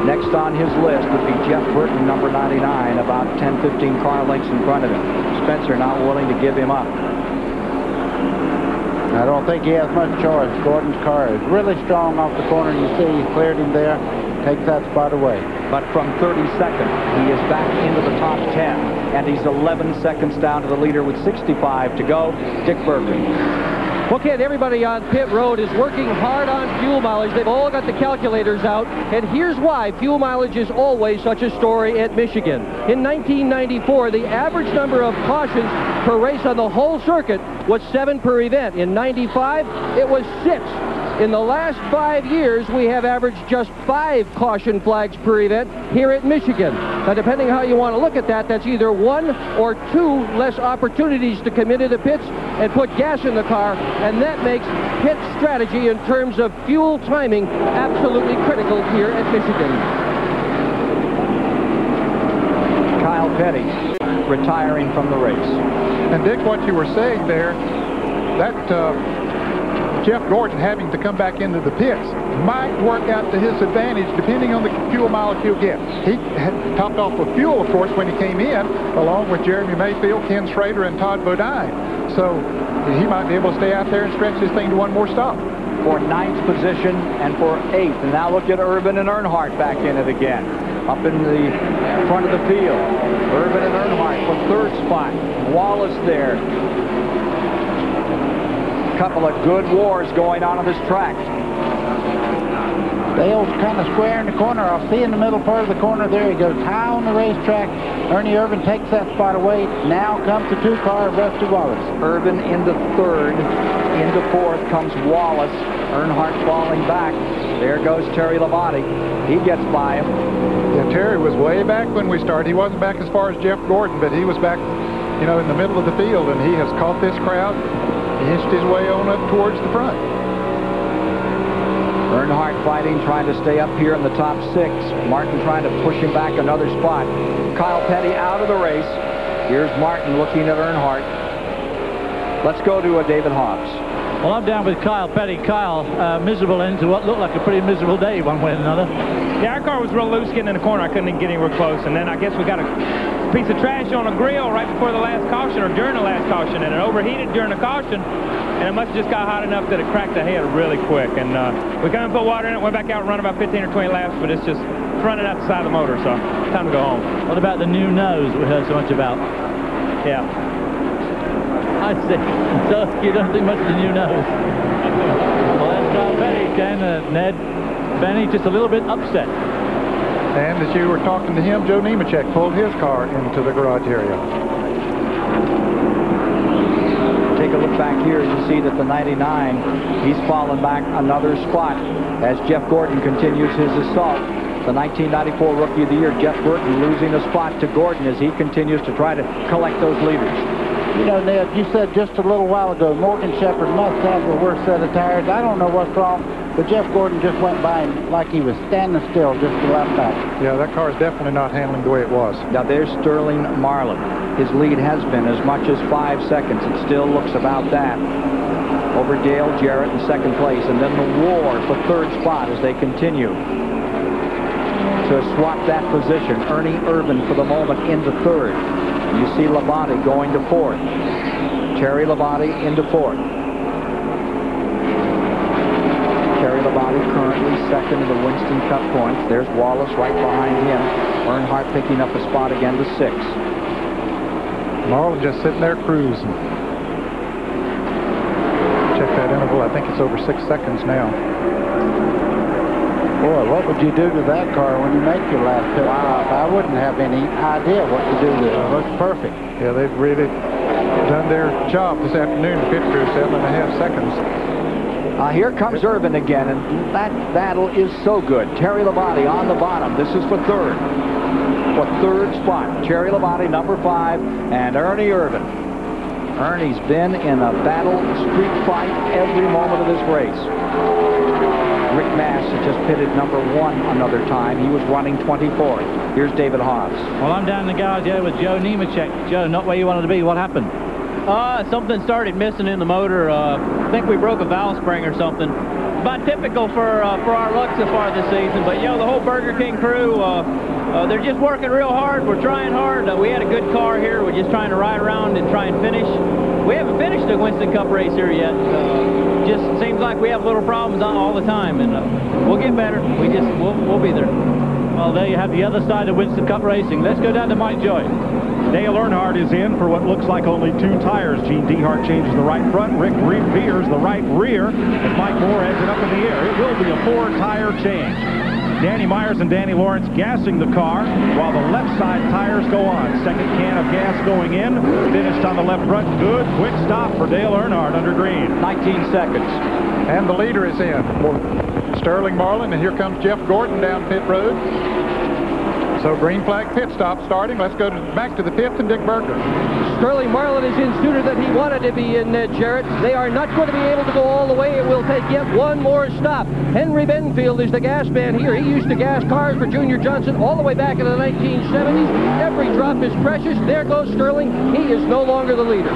Next on his list would be Jeff Burton, number 99, about 10-15 car lengths in front of him. Spencer not willing to give him up. I don't think he has much choice. Gordon's car is really strong off the corner. You see he's cleared him there, takes that spot away. But from 32nd, he is back into the top 10, and he's 11 seconds down to the leader with 65 to go. Dick Berkeley. Well, Ken, everybody on pit road is working hard on fuel mileage. They've all got the calculators out, and here's why fuel mileage is always such a story at Michigan. In 1994, the average number of cautions per race on the whole circuit was 7 per event. In 95, it was 6. In the last 5 years, we have averaged just 5 caution flags per event here at Michigan. Now, depending how you want to look at that, that's either 1 or 2 less opportunities to come into the pits and put gas in the car, and that makes pit strategy in terms of fuel timing absolutely critical here at Michigan. Kyle Petty retiring from the race. And Dick, what you were saying there, that Jeff Gordon having to come back into the pits might work out to his advantage depending on the fuel mileage he'll get. He had topped off with fuel, of course, when he came in, along with Jeremy Mayfield, Ken Schrader, and Todd Bodine. So he might be able to stay out there and stretch this thing to one more stop. For 9th position and for 8th. And now look at Urban and Earnhardt back in it again. Up in the front of the field. Urban and Earnhardt for 3rd spot. Wallace there. Couple of good wars going on this track. Dale's kind of square in the corner. I'll see in the middle part of the corner there. He goes high on the racetrack. Ernie Irvan takes that spot away. Now comes the 2-car, Rusty Wallace. Irvan into 3rd. Into 4th comes Wallace. Earnhardt falling back. There goes Terry Labonte. He gets by him. Yeah, Terry was way back when we started. He wasn't back as far as Jeff Gordon, but he was back, you know, in the middle of the field, and he has caught this crowd. He inched his way on up towards the front. Earnhardt fighting, trying to stay up here in the top 6. Martin trying to push him back another spot. Kyle Petty out of the race. Here's Martin looking at Earnhardt. Let's go to David Hobbs. Well, I'm down with Kyle Petty. Kyle, miserable into what looked like a pretty miserable day one way or another. Yeah, our car was real loose getting in the corner. I couldn't even get anywhere close. And then I guess we got a piece of trash on a grill right before the last caution or during the last caution, and it overheated during the caution, and it must have just got hot enough that it cracked the head really quick. And we come and put water in it, went back out and run about 15 or 20 laps, but it's just running out the side of the motor, so time to go home. What about the new nose we heard so much about? Yeah. I see. So you don't think much of the new nose. Well, that's Kyle Petty, Ken. Ned Benny just a little bit upset. And as you were talking to him, Joe Nemechek pulled his car into the garage area. Take a look back here. You see that the 99, he's fallen back another spot as Jeff Gordon continues his assault. The 1994 Rookie of the Year, Jeff Burton, losing a spot to Gordon as he continues to try to collect those leaders. You know, Ned, you said just a little while ago, Morgan Shepherd must have the worst set of tires. I don't know what's wrong, but Jeff Gordon just went by him like he was standing still just a lap back. Yeah, that car is definitely not handling the way it was. Now there's Sterling Marlin. His lead has been as much as 5 seconds. It still looks about that. Over Dale Jarrett in 2nd place, and then the war for 3rd spot as they continue to swap that position. Ernie Irvan for the moment into 3rd. You see Labonte going to 4th. Terry Labonte into 4th. Terry Labonte currently 2nd in the Winston Cup points. There's Wallace right behind him. Earnhardt picking up a spot again to 6th. Marlin just sitting there cruising. Check that interval. I think it's over 6 seconds now. Boy, what would you do to that car when you make your last pit stop? I wouldn't have any idea what to do there. It looks perfect. Yeah, they've really done their job this afternoon. The pit crew, 7.5 seconds. Here comes Irvan again, and that battle is so good. Terry Labonte on the bottom. This is for 3rd. for third spot. Jerry Labonte, number 5, and Ernie Irvan. Ernie's been in a battle street fight every moment of this race. Rick Mass had just pitted number 1 another time. He was running 24th. Here's David Hobbs. Well, I'm down in the garage here with Joe Nemechek. Joe, not where you wanted to be. What happened? Something started missing in the motor. I think we broke a valve spring or something. About typical for our luck so far this season. But, the whole Burger King crew, they're just working real hard. We're trying hard. We had a good car here. We're just trying to ride around and try and finish. We haven't finished the Winston Cup race here yet. Just seems like we have little problems all the time, and we'll get better. We'll be there. Well, there you have the other side of Winston Cup racing. Let's go down to Mike Joy. Dale Earnhardt is in for what looks like only 2 tires. Gene Dehart changes the right front. Rick Veers the right rear. And Mike Moore has it up in the air. It will be a 4-tire change. Danny Myers and Danny Lawrence gassing the car while the left side tires go on. Second can of gas going in. Finished on the left front. Good quick stop for Dale Earnhardt under green. 19 seconds. And the leader is in for Sterling Marlin, and here comes Jeff Gordon down pit road. So green flag pit stop starting. Let's go back to the pits and Dick Berger. Sterling Marlin is in sooner than he wanted to be in, Jarrett. They are not going to be able to go all the way. It will take yet one more stop. Henry Benfield is the gas man here. He used to gas cars for Junior Johnson all the way back in the 1970s. Every drop is precious. There goes Sterling. He is no longer the leader.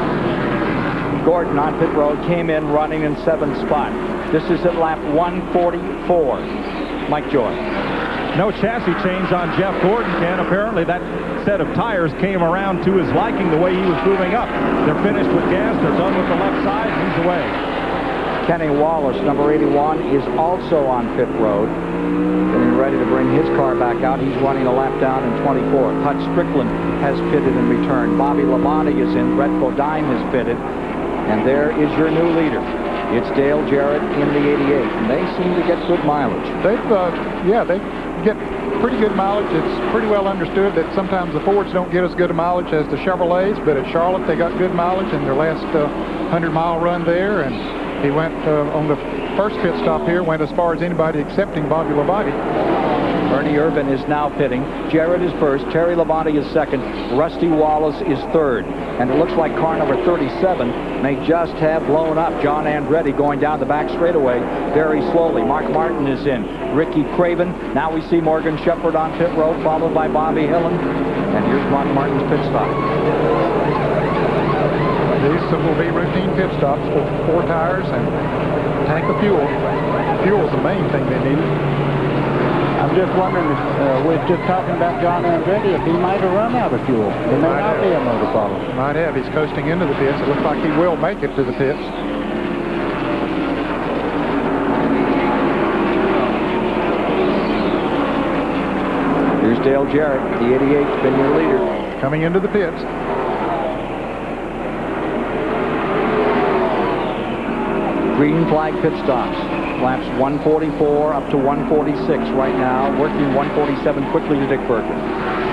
Gordon on pit road came in running in 7th spot. This is at lap 144. Mike Joy. No chassis change on Jeff Gordon, Ken. Apparently that set of tires came around to his liking the way he was moving up. They're finished with gas. They're done with the left side. He's away. Kenny Wallace, number 81, is also on pit road. Getting ready to bring his car back out. He's running a lap down in 24th. Hut Strickland has pitted in return. Bobby Labonte is in. Brett Bodine has pitted. And there is your new leader. It's Dale Jarrett in the 88, and they seem to get good mileage. They get pretty good mileage. It's pretty well understood that sometimes the Fords don't get as good a mileage as the Chevrolets, but at Charlotte they got good mileage in their last 100-mile run there, and he went on the first pit stop here, went as far as anybody excepting Bobby Labonte. Ernie Irvan is now pitting. Jarrett is first. Terry Labonte is second. Rusty Wallace is third. And it looks like car number 37 may just have blown up. John Andretti going down the back straightaway very slowly. Mark Martin is in. Ricky Craven. Now we see Morgan Shepherd on pit road, followed by Bobby Hillen. And here's Mark Martin's pit stop. These will be routine pit stops for 4 tires and a tank of fuel. Fuel is the main thing they needed. I'm just wondering if we're just talking about John Andretti, if he might have run out of fuel. There may not be a motor problem. Might have. He's coasting into the pits. It looks like he will make it to the pits. Here's Dale Jarrett, the 88's been your leader. Coming into the pits. Green flag pit stops. Laps 144 up to 146 right now. Working 147 quickly to Dick Berger.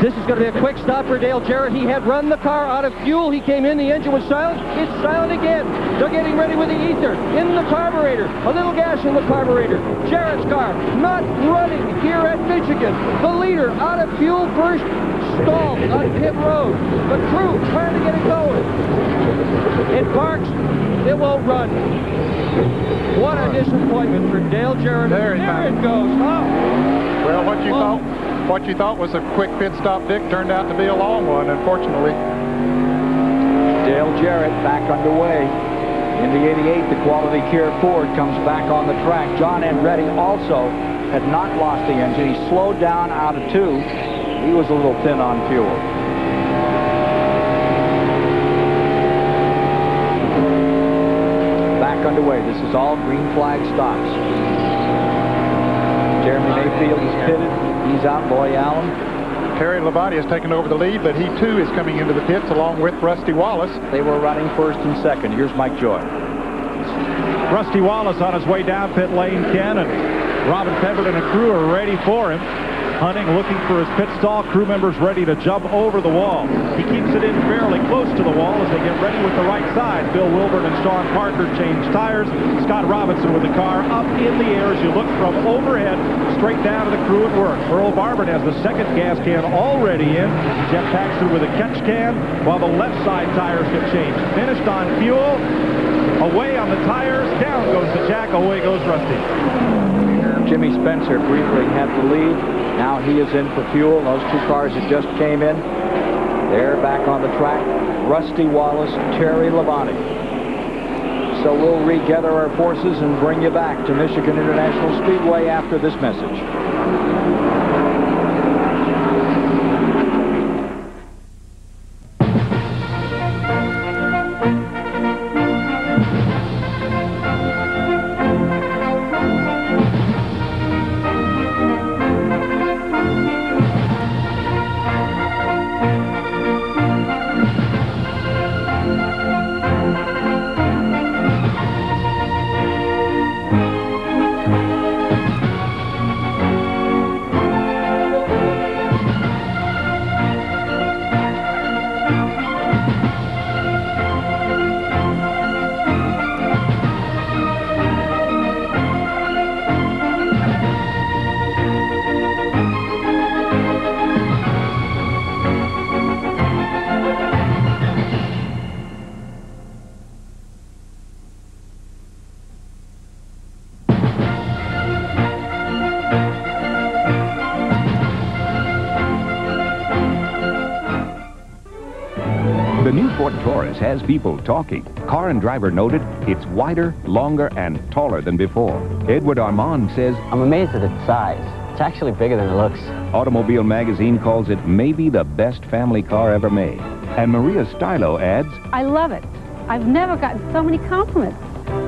This is going to be a quick stop for Dale Jarrett. He had run the car out of fuel. He came in, the engine was silent. It's silent again. They're getting ready with the ether in the carburetor. A little gas in the carburetor. Jarrett's car not running here at Michigan. The leader out of fuel first, stalled on pit road. The crew trying to get it going. It parks. It won't run. What a disappointment for Dale Jarrett. There it goes. Oh. Well, what you thought was a quick pit stop, Dick, turned out to be a long one, unfortunately. Dale Jarrett back underway. In the 88, the Quality Care Ford comes back on the track. John Andretti also had not lost the engine. He slowed down out of 2. He was a little thin on fuel. Underway. This is all green flag stops. Jeremy Mayfield is pitted. He's out. Roy Allen. Terry Labonte has taken over the lead, but he too is coming into the pits along with Rusty Wallace. They were running first and second. Here's Mike Joy. Rusty Wallace on his way down pit lane, Ken, and Robin Pemberton and crew are ready for him. Hunting looking for his pit stall. Crew members ready to jump over the wall. He keeps it in fairly close to the wall as they get ready with the right side. Bill Wilburn and Sean Parker change tires. Scott Robinson with the car up in the air as you look from overhead straight down to the crew at work. Earl Barber has the second gas can already in. Jeff Paxton with a catch can while the left side tires get changed. Finished on fuel. Away on the tires. Down goes the jack. Away goes Rusty. Jimmy Spencer briefly had the lead. Now he is in for fuel. Those two cars that just came in, they're back on the track. Rusty Wallace, Terry Labonte. So we'll regather our forces and bring you back to Michigan International Speedway after this message. The new Ford Taurus has people talking. Car and Driver noted it's wider, longer, and taller than before. Edward Armand says, I'm amazed at its size. It's actually bigger than it looks. Automobile Magazine calls it maybe the best family car ever made. And Maria Stylo adds, I love it. I've never gotten so many compliments.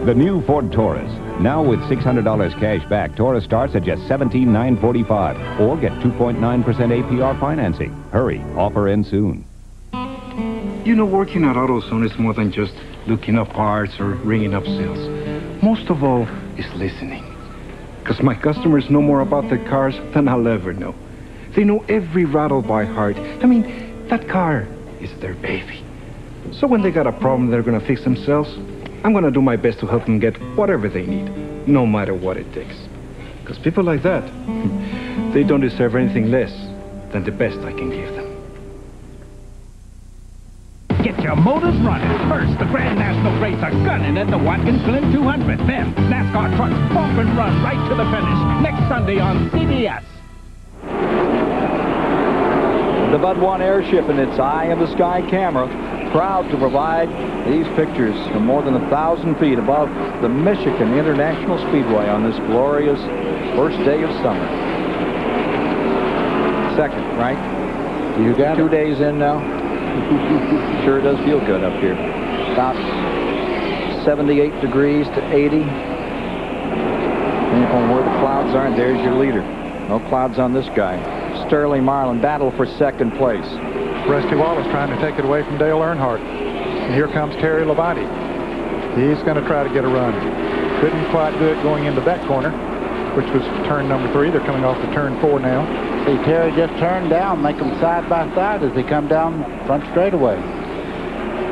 the new Ford Taurus. Now with $600 cash back, Taurus starts at just $17,945 or get 2.9% APR financing. Hurry, offer ends soon. You know, working at AutoZone is more than just looking up parts or ringing up sales. Most of all is listening. Because my customers know more about their cars than I'll ever know. They know every rattle by heart. I mean, that car is their baby. So when they got a problem they're going to fix themselves, I'm going to do my best to help them get whatever they need, no matter what it takes. Because people like that, they don't deserve anything less than the best I can give them. Get your motors running. First, the Grand National Race are gunning at the Watkins Glen 200. Then, NASCAR trucks bump and run right to the finish. Next Sunday on CBS. The Bud One airship and its eye in the sky camera, proud to provide these pictures from more than 1,000 feet above the Michigan International Speedway on this glorious first day of summer. Second, right? You got 2 days in now? Sure does feel good up here. About 78 degrees to 80. Depending on where the clouds are, and there's your leader. No clouds on this guy. Sterling Marlin battle for second place. Rusty Wallace trying to take it away from Dale Earnhardt. And here comes Terry Labonte. He's going to try to get a run. Couldn't quite do it going into that corner, which was turn number 3. They're coming off the turn 4 now. See, Terry just turned down, make them side by side as they come down front straightaway.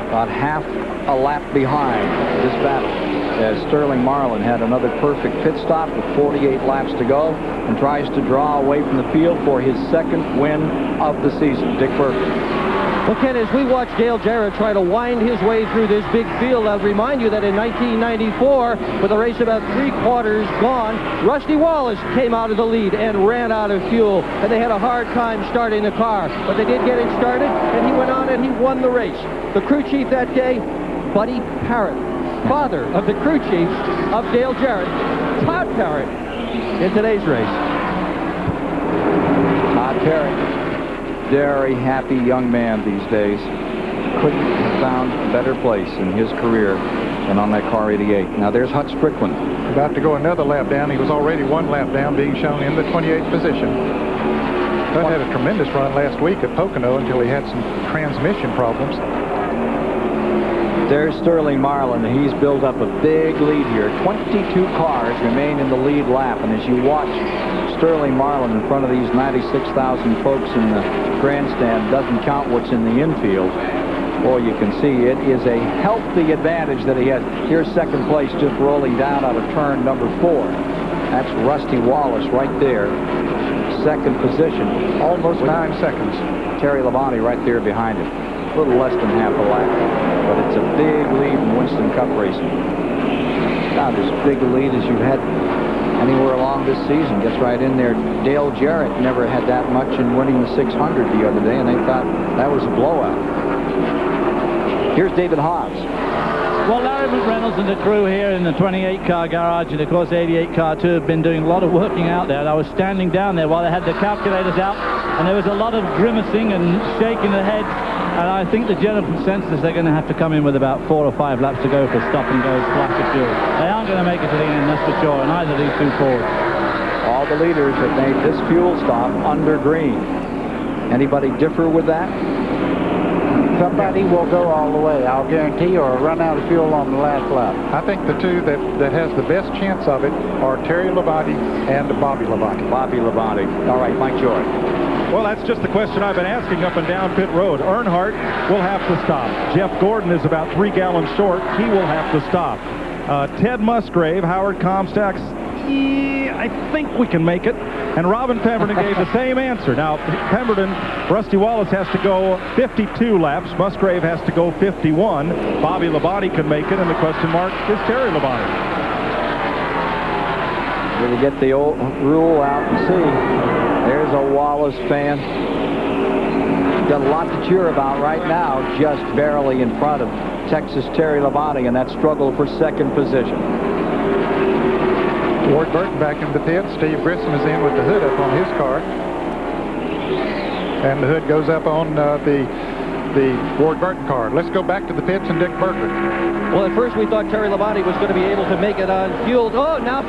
About half a lap behind this battle, as Sterling Marlin had another perfect pit stop with 48 laps to go and tries to draw away from the field for his second win of the season. Dick Burke. Well, Ken, as we watch Dale Jarrett try to wind his way through this big field, I'll remind you that in 1994, with the race about 3/4 gone, Rusty Wallace came out of the lead and ran out of fuel, and they had a hard time starting the car. But they did get him started, and he went on and he won the race. The crew chief that day, Buddy Parrott, father of the crew chief of Dale Jarrett, Todd Parrott, in today's race. Todd Parrott, very happy young man these days. Couldn't have found a better place in his career than on that car 88. Now there's Hut Strickland. About to go another lap down. He was already 1 lap down, being shown in the 28th position. Hut had a tremendous run last week at Pocono until he had some transmission problems. There's Sterling Marlin. He's built up a big lead here. 22 cars remain in the lead lap, and as you watch Sterling Marlin in front of these 96,000 folks in the grandstand doesn't count what's in the infield. Boy, you can see it is a healthy advantage that he has. Here's second place just rolling down out of turn number 4. That's Rusty Wallace right there. Second position. Almost 9 seconds. Terry Labonte right there behind him. A little less than half a lap. But it's a big lead in Winston Cup racing. Not as big a lead as you've had anywhere along this season. Gets right in there. Dale Jarrett never had that much in winning the 600 the other day, and they thought that was a blowout. Here's David Hobbs. Well, Larry McReynolds and the crew here in the 28-car garage and, of course, 88 car too have been doing a lot of working out there. I was standing down there while they had the calculators out, and there was a lot of grimacing and shaking the head. And I think the general consensus, they're going to have to come in with about 4 or 5 laps to go for stop and go splash of fuel. They aren't going to make it to the end, that's for sure, and either of these two Fords. All the leaders have made this fuel stop under green. Anybody differ with that? Somebody will go all the way, I'll guarantee, or run out of fuel on the last lap. I think the two that has the best chance of it are Terry Labonte and Bobby Labonte. Bobby Labonte. All right, Mike Joy. Well, that's just the question I've been asking up and down pit road. Earnhardt will have to stop. Jeff Gordon is about 3 gallons short. He will have to stop. Ted Musgrave, Howard Comstock's, I think we can make it. And Robin Pemberton gave the same answer. Now, Pemberton, Rusty Wallace has to go 52 laps. Musgrave has to go 51. Bobby Labonte can make it, and the question mark is Terry Labonte. We'll get the old rule out and see. There's a Wallace fan. Got a lot to cheer about right now, just barely in front of Texas Terry Labonte in that struggle for second position. Ward Burton back in the pit. Steve Grissom is in with the hood up on his car. And the hood goes up on the Ward Burton car. Let's go back to the pits and Dick Burkert. Well, at first we thought Terry Labonte was going to be able to make it on fuel. Oh, now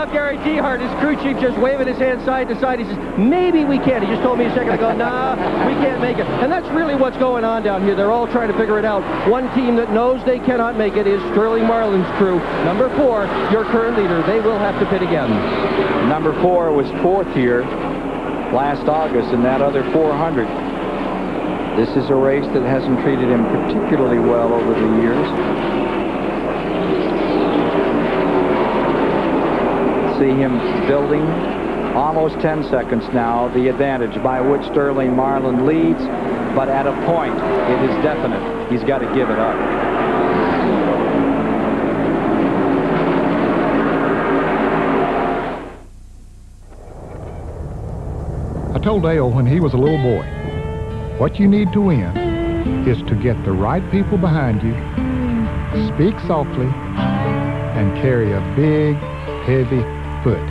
Gary Dehart, his crew chief, just waving his hand side to side. He says, maybe we can. He just told me a second ago, nah, we can't make it. And that's really what's going on down here. They're all trying to figure it out. One team that knows they cannot make it is Sterling Marlin's crew. Number 4, your current leader. They will have to pit again. Number 4 was 4th here last August in that other 400. This is a race that hasn't treated him particularly well over the years. See him building almost 10 seconds now, the advantage by which Sterling Marlin leads, but at a point it is definite. He's got to give it up. I told Dale when he was a little boy, what you need to win is to get the right people behind you, speak softly, and carry a big, heavy foot.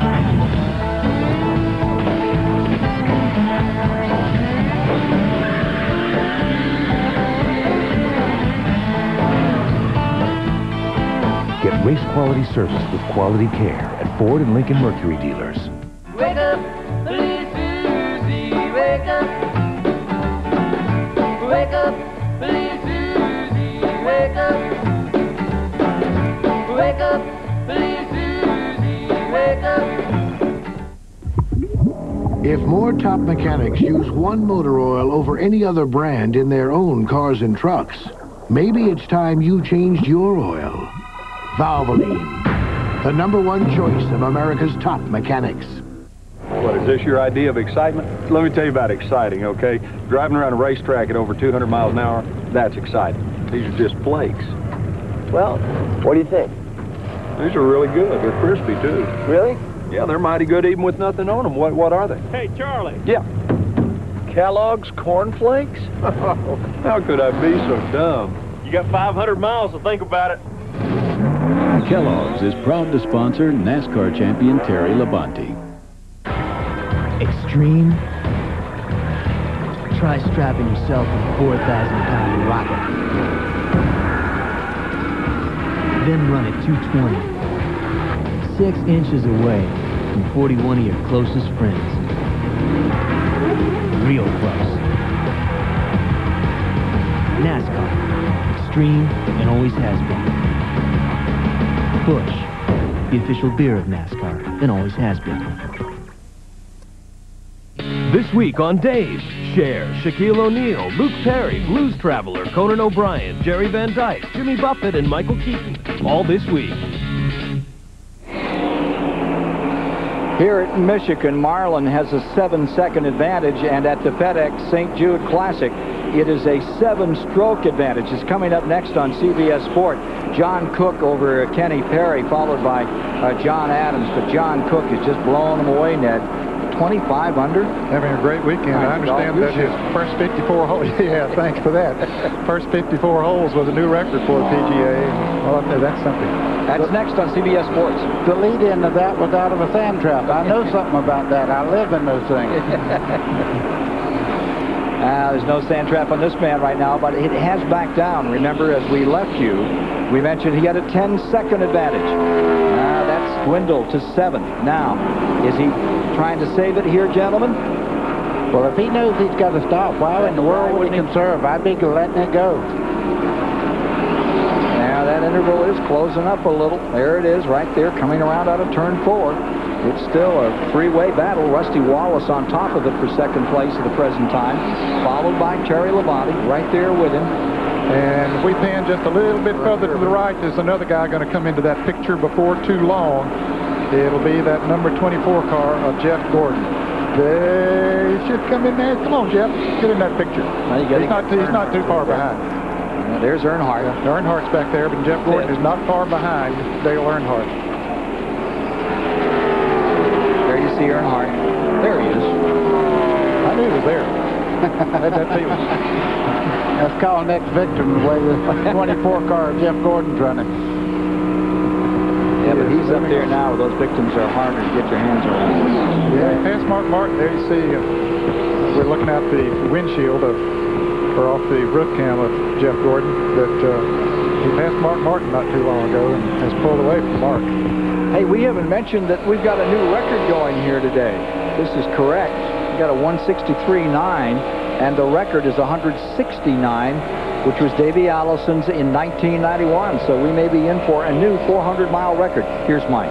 Get race quality service with quality care at Ford and Lincoln Mercury dealers. Wake up, little Susie, wake up. Wake up, little Susie, wake up. Wake up, little Susie, wake up. If more top mechanics use one motor oil over any other brand in their own cars and trucks, maybe it's time you changed your oil. Valvoline, the #1 choice of America's top mechanics. What, is this your idea of excitement? Let me tell you about exciting, okay? Driving around a racetrack at over 200 miles an hour, that's exciting. These are just flakes. Well, what do you think? These are really good. They're crispy, too. Really? Yeah, they're mighty good even with nothing on them. What are they? Hey, Charlie. Yeah. Kellogg's Corn Flakes? How could I be so dumb? You got 500 miles to think about it. Kellogg's is proud to sponsor NASCAR champion Terry Labonte. Extreme? Try strapping yourself with a 4,000-pound rocket. Then run at 220. 6 inches away from 41 of your closest friends. Real close. NASCAR. Extreme and always has been. Busch, the official beer of NASCAR, and always has been. This week on Dave, Cher, Shaquille O'Neal, Luke Perry, Blues Traveler, Conan O'Brien, Jerry Van Dyke, Jimmy Buffett, and Michael Keaton. All this week. Here at Michigan, Marlin has a 7-second advantage, and at the FedEx St. Jude Classic, it is a 7-stroke advantage. It's coming up next on CBS Sport. John Cook over Kenny Perry, followed by John Adams, but John Cook is just blowing them away, Ned. 25 under. Having a great weekend. I understand that his first 54 holes, yeah, thanks for that. First 54 holes was a new record for the PGA. Well, that's something. That's next on CBS Sports. The lead-in to that was out of a sand trap. I know something about that. I live in those things. There's no sand trap on this man right now, but it has backed down. Remember, as we left you, we mentioned he had a 10-second advantage. That's dwindled to 7. Now, is he trying to save it here, gentlemen? Well, if he knows he's got to stop, why in the world would he conserve? I'd be letting it go. Now, that interval is closing up a little. There it is, right there, coming around out of turn 4. It's still a three-way battle. Rusty Wallace on top of it for second place at the present time, followed by Terry Labonte right there with him. And if we pan just a little bit further to the right, there's another guy going to come into that picture before too long. It'll be that number 24 car of Jeff Gordon. They should come in there. Come on, Jeff. Get in that picture. He's not too far behind. There's Earnhardt. Yeah, Earnhardt's back there, but Jeff Gordon is not far behind Dale Earnhardt. There you see Earnhardt. There he is. I knew he was there. I had that feeling. Let's call next victim the way the 24 car of Jeff Gordon's running. Yeah, but he's up there now. Those victims are harder to get your hands around. Yeah, past Mark Martin. There you see, we're looking out the windshield or off the roof cam of Jeff Gordon, but he passed Mark Martin not too long ago and has pulled away from Mark. Hey, we haven't mentioned that we've got a new record going here today. This is correct. We got a 163.9, and the record is 169, which was Davey Allison's in 1991. So we may be in for a new 400-mile record. Here's Mike.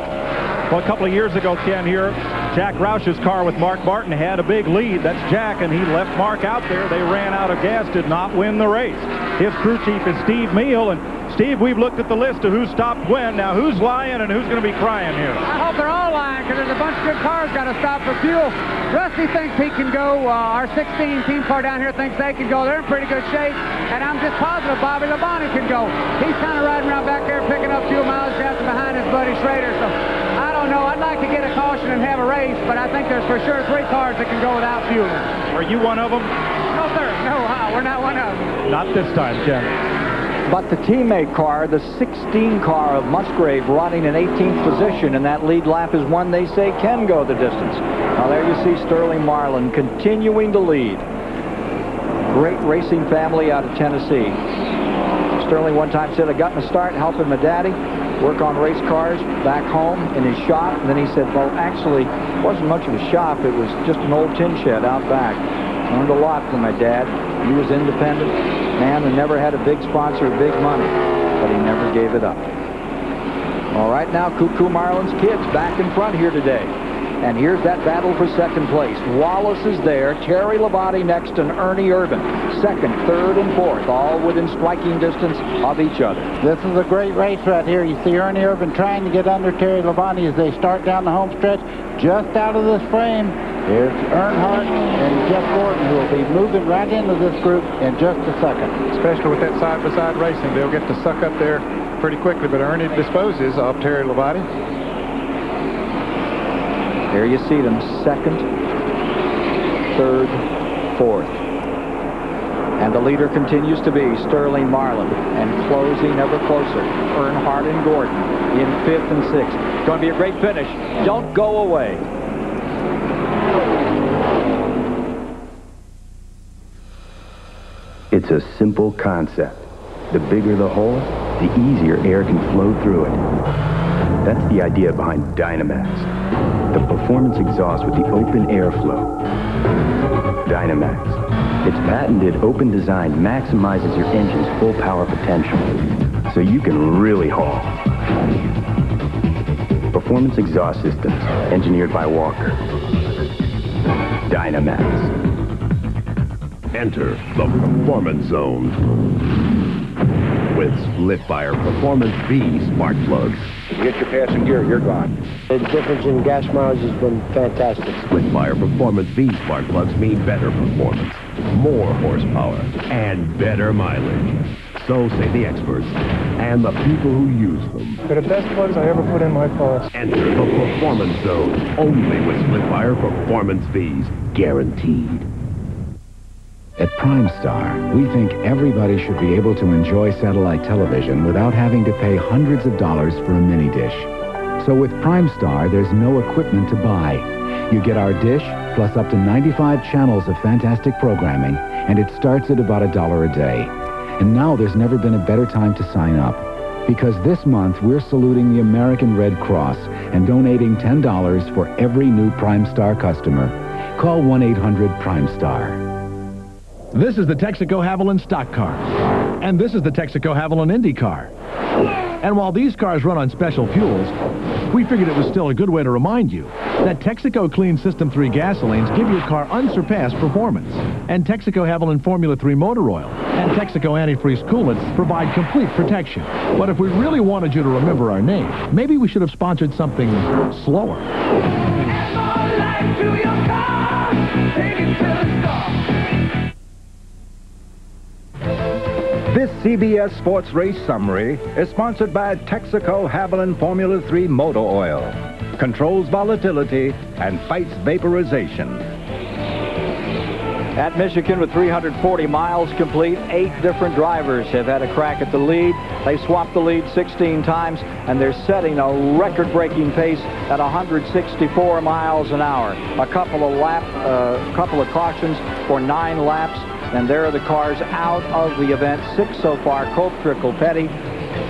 Well, a couple of years ago, Ken, here, Jack Roush's car with Mark Martin had a big lead. That's Jack, and he left Mark out there. They ran out of gas, did not win the race. His crew chief is Steve Meal, and Steve, we've looked at the list of who stopped when. Now, who's lying and who's going to be crying here? I hope they're all lying, because there's a bunch of good cars got to stop for fuel. Rusty thinks he can go. Our 16 team car down here thinks they can go. They're in pretty good shape, and I'm just positive Bobby Labonte can go. He's kind of riding around back there picking up fuel mileage after behind his buddy Schrader, so I don't know. I'd like to get a caution and have a race, but I think there's for sure 3 cars that can go without fueling. Are you one of them? No, sir. No, we're not one of them. Not this time, Ken. But the teammate car, the 16 car of Musgrave, running in 18th position, and that lead lap is one they say can go the distance. Now there you see Sterling Marlin continuing to lead. Great racing family out of Tennessee. Sterling one time said, I got my start helping my daddy work on race cars back home in his shop. And then he said, well, actually, it wasn't much of a shop. It was just an old tin shed out back. Learned a lot from my dad. He was independent man who never had a big sponsor or big money, but he never gave it up. All right, now Cuckoo Marlin's kids back in front here today. And here's that battle for second place. Wallace is there, Terry Labonte next, and Ernie Irvan. Second, third, and fourth, all within striking distance of each other. This is a great race right here. You see Ernie Irvan trying to get under Terry Labonte as they start down the home stretch. Just out of this frame, here's Earnhardt and Jeff Gordon, who will be moving right into this group in just a second. Especially with that side-by-side racing, they'll get to suck up there pretty quickly, but Ernie disposes of Terry Labonte. There you see them, second, third, fourth. And the leader continues to be Sterling Marlin, and closing ever closer, Earnhardt and Gordon in 5th and 6th. Going to be a great finish. Don't go away. It's a simple concept. The bigger the hole, the easier air can flow through it. That's the idea behind Dynamax, the performance exhaust with the open airflow. Dynamax. Its patented open design maximizes your engine's full power potential, so you can really haul. Performance exhaust systems, engineered by Walker. Dynamax. Enter the Performance Zone with Splitfire Performance V spark plugs. You get your passing gear, you're gone. The difference in gas mileage has been fantastic. Splitfire Performance V spark plugs mean better performance, more horsepower, and better mileage. So say the experts and the people who use them. They're the best plugs I ever put in my car. Enter the Performance Zone only with Splitfire Performance V's, guaranteed. At PrimeStar, we think everybody should be able to enjoy satellite television without having to pay hundreds of dollars for a mini dish. So with PrimeStar, there's no equipment to buy. You get our dish, plus up to 95 channels of fantastic programming, and it starts at about $1 a day. And now there's never been a better time to sign up. Because this month, we're saluting the American Red Cross and donating $10 for every new PrimeStar customer. Call 1-800-PRIME-STAR. This is the Texaco Haviland stock car. And this is the Texaco Haviland Indy car. And while these cars run on special fuels, we figured it was still a good way to remind you that Texaco Clean System 3 gasolines give your car unsurpassed performance. And Texaco Haviland Formula 3 motor oil and Texaco antifreeze coolants provide complete protection. But if we really wanted you to remember our name, maybe we should have sponsored something slower. This CBS Sports Race Summary is sponsored by Texaco Haviland Formula 3 Motor Oil. Controls volatility and fights vaporization. At Michigan, with 340 miles complete, 8 different drivers have had a crack at the lead. They swapped the lead 16 times, and they're setting a record-breaking pace at 164 miles an hour. A couple of cautions for 9 laps. And there are the cars out of the event. 6 so far. Cope, Trickle, Petty,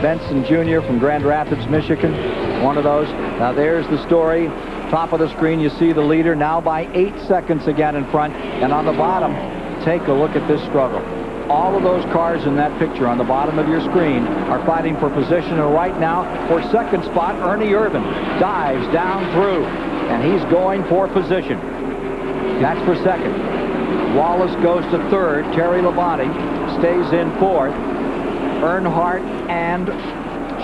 Benson Jr. from Grand Rapids, Michigan. One of those. Now there's the story. Top of the screen, you see the leader now by 8 seconds again in front. And on the bottom, take a look at this struggle. All of those cars in that picture on the bottom of your screen are fighting for position. And right now, for second spot, Ernie Irvan dives down through. And he's going for position. That's for second. Wallace goes to third. Terry Labonte stays in fourth. Earnhardt and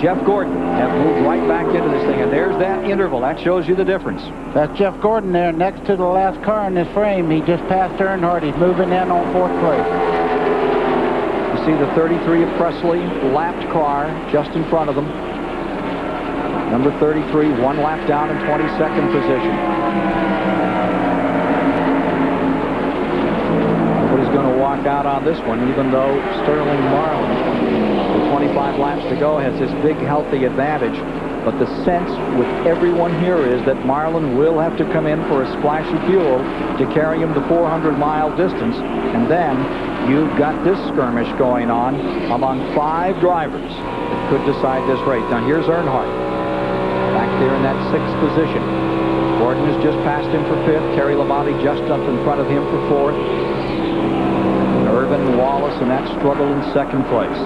Jeff Gordon have moved right back into this thing. And there's that interval. That shows you the difference. That's Jeff Gordon there next to the last car in this frame. He just passed Earnhardt. He's moving in on 4th place. You see the 33 of Presley, lapped car just in front of them. Number 33, 1 lap down in 22nd position. Going to walk out on this one, even though Sterling Marlin, with 25 laps to go, has this big healthy advantage. But the sense with everyone here is that Marlin will have to come in for a splash of fuel to carry him the 400-mile distance. And then you've got this skirmish going on among 5 drivers that could decide this race. Now here's Earnhardt back there in that 6th position. Gordon has just passed him for 5th. Terry Labonte just up in front of him for 4th. Irvan, Wallace, and that struggle in 2nd place.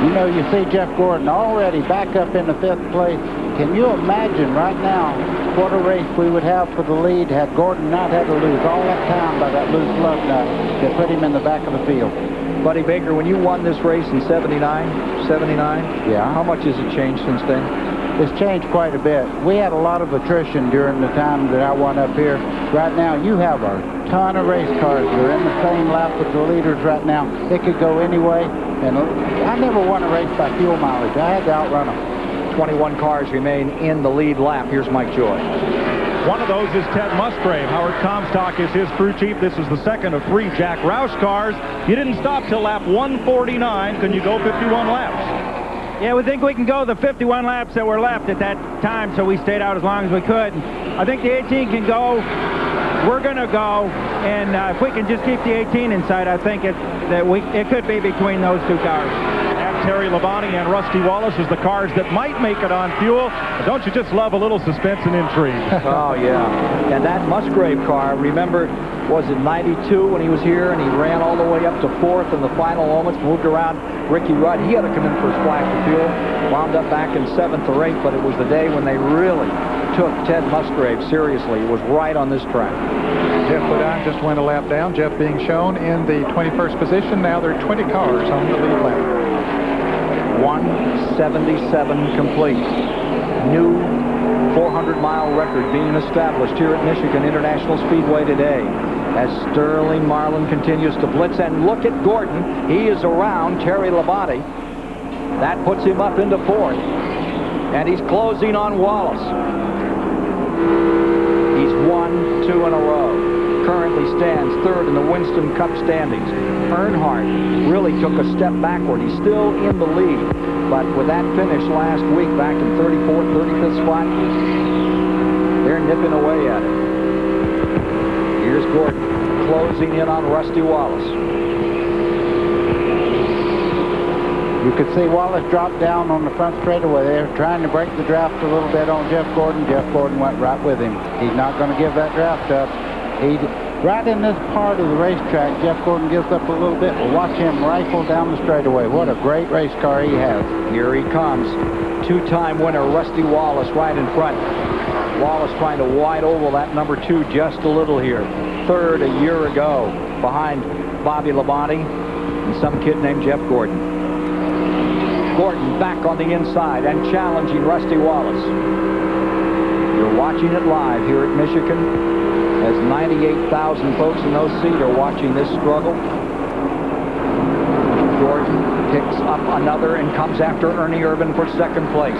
You know, you see Jeff Gordon already back up in the 5th place. Can you imagine right now what a race we would have for the lead had Gordon not had to lose all that time by that loose lug nut that put him in the back of the field? Buddy Baker, when you won this race in 79, yeah, how much has it changed since then? It's changed quite a bit. We had a lot of attrition during the time that I won up here. Right now, you have a ton of race cars. You're in the same lap with the leaders right now. It could go any way. And I never won a race by fuel mileage. I had to outrun them. 21 cars remain in the lead lap. Here's Mike Joy. One of those is Ted Musgrave. Howard Comstock is his crew chief. This is the second of 3 Jack Roush cars. You didn't stop till lap 149. Can you go 51 laps? Yeah, we think we can go the 51 laps that were left at that time, so we stayed out as long as we could. I think the 18 can go. We're going to go, and if we can just keep the 18 inside, I think it could be between those 2 cars. And Terry Labonte and Rusty Wallace is the cars that might make it on fuel. But don't you just love a little suspense and intrigue? Oh, yeah. And that Musgrave car, remember, was it 92 when he was here, and he ran all the way up to 4th in the final moments, moved around Ricky Rudd. He had to come in for a splash of fuel, wound up back in 7th or 8th, but it was the day when they really took Ted Musgrave seriously was right on this track. Jeff Bodine just went a lap down. Jeff being shown in the 21st position. Now there are 20 cars on the lead lap. 177 complete. New 400-mile record being established here at Michigan International Speedway today as Sterling Marlin continues to blitz. And look at Gordon. He is around Terry Labonte. That puts him up into fourth. And he's closing on Wallace. He's won 2 in a row. Currently stands third in the Winston Cup standings. Earnhardt really took a step backward. He's still in the lead, but with that finish last week back in 34th, 35th spot, they're nipping away at it. Here's Gordon closing in on Rusty Wallace. You could see Wallace drop down on the front straightaway there, trying to break the draft a little bit on Jeff Gordon. Jeff Gordon went right with him. He's not going to give that draft up. Right in this part of the racetrack, Jeff Gordon gives up a little bit. We'll watch him rifle down the straightaway. What a great race car he has. Here he comes. 2-time winner Rusty Wallace right in front. Wallace trying to wide oval that number 2 just a little here. Third a year ago behind Bobby Labonte and some kid named Jeff Gordon. Gordon back on the inside and challenging Rusty Wallace. You're watching it live here at Michigan as 98,000 folks in those seats are watching this struggle. Gordon picks up another and comes after Ernie Irvan for second place.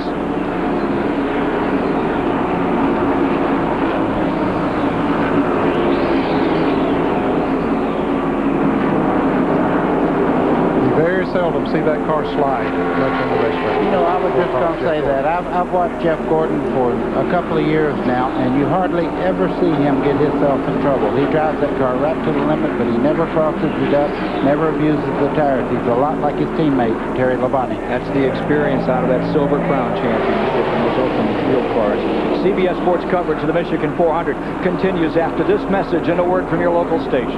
Seldom see that car slide much in the racetrack. You know, I was just going to say that. I've watched Jeff Gordon for a couple of years now, and you hardly ever see him get himself in trouble. He drives that car right to the limit, but he never crosses it up, never abuses the tires. He's a lot like his teammate, Terry Labonte. That's the experience out of that Silver Crown Championship in those open field cars. CBS Sports coverage of the Michigan 400 continues after this message and a word from your local station.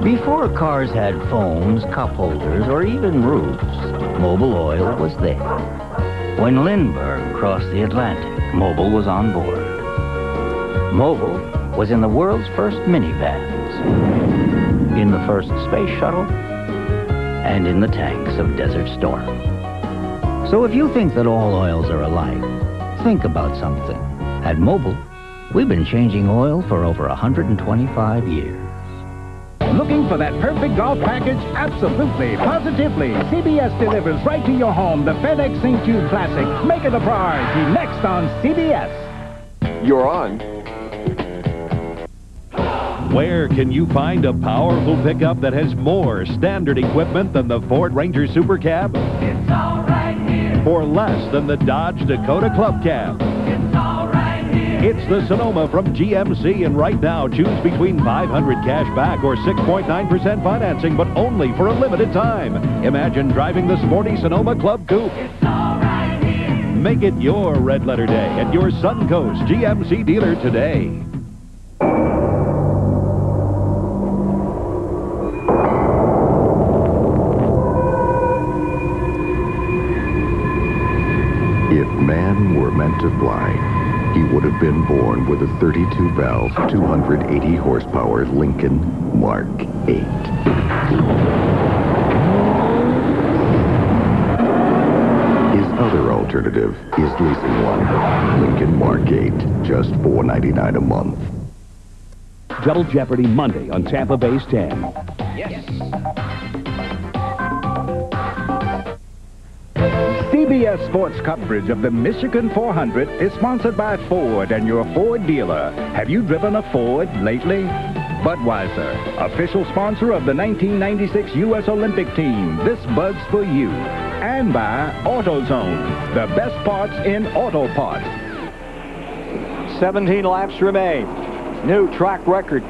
Before cars had phones, cup holders, or even roofs, Mobil Oil was there. When Lindbergh crossed the Atlantic, Mobil was on board. Mobil was in the world's first minivans, in the first space shuttle, and in the tanks of Desert Storm. So if you think that all oils are alike, think about something. At Mobil, we've been changing oil for over 125 years. Looking for that perfect golf package? Absolutely, positively. CBS delivers right to your home the FedEx St. Jude Classic. Make it a priority. Next on CBS. You're on. Where can you find a powerful pickup that has more standard equipment than the Ford Ranger Super Cab? It's all right here. For less than the Dodge Dakota Club Cab? It's all right here. It's the Sonoma from GMC, and right now choose between $500 cash back or 6.9% financing, but only for a limited time. Imagine driving the sporty Sonoma Club Coupe. It's all right here. Make it your red letter day at your Suncoast GMC dealer today. If man were meant to fly, he would have been born with a 32-valve, 280-horsepower Lincoln Mark 8. His other alternative is leasing one. Lincoln Mark 8, just $4.99 a month. Double Jeopardy Monday on Tampa Bay's 10. Yes. CBS Sports coverage of the Michigan 400 is sponsored by Ford and your Ford dealer. Have you driven a Ford lately? Budweiser, official sponsor of the 1996 U.S. Olympic team. This bud's for you. And by AutoZone, the best parts in auto parts. 17 laps remain. New track record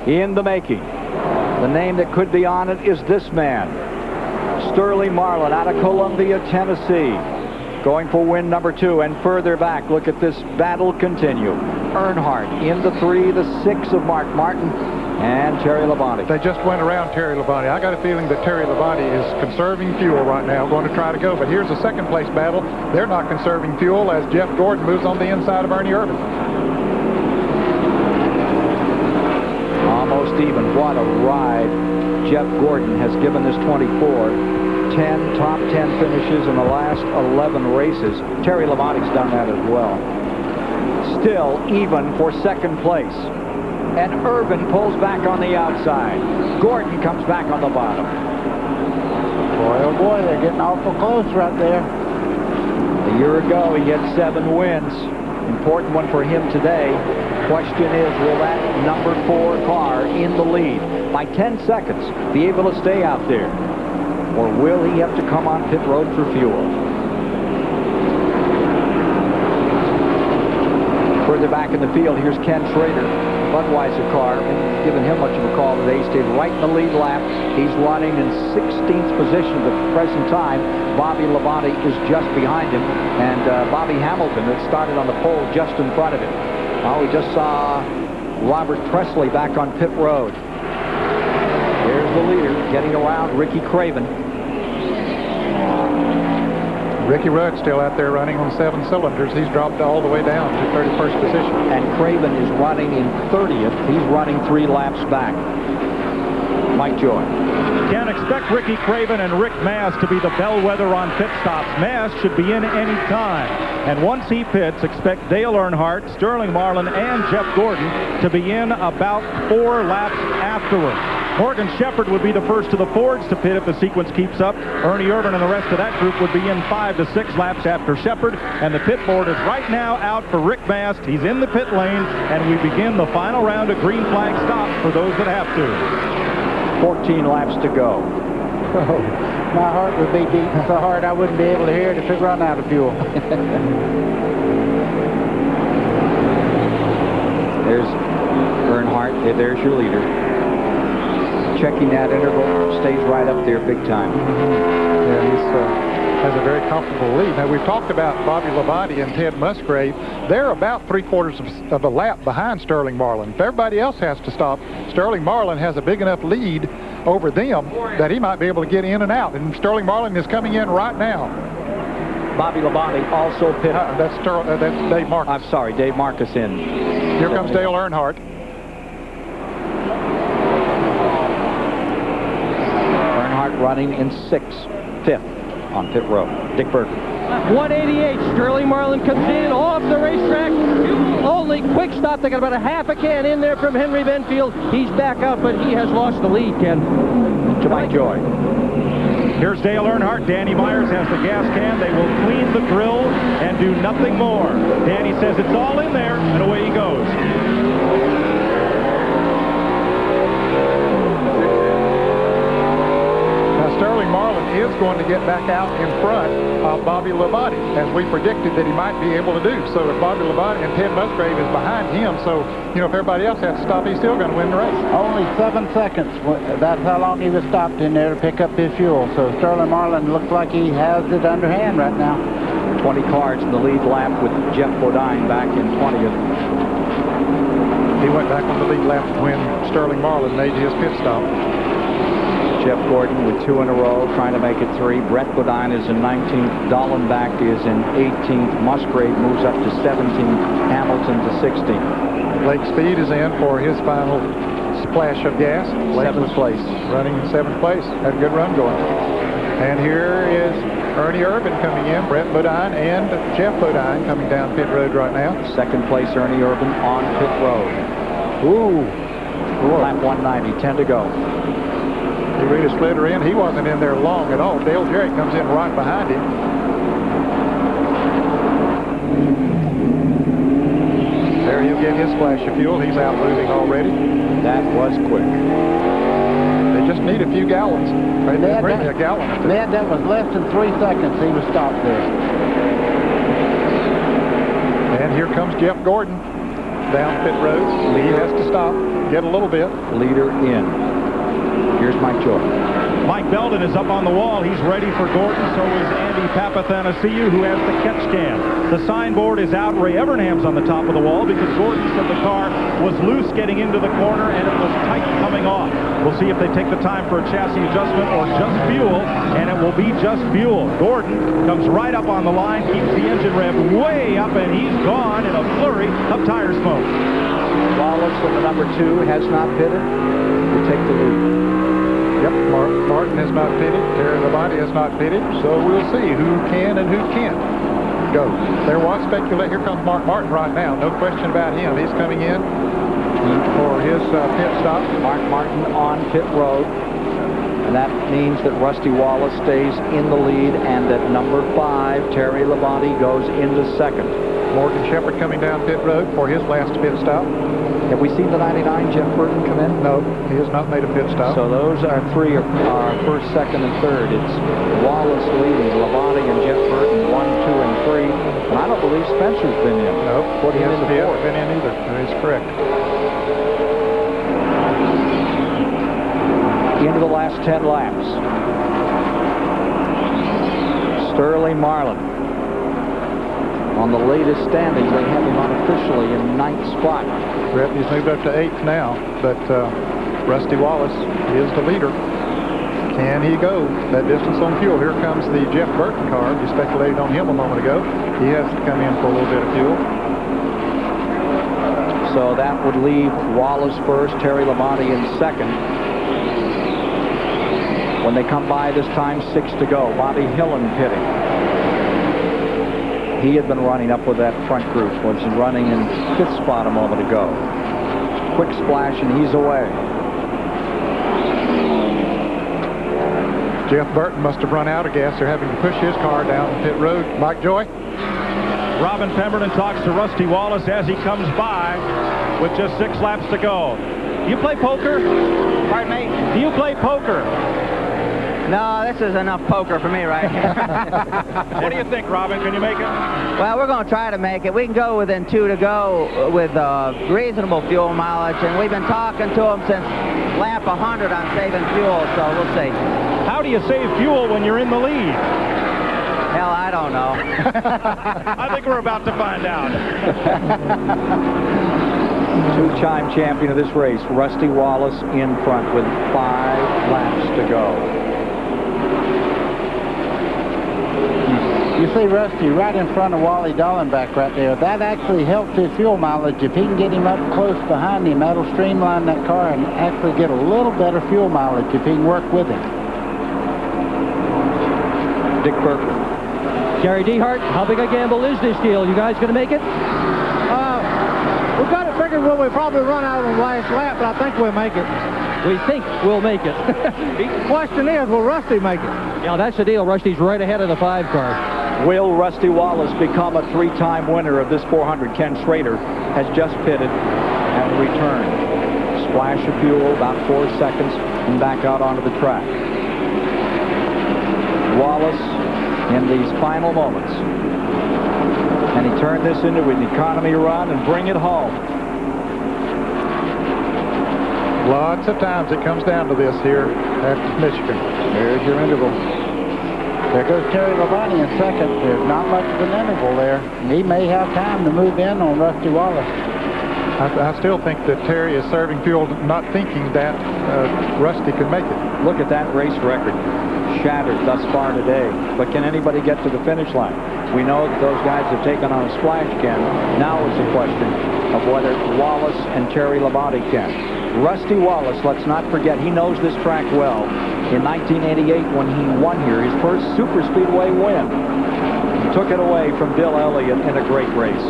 in the making. The name that could be on it is this man. Sterling Marlin out of Columbia, Tennessee, going for win number 2. And further back, look at this battle continue. Earnhardt in the 3, the 6 of Mark Martin, and Terry Labonte. They just went around Terry Labonte. I got a feeling that Terry Labonte is conserving fuel right now, going to try to go. But here's a second place battle. They're not conserving fuel as Jeff Gordon moves on the inside of Ernie Irvan. Almost even. What a ride Jeff Gordon has given this 24. 10 top 10 finishes in the last 11 races. Terry Labonte's done that as well. Still even for second place. And Irvan pulls back on the outside. Gordon comes back on the bottom. Boy, oh boy, they're getting awful close right there. A year ago, he had 7 wins. Important one for him today. Question is, will that number 4 car in the lead by 10 seconds be able to stay out there? Or will he have to come on pit road for fuel? Further back in the field, here's Ken Schrader, Budweiser car. Haven't given him much of a call today. He stayed right in the lead lap. He's running in 16th position at the present time. Bobby Labonte is just behind him. And Bobby Hamilton that started on the pole just in front of him. Well, we just saw Robert Presley back on pit road. There's the leader getting around Ricky Craven. Ricky Rudd still out there running on 7 cylinders. He's dropped all the way down to 31st position. And Craven is running in 30th. He's running 3 laps back. Mike Joy. Can't expect Ricky Craven and Rick Mast to be the bellwether on pit stops. Mast should be in any time. And once he pits, expect Dale Earnhardt, Sterling Marlin, and Jeff Gordon to be in about 4 laps afterward. Morgan Shepherd would be the first of the Fords to pit if the sequence keeps up. Ernie Irvan and the rest of that group would be in 5 to 6 laps after Shepherd. And the pit board is right now out for Rick Mast. He's in the pit lane, and we begin the final round of green flag stops for those that have to. 14 laps to go. Oh, my heart would be beating so hard I wouldn't be able to hear it if it run out of fuel. There's Earnhardt. There's your leader. Checking that interval, stays right up there big time. Yeah, he has a very comfortable lead. Now, we've talked about Bobby Labonte and Ted Musgrave. They're about 3/4 of a lap behind Sterling Marlin. If everybody else has to stop, Sterling Marlin has a big enough lead over them that he might be able to get in and out. And Sterling Marlin is coming in right now. Bobby Labonte also pit. That's Dave Marcus. I'm sorry, Dave Marcus in. Here comes Dale Earnhardt. Running in 5th on pit road. Dick Burton. 188. Sterling Marlin comes in off the racetrack. Only quick stop. They got about a half a can in there from Henry Benfield. He's back out, but he has lost the lead, Ken. To Mike Joy. Here's Dale Earnhardt. Danny Myers has the gas can. They will clean the grill and do nothing more. Danny says it's all in there, and away he goes. Sterling Marlin is going to get back out in front of Bobby Labonte, as we predicted that he might be able to do. So if Bobby Labonte and Ted Musgrave is behind him, so, you know, if everybody else has to stop, he's still going to win the race. Only 7 seconds. That's how long he was stopped in there to pick up his fuel. So Sterling Marlin looks like he has it underhand right now. 20 cars in the lead lap with Jeff Bodine back in 20th. He went back on the lead lap when Sterling Marlin made his pit stop. Jeff Gordon with 2 in a row, trying to make it 3. Brett Bodine is in 19th. Dallenbach is in 18th. Musgrave moves up to 17th. Hamilton to 16th. Blake Speed is in for his final splash of gas. 7th place. Running in 7th place. Had a good run going. And here is Ernie Irvan coming in. Brett Bodine and Jeff Bodine coming down pit road right now. 2nd place, Ernie Irvan on pit road. Ooh. Lap 190, 10 to go. He really slid her in. He wasn't in there long at all. Dale Jarrett comes in right behind him. There he'll get his splash of fuel. He's out moving already. That was quick. They just need a few gallons. Maybe a gallon or 2. Man, that was less than 3 seconds he was stopped there. And here comes Jeff Gordon down pit road. He has to stop, get a little bit. Leader in. Here's Mike Joy. Mike Belden is up on the wall. He's ready for Gordon. So is Andy Papathanasiou, who has the catch can. The signboard is out. Ray Evernham's on the top of the wall because Gordon said the car was loose getting into the corner and it was tight coming off. We'll see if they take the time for a chassis adjustment or just fuel, and it will be just fuel. Gordon comes right up on the line, keeps the engine rev way up, and he's gone in a flurry of tire smoke. Wallace in the number 2 has not pitted. We take the lead. Yep, Martin has not pitted. Terry Labonte has not pitted. So we'll see who can and who can't go. There was speculation. Here comes Mark Martin right now. No question about him. He's coming in for his pit stop. Mark Martin on pit road. And that means that Rusty Wallace stays in the lead and that number 5, Terry Labonte, goes into second. Morgan Shepherd coming down pit road for his last pit stop. Have we seen the 99 Jeff Burton come in? No, he has not made a pit stop. So those are 3 are first, second, and third. It's Wallace leading, Labonte and Jeff Burton 1, 2, and 3. And I don't believe Spencer's been in. No, he hasn't been in either. That is correct. Into the last 10 laps. Sterling Marlin. On the latest standings, they have him unofficially in 9th spot. Yep, he's moved up to 8th now, but Rusty Wallace is the leader. Can he go that distance on fuel? Here comes the Jeff Burton car. You speculated on him a moment ago. He has to come in for a little bit of fuel. So that would leave Wallace first, Terry Labonte in second. When they come by this time, 6 to go. Bobby Hillen pitting. He had been running up with that front group, was running in 5th spot a moment ago. Quick splash, and he's away. Jeff Burton must have run out of gas. They're having to push his car down pit road. Mike Joy? Robin Pemberton talks to Rusty Wallace as he comes by with just 6 laps to go. Do you play poker? Pardon me? Do you play poker? No, this is enough poker for me right here. What do you think, Robin? Can you make it? Well, we're going to try to make it. We can go within 2 to go with reasonable fuel mileage, and we've been talking to them since lap 100 on saving fuel, so we'll see. How do you save fuel when you're in the lead? Hell, I don't know. I think we're about to find out. 2-time champion of this race, Rusty Wallace in front with 5 laps to go. You see Rusty right in front of Wally Dallenbach right there. That actually helps his fuel mileage. If he can get him up close behind him, that'll streamline that car and actually get a little better fuel mileage if he can work with him. Dick Burke. Gary Dehart, how big a gamble is this deal? You guys going to make it? We've got it figured we'll probably run out on the last lap, but I think we'll make it. We think we'll make it. The question is, will Rusty make it? Yeah, that's the deal. Rusty's right ahead of the 5 car. Will Rusty Wallace become a 3-time winner of this 400? Ken Schrader has just pitted and returned. Splash of fuel, about 4 seconds, and back out onto the track. Wallace in these final moments. And he turned this into an economy run and bring it home. Lots of times it comes down to this here at Michigan. There's your interval. There goes Terry Labonte in second. There's not much of an interval there. He may have time to move in on Rusty Wallace. I still think that Terry is serving fuel, not thinking that Rusty could make it. Look at that race record. Shattered thus far today. But can anybody get to the finish line? We know that those guys have taken on a splash can. Now is the question of whether Wallace and Terry Labonte can. Rusty Wallace, let's not forget, he knows this track well. In 1988, when he won here, his first super speedway win, he took it away from Bill Elliott in a great race.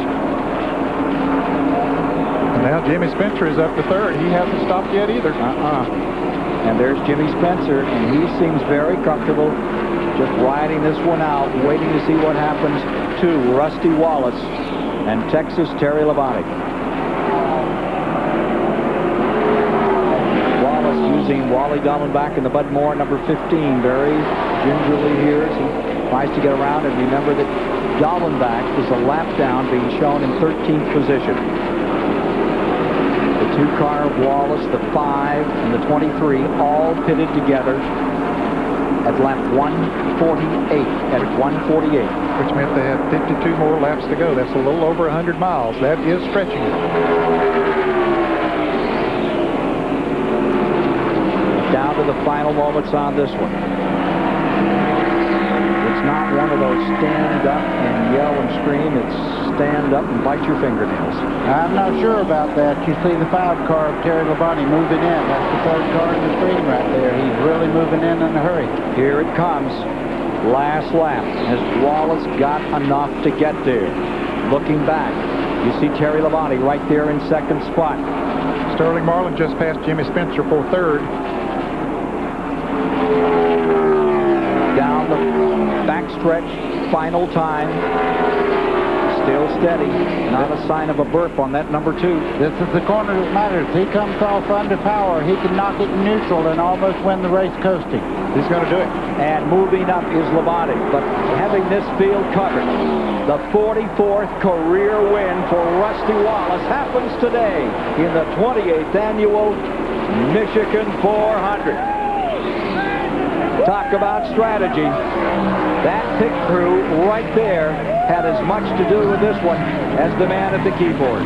Now Jimmy Spencer is up to 3rd. He hasn't stopped yet either. And there's Jimmy Spencer, and he seems very comfortable just riding this one out, waiting to see what happens to Rusty Wallace and Texas Terry Labonte. Wallace using Wally Dallenbach and the Bud Moore number 15 very gingerly here as he tries to get around. And remember that Dallenbach is a lap down, being shown in 13th position. The 2 car of Wallace, the 5 and the 23, all pitted together. at lap 148. At 148. Which meant they had 52 more laps to go. That's a little over 100 miles. That is stretching it. Down to the final moments on this one. It's not one of those stand up and yell and scream. It's stand up and bite your fingernails. I'm not sure about that. You see the 5 car of Terry Labonte moving in. That's the 3rd car in the screen right there. He's really moving in a hurry. Here it comes. Last lap. Has Wallace got enough to get there? Looking back, you see Terry Labonte right there in 2nd spot. Sterling Marlin just passed Jimmy Spencer for 3rd. Down the backstretch, final time. Still steady. Not a sign of a burp on that number 2. This is the corner that matters. He comes off under power. He can knock it in neutral and almost win the race coasting. He's going to do it. And moving up is Labonte. But having this field covered, the 44th career win for Rusty Wallace happens today in the 28th annual Michigan 400. Talk about strategy. That pit crew right there had as much to do with this one as the man at the keyboard.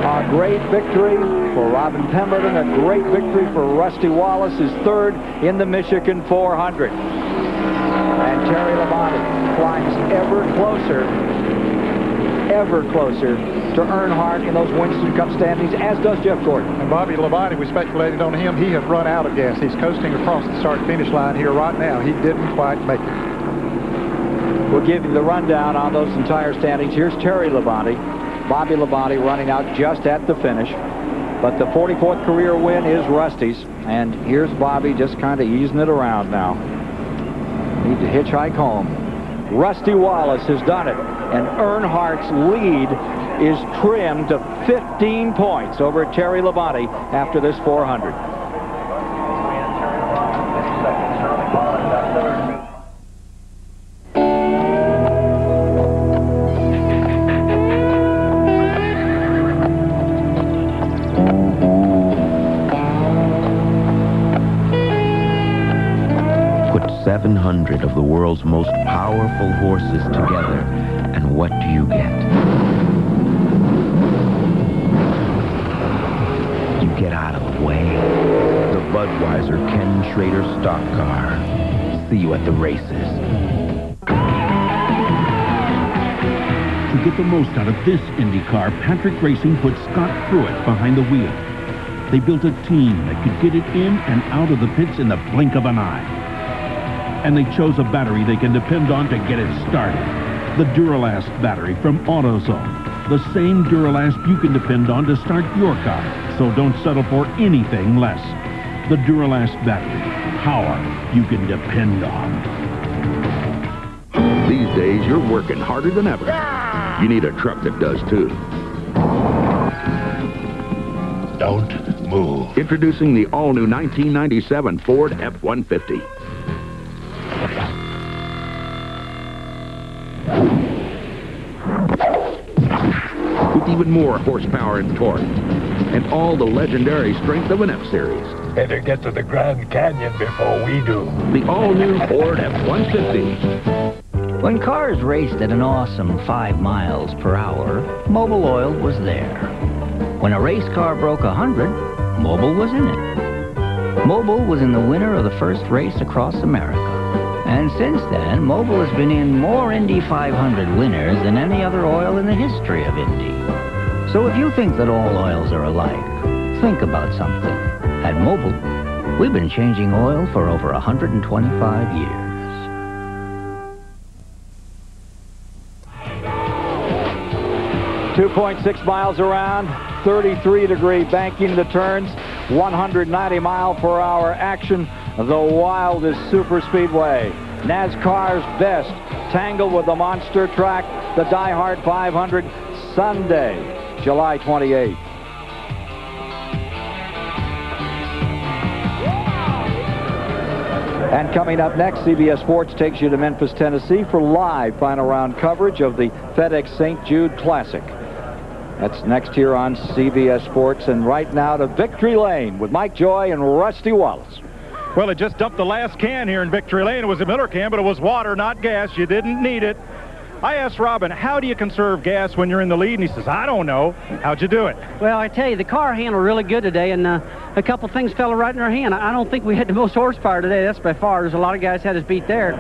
A great victory for Robin Pemberton, a great victory for Rusty Wallace, his 3rd in the Michigan 400. And Terry Labonte climbs ever closer to Earnhardt in those Winston Cup standings, as does Jeff Gordon. And Bobby Labonte, we speculated on him. He has run out of gas. He's coasting across the start-finish line here right now. He didn't quite make it. We'll give you the rundown on those entire standings. Here's Terry Labonte. Bobby Labonte running out just at the finish. But the 44th career win is Rusty's. And here's Bobby just kind of easing it around now. Need to hitchhike home. Rusty Wallace has done it. And Earnhardt's lead is trimmed to 15 points over Terry Labonte after this 400. Put 700 of the world's most powerful horses together, and what do you get? You get out of the way. The Budweiser Ken Schrader stock car. See you at the races. To get the most out of this Indy car, Patrick Racing put Scott Pruitt behind the wheel. They built a team that could get it in and out of the pits in the blink of an eye. And they chose a battery they can depend on to get it started. The Duralast battery from AutoZone. The same Duralast you can depend on to start your car. So don't settle for anything less. The Duralast battery. Power you can depend on. These days, you're working harder than ever. You need a truck that does, too. Don't move. Introducing the all-new 1997 Ford F-150. With even more horsepower and torque, and all the legendary strength of an F-Series. Better get to the Grand Canyon before we do. The all-new Ford F-150. When cars raced at an awesome 5 miles per hour, Mobil Oil was there. When a race car broke 100, Mobil was in it. Mobil was in the winner of the first race across America. And since then, Mobil has been in more Indy 500 winners than any other oil in the history of Indy. So if you think that all oils are alike, think about something. At Mobil, we've been changing oil for over 125 years. .6 miles around, 33-degree banking the turns, 190-mile-per-hour action, the wildest super speedway. NASCAR's best, tangled with the monster track, the Die Hard 500, Sunday, July 28th. And coming up next, CBS Sports takes you to Memphis, Tennessee for live final round coverage of the FedEx St. Jude Classic. That's next here on CBS Sports. And right now to Victory Lane with Mike Joy and Rusty Wallace. Well, it just dumped the last can here in Victory Lane. It was a Miller can, but it was water, not gas. You didn't need it. I asked Robin, how do you conserve gas when you're in the lead? And he says, I don't know. How'd you do it? Well, I tell you, the car handled really good today, and a couple things fell right in our hand. I don't think we had the most horsepower today. That's by far. There's a lot of guys had us beat there.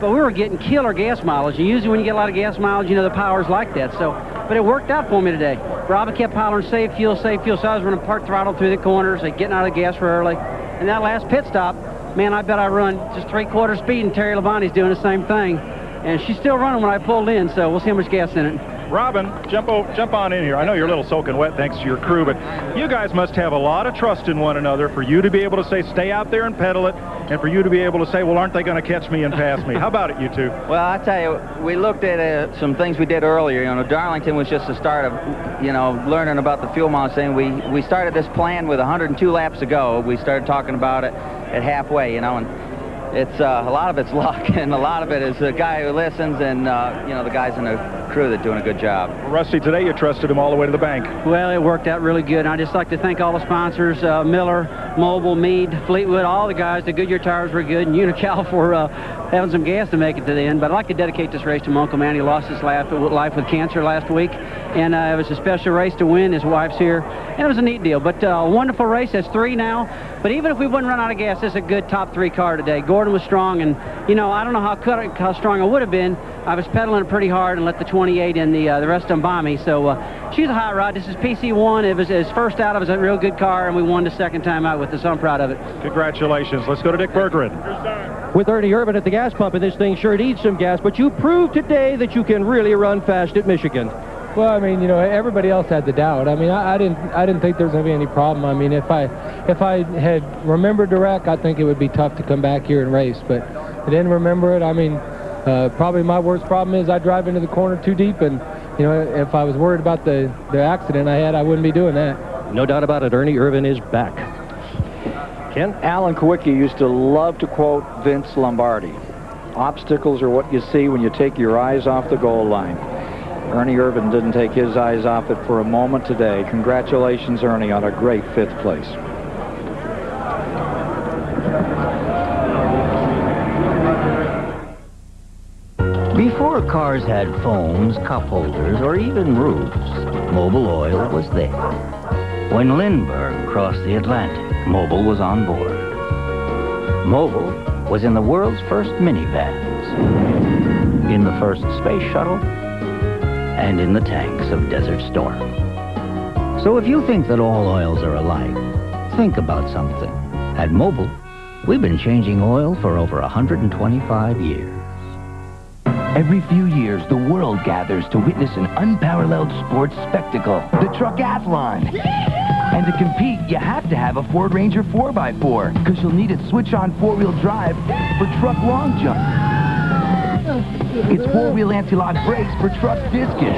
But we were getting killer gas mileage. And usually when you get a lot of gas mileage, you know, the power's like that. So, but it worked out for me today. Robin kept hollering, save fuel, save fuel. So I was running part throttle through the corners, getting out of the gas for early. And that last pit stop, man, I bet I run just 3/4 speed, and Terry Labonte's doing the same thing. And she's still running when I pulled in, so we'll see how much gas in it. Robin, jump on in here. I know you're a little soaking wet thanks to your crew, but you guys must have a lot of trust in one another for you to be able to say, stay out there and pedal it, and for you to be able to say, well, aren't they going to catch me and pass me? How about it, you two? Well, I tell you, we looked at some things we did earlier. You know, Darlington was just the start of, you know, learning about the fuel mileage thing. We started this plan with 102 laps ago. We started talking about it at halfway, you know, and it's a lot of it's luck, and a lot of it is the guy who listens, and you know, the guys in the crew that are doing a good job. Well, Rusty, today you trusted him all the way to the bank. Well, it worked out really good. And I'd just like to thank all the sponsors, Miller, Mobil, Meade, Fleetwood, all the guys. The Goodyear tires were good, and Unical for having some gas to make it to the end. But I'd like to dedicate this race to my Uncle Man. He lost his life with cancer last week, and it was a special race to win. His wife's here, and it was a neat deal. But a wonderful race. That's 3 now. But even if we wouldn't run out of gas, this is a good top 3 car today. Gordon was strong, and you know, I don't know how strong I would have been. I was pedaling it pretty hard and let the 28 and the rest of them by me. So she's a hot rod. This is PC1. It was his first out. It was a real good car, and we won the second time out with this. So I'm proud of it. Congratulations. Let's go to Dick Bergeron. With Ernie Irvin at the gas pump, and this thing sure needs some gas, but you proved today that you can really run fast at Michigan. Well, I mean, you know, everybody else had the doubt. I mean, I didn't think there was going to be any problem. I mean, if I had remembered the wreck, I think it would be tough to come back here and race. But I didn't remember it. I mean, probably my worst problem is I drive into the corner too deep, and you know, if I was worried about the accident I had, I wouldn't be doing that. No doubt about it. Ernie Irvin is back. Ken? Alan Kawicki used to love to quote Vince Lombardi. Obstacles are what you see when you take your eyes off the goal line. Ernie Irvin didn't take his eyes off it for a moment today. Congratulations, Ernie, on a great 5th place. Before cars had phones, cup holders, or even roofs, Mobil Oil was there. When Lindbergh crossed the Atlantic, Mobil was on board. Mobil was in the world's first minivans, in the first space shuttle, and in the tanks of Desert Storm. So if you think that all oils are alike, think about something. At Mobil, we've been changing oil for over 125 years. Every few years, the world gathers to witness an unparalleled sports spectacle, the Truckathlon. And to compete, you have to have a Ford Ranger 4x4, because you'll need its switch-on 4-wheel drive for truck long jump. It's 4-wheel anti-lock brakes for truck discus.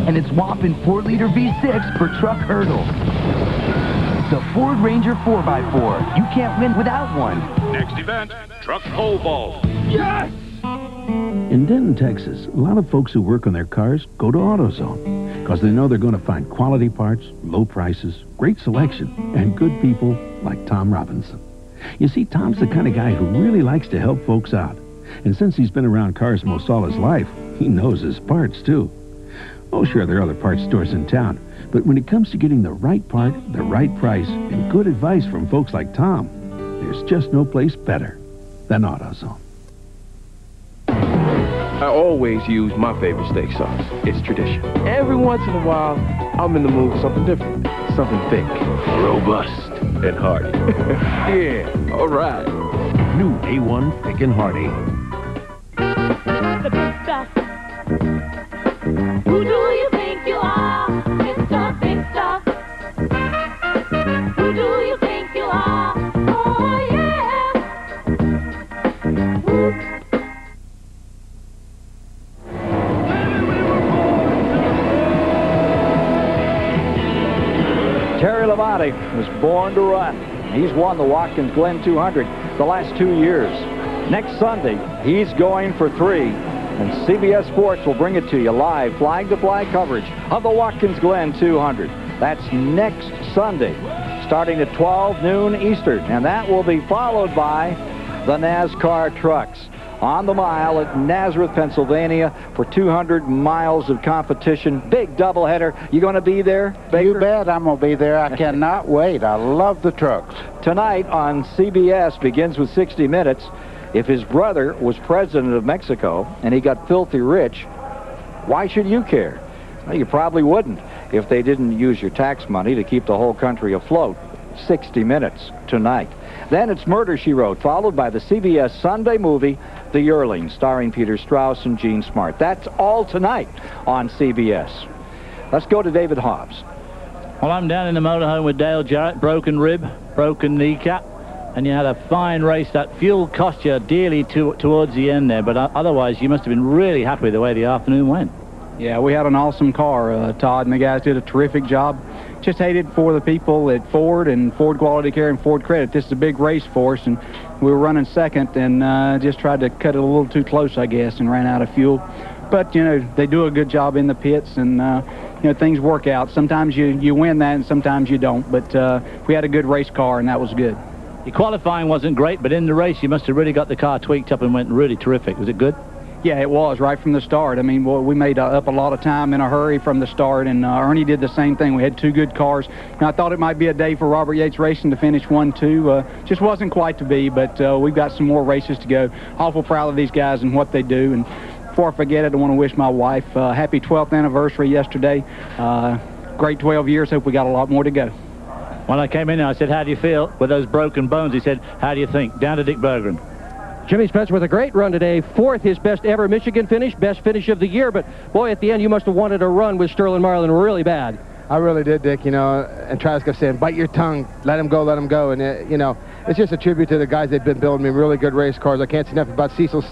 And it's whopping 4-liter V6 for truck hurdle. The Ford Ranger 4x4. You can't win without one. Next event, truck pole vault. Yes! In Denton, Texas, a lot of folks who work on their cars go to AutoZone because they know they're going to find quality parts, low prices, great selection, and good people like Tom Robinson. You see, Tom's the kind of guy who really likes to help folks out. And since he's been around cars most all his life, he knows his parts, too. Oh, sure, there are other parts stores in town, but when it comes to getting the right part, the right price, and good advice from folks like Tom, there's just no place better than AutoZone. I always use my favorite steak sauce. It's tradition. Every once in a while, I'm in the mood for something different. Something thick, robust, and hearty. Yeah, all right. New A1 Thick and Hearty. The big stuff. Who do you think you are, Mr. Big Stuff? Who do you think you are? Oh, yeah. Who? Terry Labonte was born to run. He's won the Watkins Glen 200 the last 2 years. Next Sunday, he's going for 3. And CBS Sports will bring it to you live, flag-to-flag coverage of the Watkins Glen 200. That's next Sunday, starting at 12 noon Eastern. And that will be followed by the NASCAR trucks on the mile at Nazareth, Pennsylvania for 200 miles of competition. Big doubleheader. You going to be there, Baker? You bet I'm going to be there. I cannot wait. I love the trucks. Tonight on CBS begins with 60 Minutes. If his brother was president of Mexico and he got filthy rich, why should you care? Well, you probably wouldn't if they didn't use your tax money to keep the whole country afloat. 60 Minutes tonight. Then it's Murder, She Wrote, followed by the CBS Sunday movie, The Yearling, starring Peter Strauss and Gene Smart. That's all tonight on CBS. Let's go to David Hobbs. Well, I'm down in the motorhome with Dale Jarrett, broken rib, broken kneecap, and you had a fine race. That fuel cost you dearly towards the end there, but otherwise you must have been really happy with the way the afternoon went. Yeah, we had an awesome car, Todd, and the guys did a terrific job. Just hated for the people at Ford and Ford Quality Care and Ford Credit. This is a big race for us, and we were running second and just tried to cut it a little too close, I guess, and ran out of fuel. But, you know, they do a good job in the pits, and, you know, things work out. Sometimes you win that, and sometimes you don't. But we had a good race car, and that was good. Your qualifying wasn't great, but in the race you must have really got the car tweaked up and went really terrific. Was it good? Yeah, it was right from the start. I mean, we made up a lot of time in a hurry from the start, and Ernie did the same thing. We had two good cars. And I thought it might be a day for Robert Yates Racing to finish 1-2. Just wasn't quite to be, but we've got some more races to go. Awful proud of these guys and what they do. And before I forget it, I want to wish my wife happy 12th anniversary yesterday. Great 12 years. Hope we got a lot more to go. When I came in there, I said, how do you feel with those broken bones? He said, how do you think? Down to Dick Berggren. Jimmy Spencer with a great run today. Fourth, his best ever Michigan finish, best finish of the year. But, boy, at the end, you must have wanted a run with Sterling Marlin really bad. I really did, Dick, you know. And Travis kept saying, bite your tongue, let him go, let him go. And, you know, it's just a tribute to the guys they've been building me really good race cars. I can't say enough about Cecil's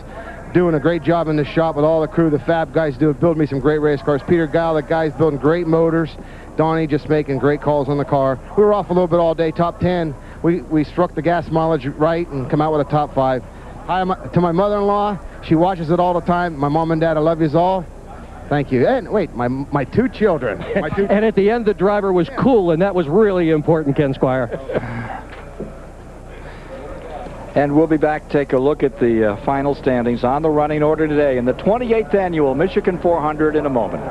doing a great job in the shop with all the crew. The Fab guys build me some great race cars. Peter Gile, the guy's building great motors. Donnie just making great calls on the car. We were off a little bit all day, top 10. We struck the gas mileage right and come out with a top 5. Hi to my mother-in-law. She watches it all the time. My mom and dad, I love yous all. Thank you. And wait, my two children. And at the end, the driver was cool, and that was really important, Ken Squire. And we'll be back to take a look at the final standings on the running order today in the 28th annual Michigan 400 in a moment.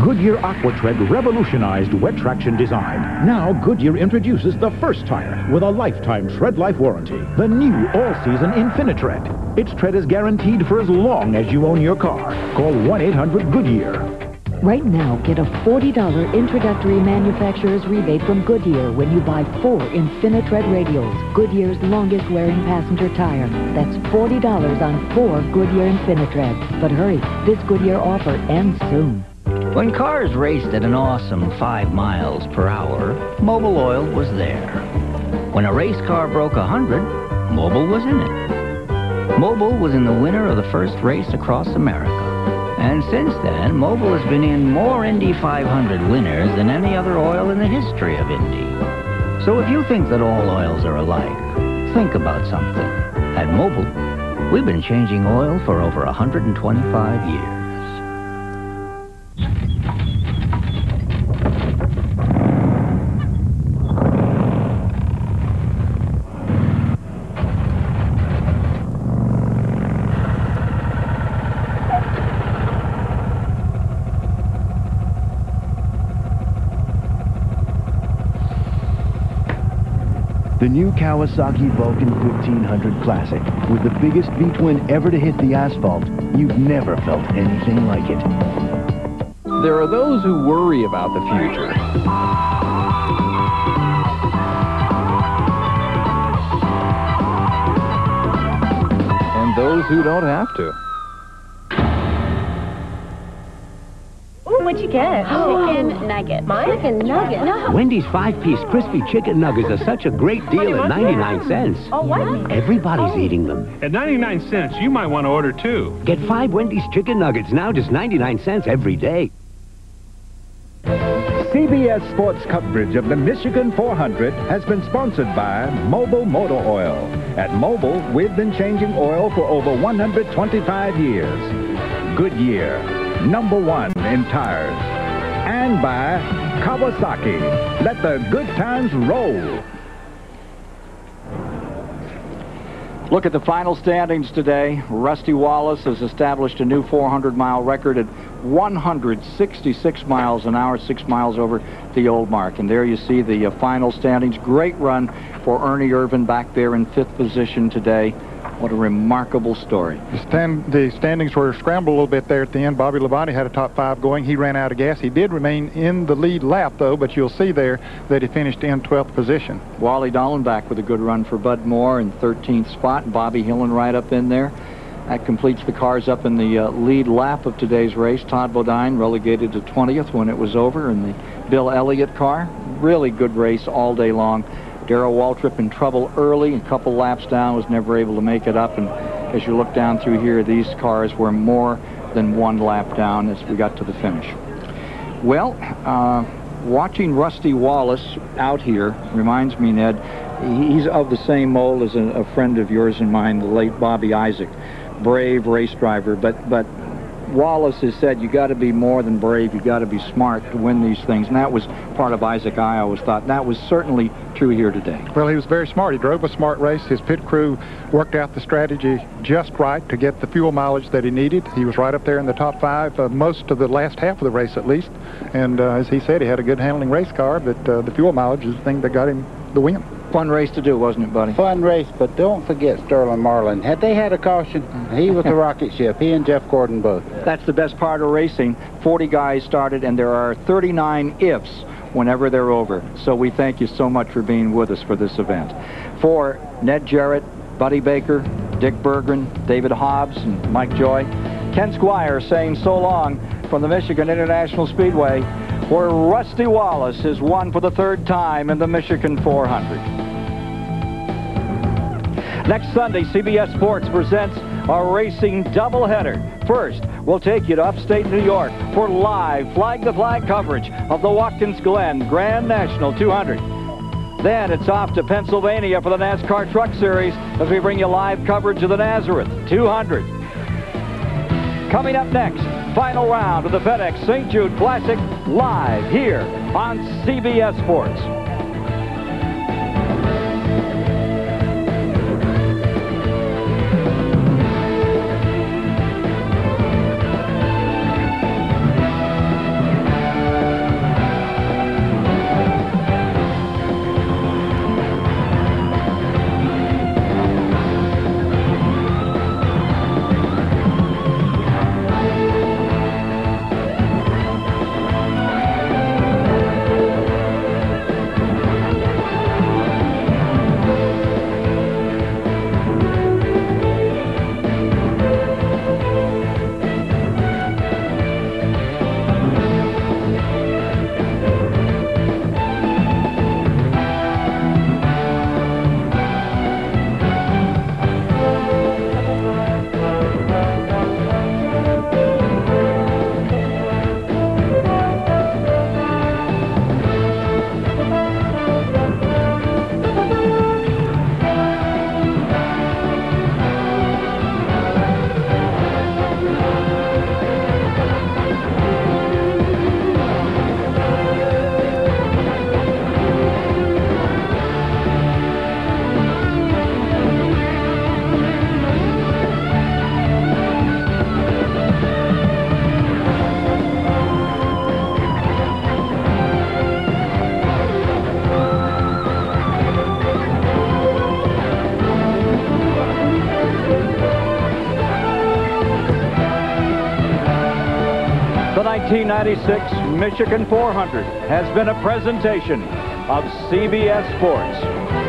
Goodyear AquaTread revolutionized wet traction design. Now Goodyear introduces the first tire with a lifetime tread life warranty. The new all-season InfiniTread. Its tread is guaranteed for as long as you own your car. Call 1-800-GOODYEAR. Right now, get a $40 introductory manufacturer's rebate from Goodyear when you buy 4 InfiniTread radials, Goodyear's longest-wearing passenger tire. That's $40 on 4 Goodyear InfiniTreads. But hurry, this Goodyear offer ends soon. When cars raced at an awesome 5 miles per hour, Mobil Oil was there. When a race car broke 100, Mobil was in it. Mobil was in the winner of the first race across America. And since then, Mobil has been in more Indy 500 winners than any other oil in the history of Indy. So if you think that all oils are alike, think about something. At Mobil, we've been changing oil for over 125 years. The new Kawasaki Vulcan 1500 Classic, with the biggest V-twin ever to hit the asphalt. You've never felt anything like it. There are those who worry about the future. And those who don't have to. What'd you get? Chicken nugget. Chicken nugget? No. Wendy's 5-piece crispy chicken nuggets are such a great deal at 99 cents. Oh, what? Everybody's eating them. At 99 cents, you might want to order 2. Get 5 Wendy's chicken nuggets now, just 99 cents every day. CBS Sports coverage of the Michigan 400 has been sponsored by Mobil Motor Oil. At Mobil, we've been changing oil for over 125 years. Goodyear. #1 in tires. And by Kawasaki. Let the good times roll. Look at the final standings today. Rusty Wallace has established a new 400-mile record at 166 miles an hour, 6 miles over the old mark. And there you see the final standings. Great run for Ernie Irvan back there in 5th position today. What a remarkable story. The standings were scrambled a little bit there at the end. Bobby Labonte had a top 5 going. He ran out of gas. He did remain in the lead lap, though, but you'll see there that he finished in 12th position. Wally Dolan back with a good run for Bud Moore in 13th spot. Bobby Hillin right up in there. That completes the cars up in the lead lap of today's race. Todd Bodine relegated to 20th when it was over in the Bill Elliott car. Really good race all day long. Darrell Waltrip in trouble early, a couple laps down, was never able to make it up. And as you look down through here, these cars were more than 1 lap down as we got to the finish. Well, watching Rusty Wallace out here reminds me, Ned, he's of the same mold as a friend of yours and mine, the late Bobby Isaac. Brave race driver, but Wallace has said you got to be more than brave, you got to be smart to win these things, and that was part of Isaac. I always thought that was certainly true here today. Well, he was very smart. He drove a smart race. His pit crew worked out the strategy just right to get the fuel mileage that he needed. He was right up there in the top 5 most of the last half of the race at least, and as he said, he had a good handling race car, but the fuel mileage is the thing that got him the win. Fun race to do, wasn't it, buddy? Fun race, but don't forget Sterling Marlin. Had they had a caution, he was a rocket ship. He and Jeff Gordon both. That's the best part of racing. 40 guys started, and there are 39 ifs whenever they're over. So we thank you so much for being with us for this event. For Ned Jarrett, Buddy Baker, Dick Berggren, David Hobbs, and Mike Joy, Ken Squire saying so long from the Michigan International Speedway, where Rusty Wallace has won for the 3rd time in the Michigan 400. Next Sunday, CBS Sports presents a racing doubleheader. First, we'll take you to upstate New York for live flag-to-flag coverage of the Watkins Glen Grand National 200. Then it's off to Pennsylvania for the NASCAR Truck Series as we bring you live coverage of the Nazareth 200. Coming up next, final round of the FedEx St. Jude Classic live here on CBS Sports. The 1996 Michigan 400 has been a presentation of CBS Sports.